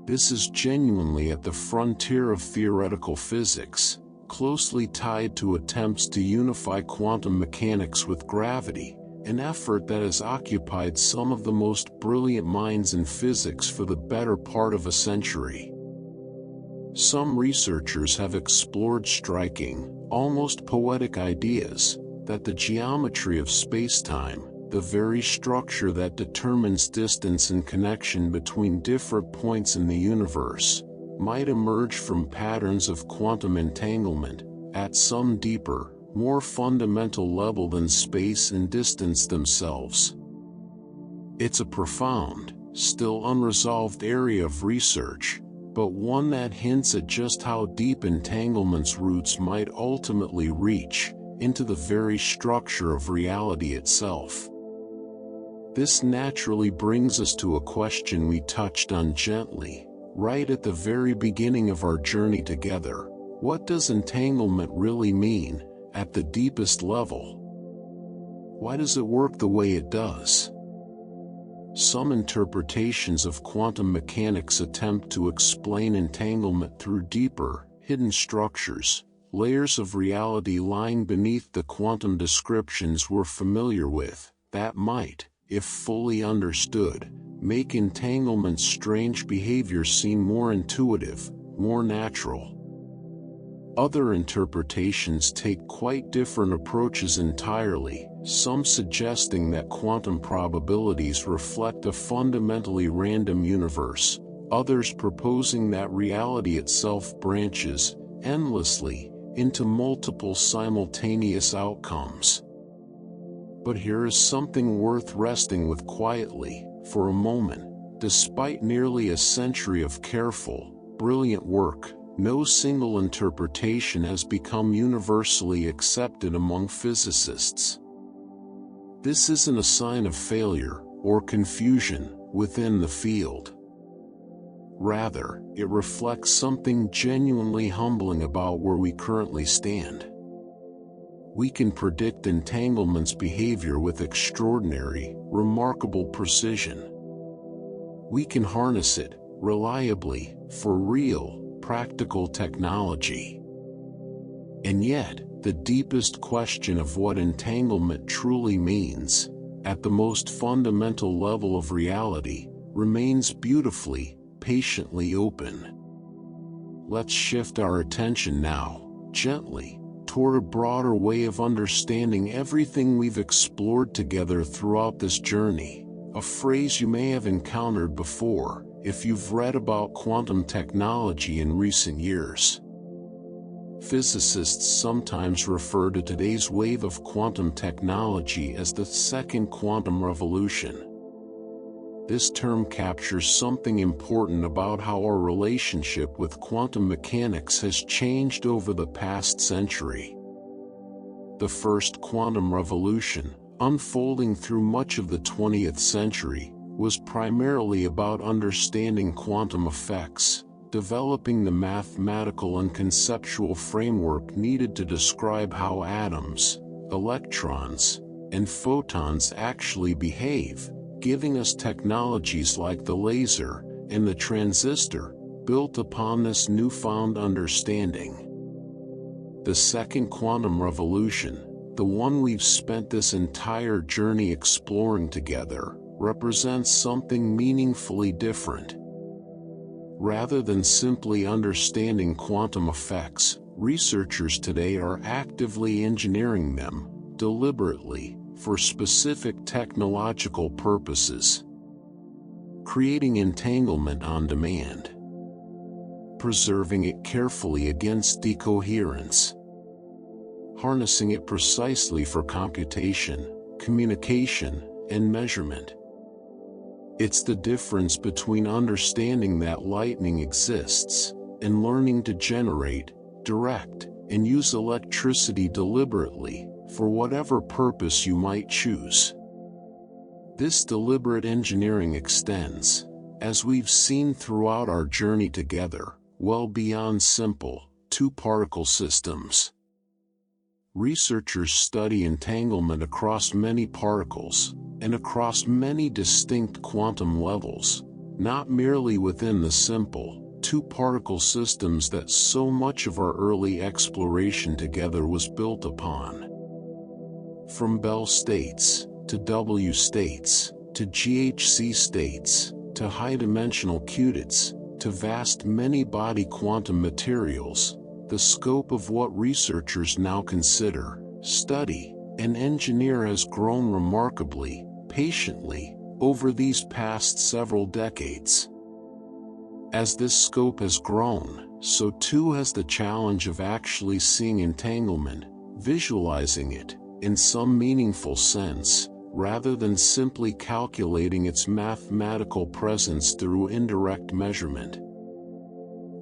This is genuinely at the frontier of theoretical physics, closely tied to attempts to unify quantum mechanics with gravity, an effort that has occupied some of the most brilliant minds in physics for the better part of a century. Some researchers have explored striking, almost poetic ideas that the geometry of space-time, the very structure that determines distance and connection between different points in the universe, might emerge from patterns of quantum entanglement at some deeper, more fundamental level than space and distance themselves. It's a profound, still unresolved area of research, but one that hints at just how deep entanglement's roots might ultimately reach into the very structure of reality itself. This naturally brings us to a question we touched on gently, right at the very beginning of our journey together. What does entanglement really mean, at the deepest level? Why does it work the way it does? Some interpretations of quantum mechanics attempt to explain entanglement through deeper, hidden structures, layers of reality lying beneath the quantum descriptions we're familiar with, that might, if fully understood, make entanglement's strange behavior seem more intuitive, more natural. Other interpretations take quite different approaches entirely, some suggesting that quantum probabilities reflect a fundamentally random universe, others proposing that reality itself branches, endlessly, into multiple simultaneous outcomes. But here is something worth resting with quietly, for a moment. Despite nearly a century of careful, brilliant work, no single interpretation has become universally accepted among physicists. This isn't a sign of failure or confusion within the field. Rather, it reflects something genuinely humbling about where we currently stand. We can predict entanglement's behavior with extraordinary, remarkable precision. We can harness it, reliably, for real, practical technology. And yet, the deepest question of what entanglement truly means, at the most fundamental level of reality, remains beautifully, patiently open. Let's shift our attention now, gently, toward a broader way of understanding everything we've explored together throughout this journey, a phrase you may have encountered before, if you've read about quantum technology in recent years. Physicists sometimes refer to today's wave of quantum technology as the second quantum revolution. This term captures something important about how our relationship with quantum mechanics has changed over the past century. The first quantum revolution, unfolding through much of the 20th century, was primarily about understanding quantum effects, developing the mathematical and conceptual framework needed to describe how atoms, electrons, and photons actually behave, giving us technologies like the laser and the transistor, built upon this newfound understanding. The second quantum revolution, the one we've spent this entire journey exploring together, represents something meaningfully different. Rather than simply understanding quantum effects, researchers today are actively engineering them, deliberately, for specific technological purposes. Creating entanglement on demand. Preserving it carefully against decoherence. Harnessing it precisely for computation, communication, and measurement. It's the difference between understanding that lightning exists and learning to generate, direct, and use electricity deliberately for whatever purpose you might choose. This deliberate engineering extends, as we've seen throughout our journey together, well beyond simple, two-particle systems. Researchers study entanglement across many particles, and across many distinct quantum levels, not merely within the simple, two-particle systems that so much of our early exploration together was built upon. From Bell states, to W states, to GHZ states, to high-dimensional qubits, to vast many-body quantum materials, the scope of what researchers now consider, study, and engineer has grown remarkably, patiently, over these past several decades. As this scope has grown, so too has the challenge of actually seeing entanglement, visualizing it, in some meaningful sense, rather than simply calculating its mathematical presence through indirect measurement.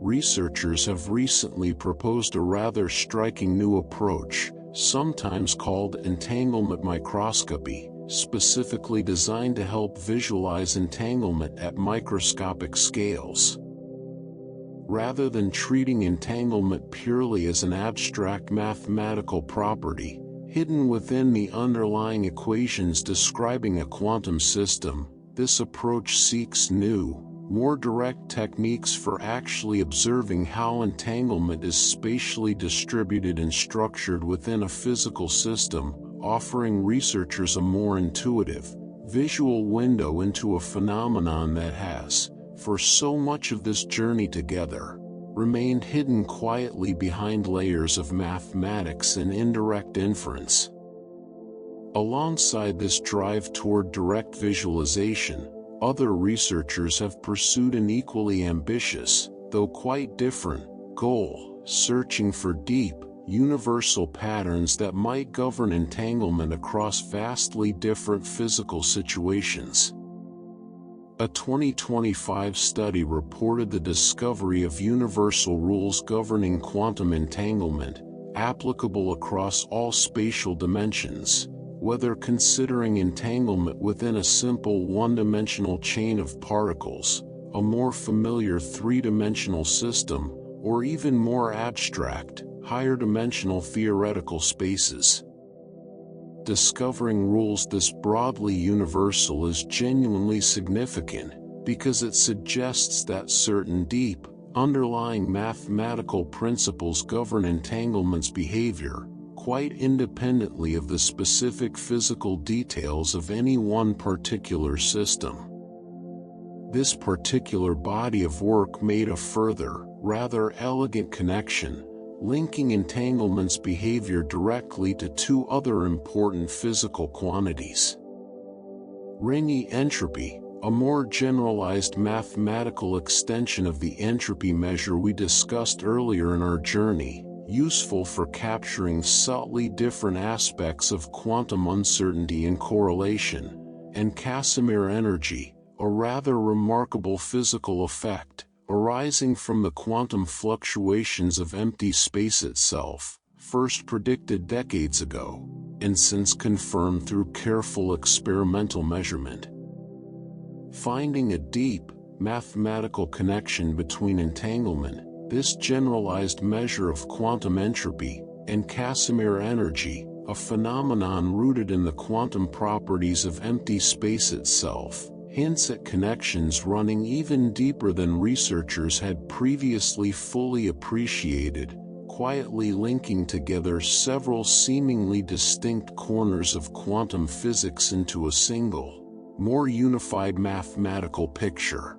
Researchers have recently proposed a rather striking new approach, sometimes called entanglement microscopy, specifically designed to help visualize entanglement at microscopic scales. Rather than treating entanglement purely as an abstract mathematical property, hidden within the underlying equations describing a quantum system, this approach seeks new, more direct techniques for actually observing how entanglement is spatially distributed and structured within a physical system, offering researchers a more intuitive, visual window into a phenomenon that has, for so much of this journey together, remained hidden quietly behind layers of mathematics and indirect inference. Alongside this drive toward direct visualization, other researchers have pursued an equally ambitious, though quite different, goal, searching for deep, universal patterns that might govern entanglement across vastly different physical situations. A 2025 study reported the discovery of universal rules governing quantum entanglement, applicable across all spatial dimensions, whether considering entanglement within a simple one-dimensional chain of particles, a more familiar three-dimensional system, or even more abstract, higher-dimensional theoretical spaces. Discovering rules this broadly universal is genuinely significant, because it suggests that certain deep, underlying mathematical principles govern entanglement's behavior, quite independently of the specific physical details of any one particular system. This particular body of work made a further, rather elegant connection, linking entanglement's behavior directly to two other important physical quantities. Ringy entropy, a more generalized mathematical extension of the entropy measure we discussed earlier in our journey, useful for capturing subtly different aspects of quantum uncertainty and correlation, and Casimir energy, a rather remarkable physical effect, arising from the quantum fluctuations of empty space itself, first predicted decades ago, and since confirmed through careful experimental measurement. Finding a deep, mathematical connection between entanglement, this generalized measure of quantum entropy, and Casimir energy, a phenomenon rooted in the quantum properties of empty space itself, hints at connections running even deeper than researchers had previously fully appreciated, quietly linking together several seemingly distinct corners of quantum physics into a single, more unified mathematical picture.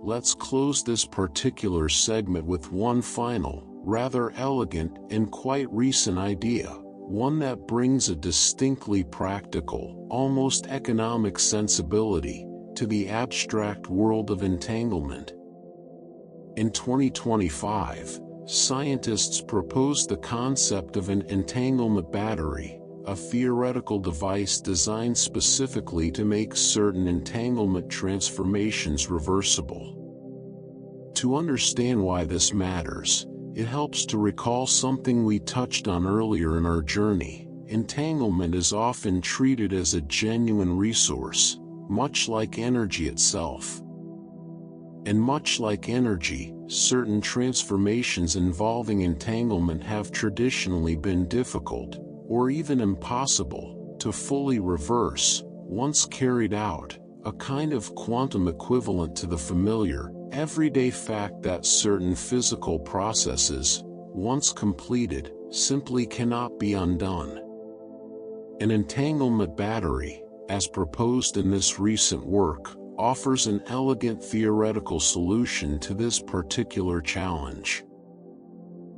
Let's close this particular segment with one final, rather elegant and quite recent idea, one that brings a distinctly practical, almost economic sensibility to the abstract world of entanglement. In 2025, scientists proposed the concept of an entanglement battery, a theoretical device designed specifically to make certain entanglement transformations reversible. To understand why this matters, it helps to recall something we touched on earlier in our journey. Entanglement is often treated as a genuine resource, much like energy itself. And much like energy, certain transformations involving entanglement have traditionally been difficult, or even impossible, to fully reverse. Once carried out, a kind of quantum equivalent to the familiar, everyday fact that certain physical processes, once completed, simply cannot be undone. An entanglement battery, as proposed in this recent work, offers an elegant theoretical solution to this particular challenge.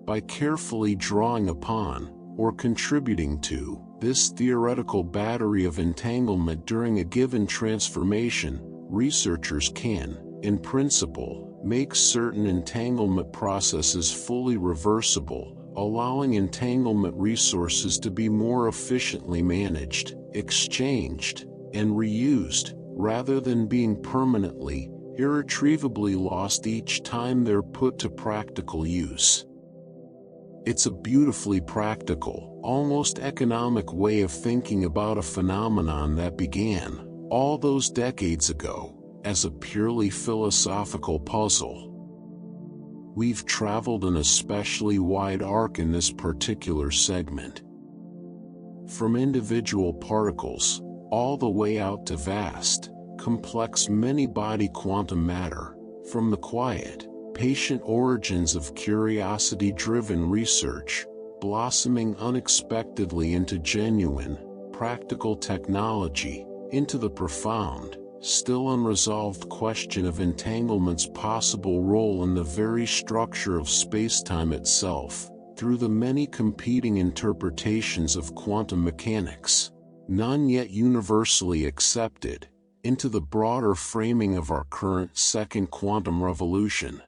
By carefully drawing upon, or contributing to, this theoretical battery of entanglement during a given transformation, researchers can, in principle, make certain entanglement processes fully reversible, allowing entanglement resources to be more efficiently managed, exchanged, and reused, rather than being permanently, irretrievably lost each time they're put to practical use. It's a beautifully practical, almost economic way of thinking about a phenomenon that began, all those decades ago, as a purely philosophical puzzle. We've traveled an especially wide arc in this particular segment. From individual particles, all the way out to vast, complex many-body quantum matter, from the quiet, patient origins of curiosity-driven research, blossoming unexpectedly into genuine, practical technology, into the profound, still unresolved question of entanglement's possible role in the very structure of spacetime itself, through the many competing interpretations of quantum mechanics, none yet universally accepted, into the broader framing of our current second quantum revolution.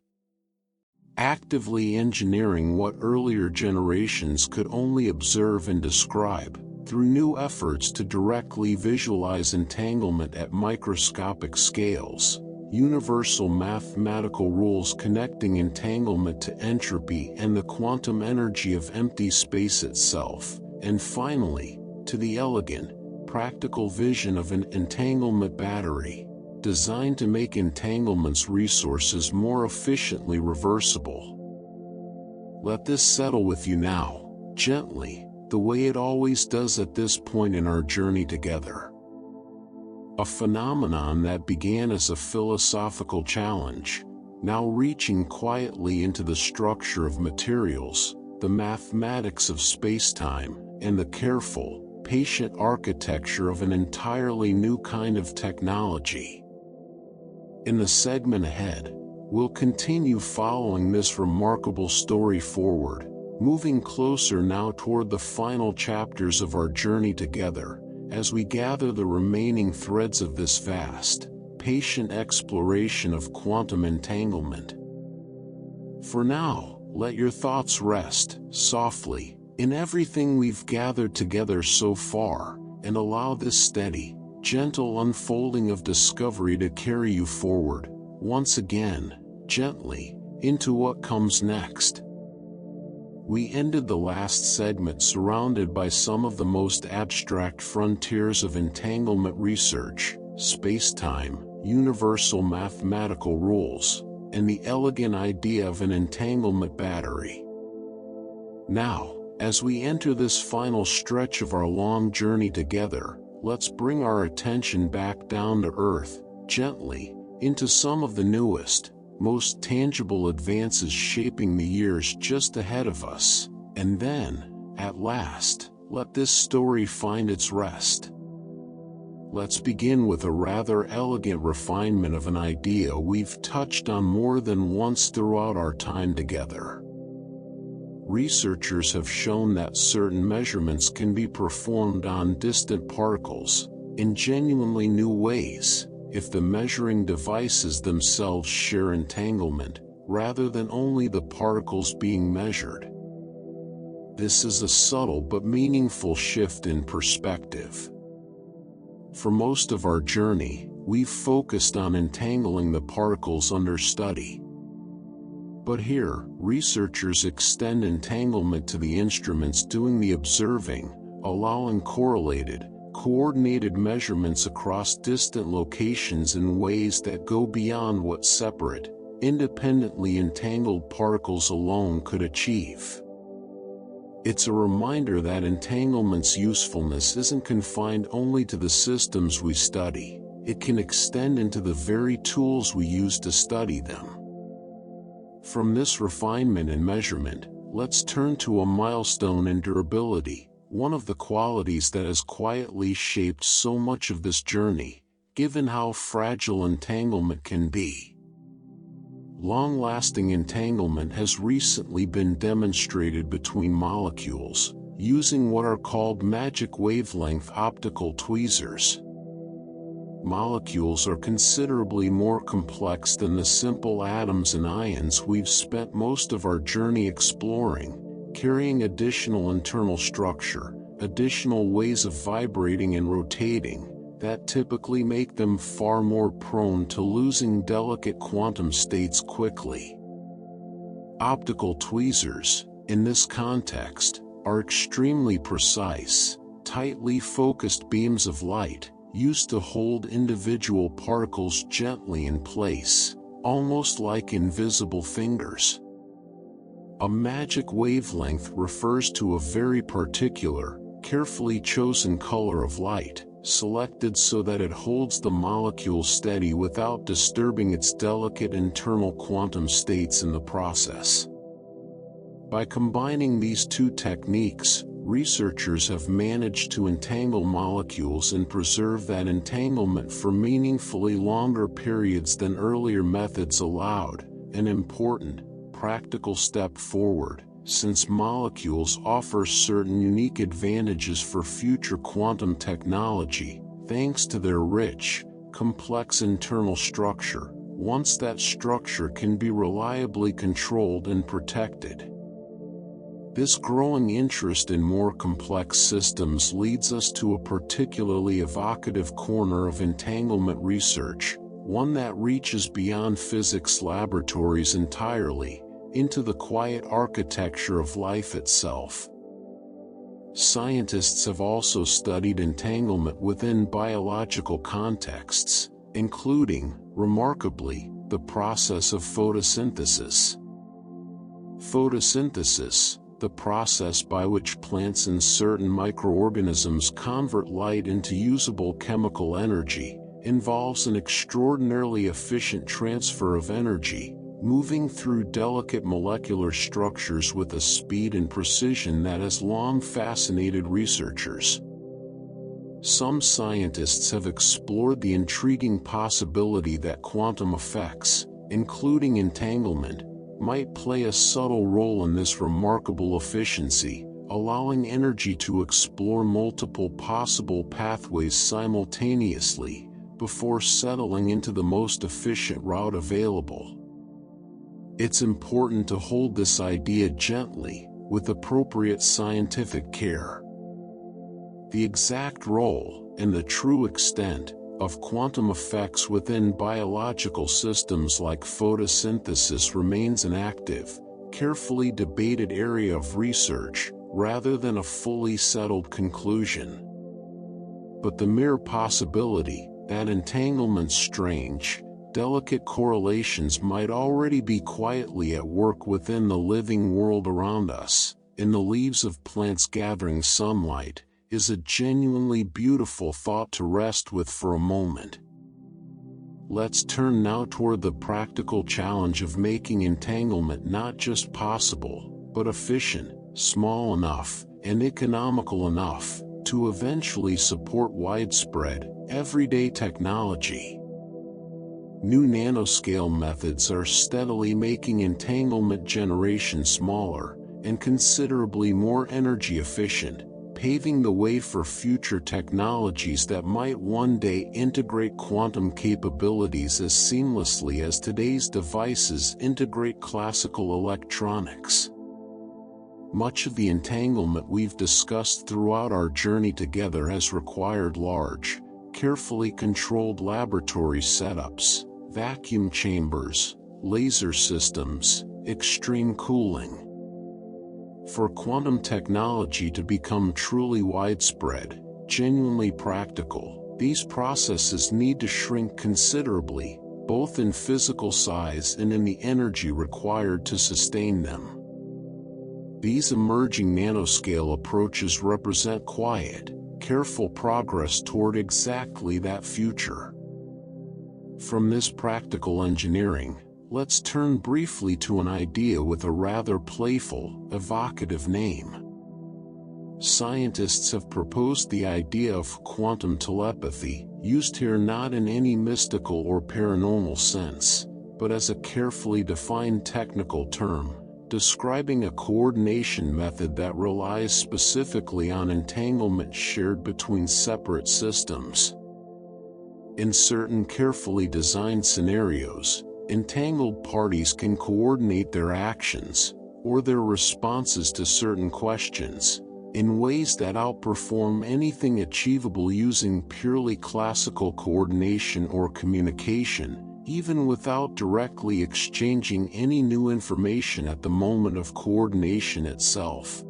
Actively engineering what earlier generations could only observe and describe, through new efforts to directly visualize entanglement at microscopic scales, universal mathematical rules connecting entanglement to entropy and the quantum energy of empty space itself, and finally, to the elegant, practical vision of an entanglement battery, designed to make entanglement's resources more efficiently reversible. Let this settle with you now, gently, the way it always does at this point in our journey together. A phenomenon that began as a philosophical challenge, now reaching quietly into the structure of materials, the mathematics of spacetime, and the careful, patient architecture of an entirely new kind of technology. In the segment ahead, we'll continue following this remarkable story forward, moving closer now toward the final chapters of our journey together, as we gather the remaining threads of this vast, patient exploration of quantum entanglement. For now, let your thoughts rest, softly, in everything we've gathered together so far, and allow this steady, gentle unfolding of discovery to carry you forward, once again, gently, into what comes next. We ended the last segment surrounded by some of the most abstract frontiers of entanglement research, spacetime, universal mathematical rules, and the elegant idea of an entanglement battery. Now, as we enter this final stretch of our long journey together, let's bring our attention back down to earth, gently, into some of the newest, most tangible advances shaping the years just ahead of us, and then, at last, let this story find its rest. Let's begin with a rather elegant refinement of an idea we've touched on more than once throughout our time together. Researchers have shown that certain measurements can be performed on distant particles, in genuinely new ways, if the measuring devices themselves share entanglement, rather than only the particles being measured. This is a subtle but meaningful shift in perspective. For most of our journey, we've focused on entangling the particles under study. But here, researchers extend entanglement to the instruments doing the observing, allowing coordinated measurements across distant locations in ways that go beyond what separate, independently entangled particles alone could achieve. It's a reminder that entanglement's usefulness isn't confined only to the systems we study. It can extend into the very tools we use to study them. From this refinement and measurement, let's turn to a milestone in durability, one of the qualities that has quietly shaped so much of this journey, given how fragile entanglement can be. Long-lasting entanglement has recently been demonstrated between molecules, using what are called magic wavelength optical tweezers. Molecules are considerably more complex than the simple atoms and ions we've spent most of our journey exploring, carrying additional internal structure, additional ways of vibrating and rotating, that typically make them far more prone to losing delicate quantum states quickly. Optical tweezers, in this context, are extremely precise, tightly focused beams of light, used to hold individual particles gently in place, almost like invisible fingers. A magic wavelength refers to a very particular, carefully chosen color of light, selected so that it holds the molecule steady without disturbing its delicate internal quantum states in the process. By combining these two techniques, researchers have managed to entangle molecules and preserve that entanglement for meaningfully longer periods than earlier methods allowed, an important, practical step forward, since molecules offer certain unique advantages for future quantum technology, thanks to their rich, complex internal structure, once that structure can be reliably controlled and protected. This growing interest in more complex systems leads us to a particularly evocative corner of entanglement research, one that reaches beyond physics laboratories entirely, into the quiet architecture of life itself. Scientists have also studied entanglement within biological contexts, including, remarkably, the process of photosynthesis. Photosynthesis, the process by which plants and certain microorganisms convert light into usable chemical energy, involves an extraordinarily efficient transfer of energy, moving through delicate molecular structures with a speed and precision that has long fascinated researchers. Some scientists have explored the intriguing possibility that quantum effects, including entanglement, might play a subtle role in this remarkable efficiency, allowing energy to explore multiple possible pathways simultaneously, before settling into the most efficient route available. It's important to hold this idea gently, with appropriate scientific care. The exact role, and the true extent, of quantum effects within biological systems like photosynthesis remains an active, carefully debated area of research, rather than a fully settled conclusion. But the mere possibility that entanglement's strange, delicate correlations might already be quietly at work within the living world around us, in the leaves of plants gathering sunlight, is a genuinely beautiful thought to rest with for a moment. Let's turn now toward the practical challenge of making entanglement not just possible, but efficient, small enough, and economical enough, to eventually support widespread, everyday technology. New nanoscale methods are steadily making entanglement generation smaller, and considerably more energy efficient, paving the way for future technologies that might one day integrate quantum capabilities as seamlessly as today's devices integrate classical electronics. Much of the entanglement we've discussed throughout our journey together has required large, carefully controlled laboratory setups, vacuum chambers, laser systems, extreme cooling. For quantum technology to become truly widespread, genuinely practical, these processes need to shrink considerably, both in physical size and in the energy required to sustain them. These emerging nanoscale approaches represent quiet, careful progress toward exactly that future. From this practical engineering, let's turn briefly to an idea with a rather playful, evocative name. Scientists have proposed the idea of quantum telepathy, used here not in any mystical or paranormal sense, but as a carefully defined technical term, describing a coordination method that relies specifically on entanglement shared between separate systems. In certain carefully designed scenarios, entangled parties can coordinate their actions, or their responses to certain questions, in ways that outperform anything achievable using purely classical coordination or communication, even without directly exchanging any new information at the moment of coordination itself.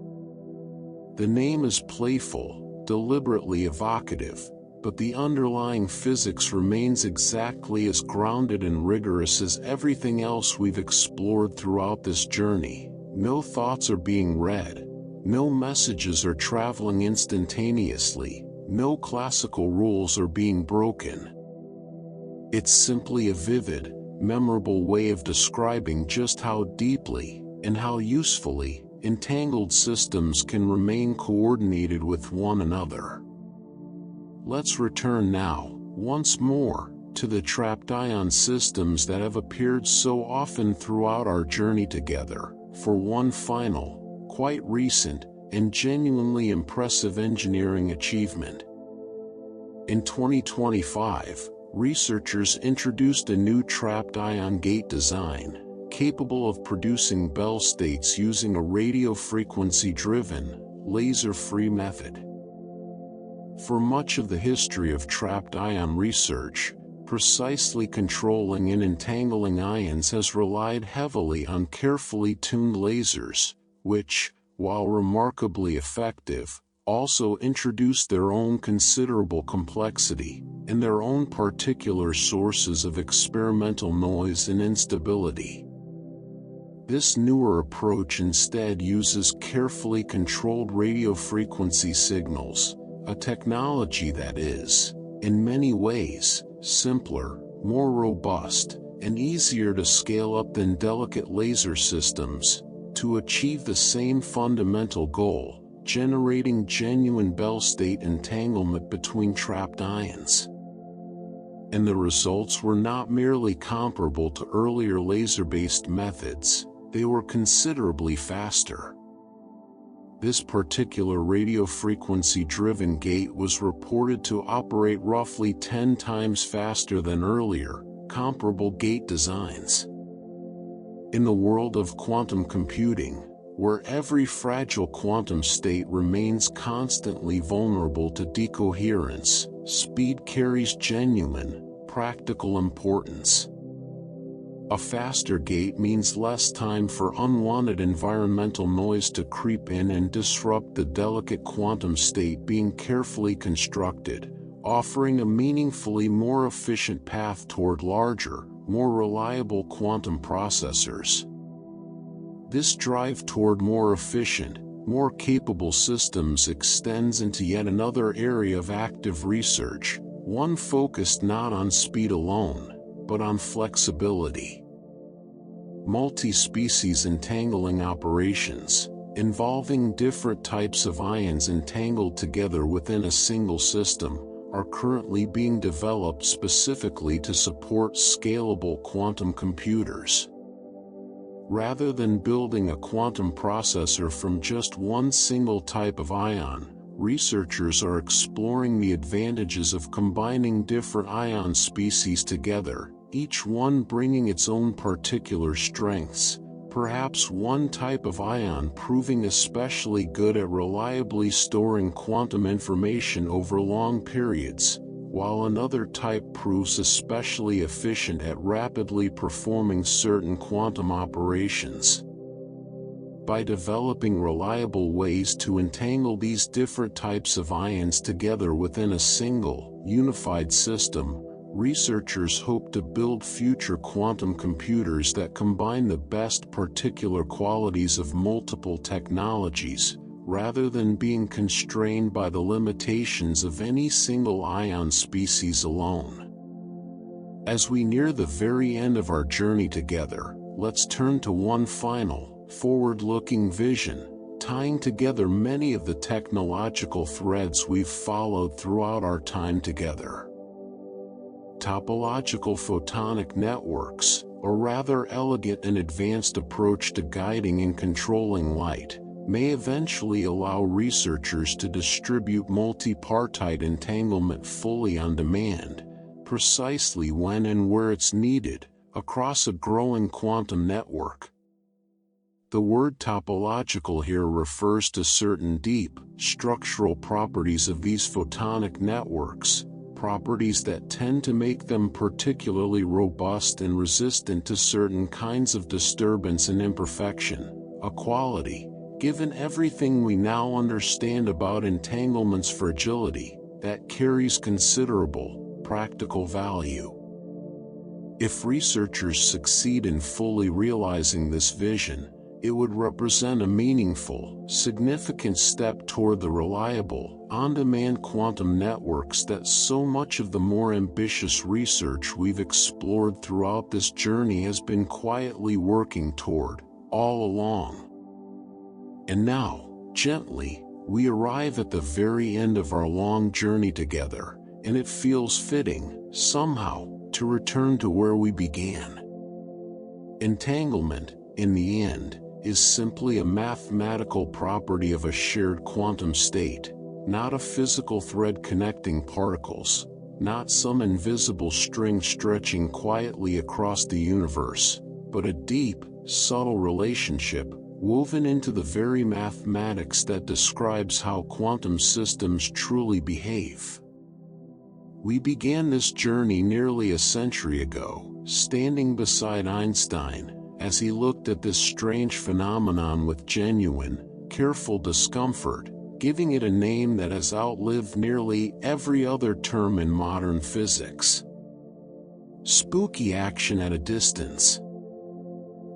The name is playful, deliberately evocative, but the underlying physics remains exactly as grounded and rigorous as everything else we've explored throughout this journey. No thoughts are being read, no messages are traveling instantaneously, no classical rules are being broken. It's simply a vivid, memorable way of describing just how deeply, and how usefully, entangled systems can remain coordinated with one another. Let's return now, once more, to the trapped ion systems that have appeared so often throughout our journey together, for one final, quite recent, and genuinely impressive engineering achievement. In 2025, researchers introduced a new trapped ion gate design, capable of producing Bell states using a radio frequency-driven, laser-free method. For much of the history of trapped ion research, precisely controlling and entangling ions has relied heavily on carefully tuned lasers, which, while remarkably effective, also introduced their own considerable complexity, and their own particular sources of experimental noise and instability. This newer approach instead uses carefully controlled radio frequency signals, a technology that is, in many ways, simpler, more robust, and easier to scale up than delicate laser systems, to achieve the same fundamental goal: generating genuine Bell state entanglement between trapped ions. And the results were not merely comparable to earlier laser-based methods, they were considerably faster. This particular radio frequency-driven gate was reported to operate roughly 10 times faster than earlier, comparable gate designs. In the world of quantum computing, where every fragile quantum state remains constantly vulnerable to decoherence, speed carries genuine, practical importance. A faster gate means less time for unwanted environmental noise to creep in and disrupt the delicate quantum state being carefully constructed, offering a meaningfully more efficient path toward larger, more reliable quantum processors. This drive toward more efficient, more capable systems extends into yet another area of active research, one focused not on speed alone, but on flexibility. Multi-species entangling operations, involving different types of ions entangled together within a single system, are currently being developed specifically to support scalable quantum computers. Rather than building a quantum processor from just one single type of ion, researchers are exploring the advantages of combining different ion species together, each one bringing its own particular strengths, perhaps one type of ion proving especially good at reliably storing quantum information over long periods, while another type proves especially efficient at rapidly performing certain quantum operations. By developing reliable ways to entangle these different types of ions together within a single, unified system, researchers hope to build future quantum computers that combine the best particular qualities of multiple technologies, rather than being constrained by the limitations of any single ion species alone. As we near the very end of our journey together, let's turn to one final, forward-looking vision, tying together many of the technological threads we've followed throughout our time together. Topological photonic networks, a rather elegant and advanced approach to guiding and controlling light, may eventually allow researchers to distribute multipartite entanglement fully on demand, precisely when and where it's needed, across a growing quantum network. The word topological here refers to certain deep, structural properties of these photonic networks, properties that tend to make them particularly robust and resistant to certain kinds of disturbance and imperfection, a quality, given everything we now understand about entanglement's fragility, that carries considerable, practical value. If researchers succeed in fully realizing this vision, it would represent a meaningful, significant step toward the reliable, on-demand quantum networks that so much of the more ambitious research we've explored throughout this journey has been quietly working toward, all along. And now, gently, we arrive at the very end of our long journey together, and it feels fitting, somehow, to return to where we began. Entanglement, in the end, is simply a mathematical property of a shared quantum state, not a physical thread connecting particles, not some invisible string stretching quietly across the universe, but a deep, subtle relationship, woven into the very mathematics that describes how quantum systems truly behave. We began this journey nearly a century ago, standing beside Einstein, as he looked at this strange phenomenon with genuine, careful discomfort, giving it a name that has outlived nearly every other term in modern physics. Spooky action at a distance.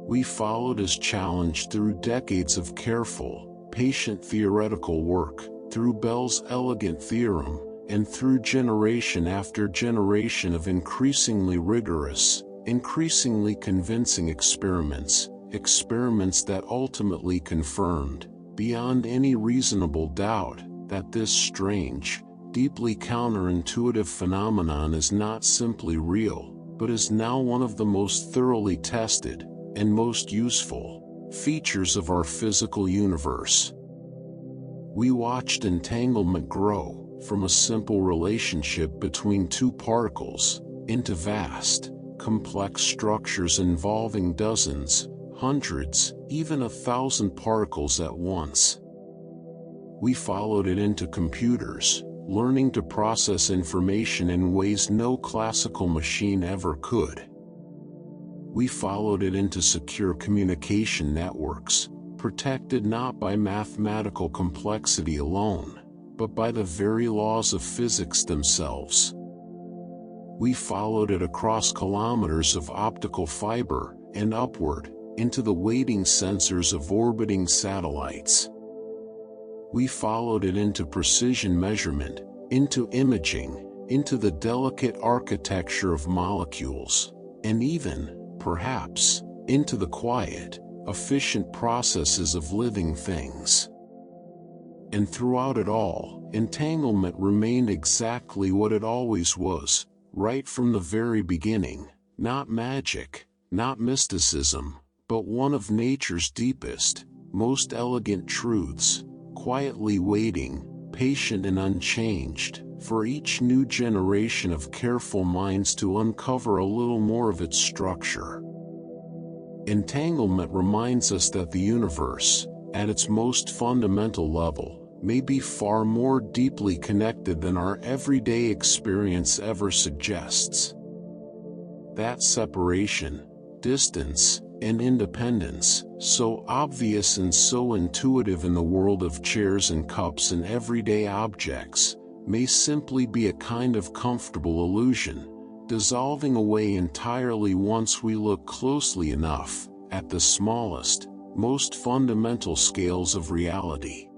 We followed his challenge through decades of careful, patient theoretical work, through Bell's elegant theorem, and through generation after generation of increasingly rigorous, increasingly convincing experiments that ultimately confirmed, beyond any reasonable doubt, that this strange, deeply counterintuitive phenomenon is not simply real, but is now one of the most thoroughly tested, and most useful, features of our physical universe. We watched entanglement grow, from a simple relationship between two particles, into vast, complex structures involving dozens, hundreds, even 1,000 particles at once. We followed it into computers, learning to process information in ways no classical machine ever could. We followed it into secure communication networks, protected not by mathematical complexity alone, but by the very laws of physics themselves. We followed it across kilometers of optical fiber, and upward, into the waiting sensors of orbiting satellites. We followed it into precision measurement, into imaging, into the delicate architecture of molecules, and even, perhaps, into the quiet, efficient processes of living things. And throughout it all, entanglement remained exactly what it always was, right from the very beginning, not magic, not mysticism, but one of nature's deepest, most elegant truths, quietly waiting, patient and unchanged, for each new generation of careful minds to uncover a little more of its structure. Entanglement reminds us that the universe, at its most fundamental level, may be far more deeply connected than our everyday experience ever suggests. That separation, distance, and independence, so obvious and so intuitive in the world of chairs and cups and everyday objects, may simply be a kind of comfortable illusion, dissolving away entirely once we look closely enough at the smallest, most fundamental scales of reality.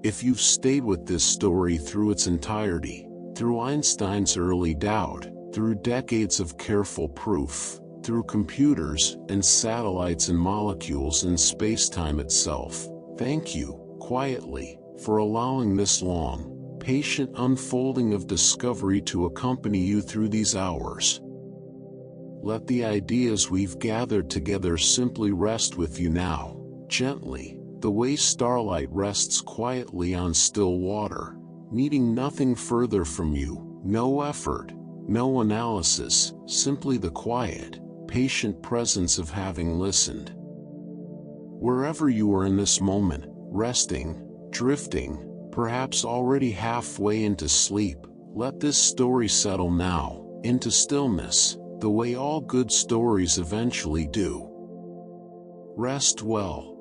If you've stayed with this story through its entirety, through Einstein's early doubt, through decades of careful proof, through computers and satellites and molecules and space-time itself, thank you, quietly, for allowing this long, patient unfolding of discovery to accompany you through these hours. Let the ideas we've gathered together simply rest with you now, gently, the way starlight rests quietly on still water, needing nothing further from you, no effort, no analysis, simply the quiet, patient presence of having listened. Wherever you are in this moment, resting, drifting, perhaps already halfway into sleep, let this story settle now, into stillness, the way all good stories eventually do. Rest well.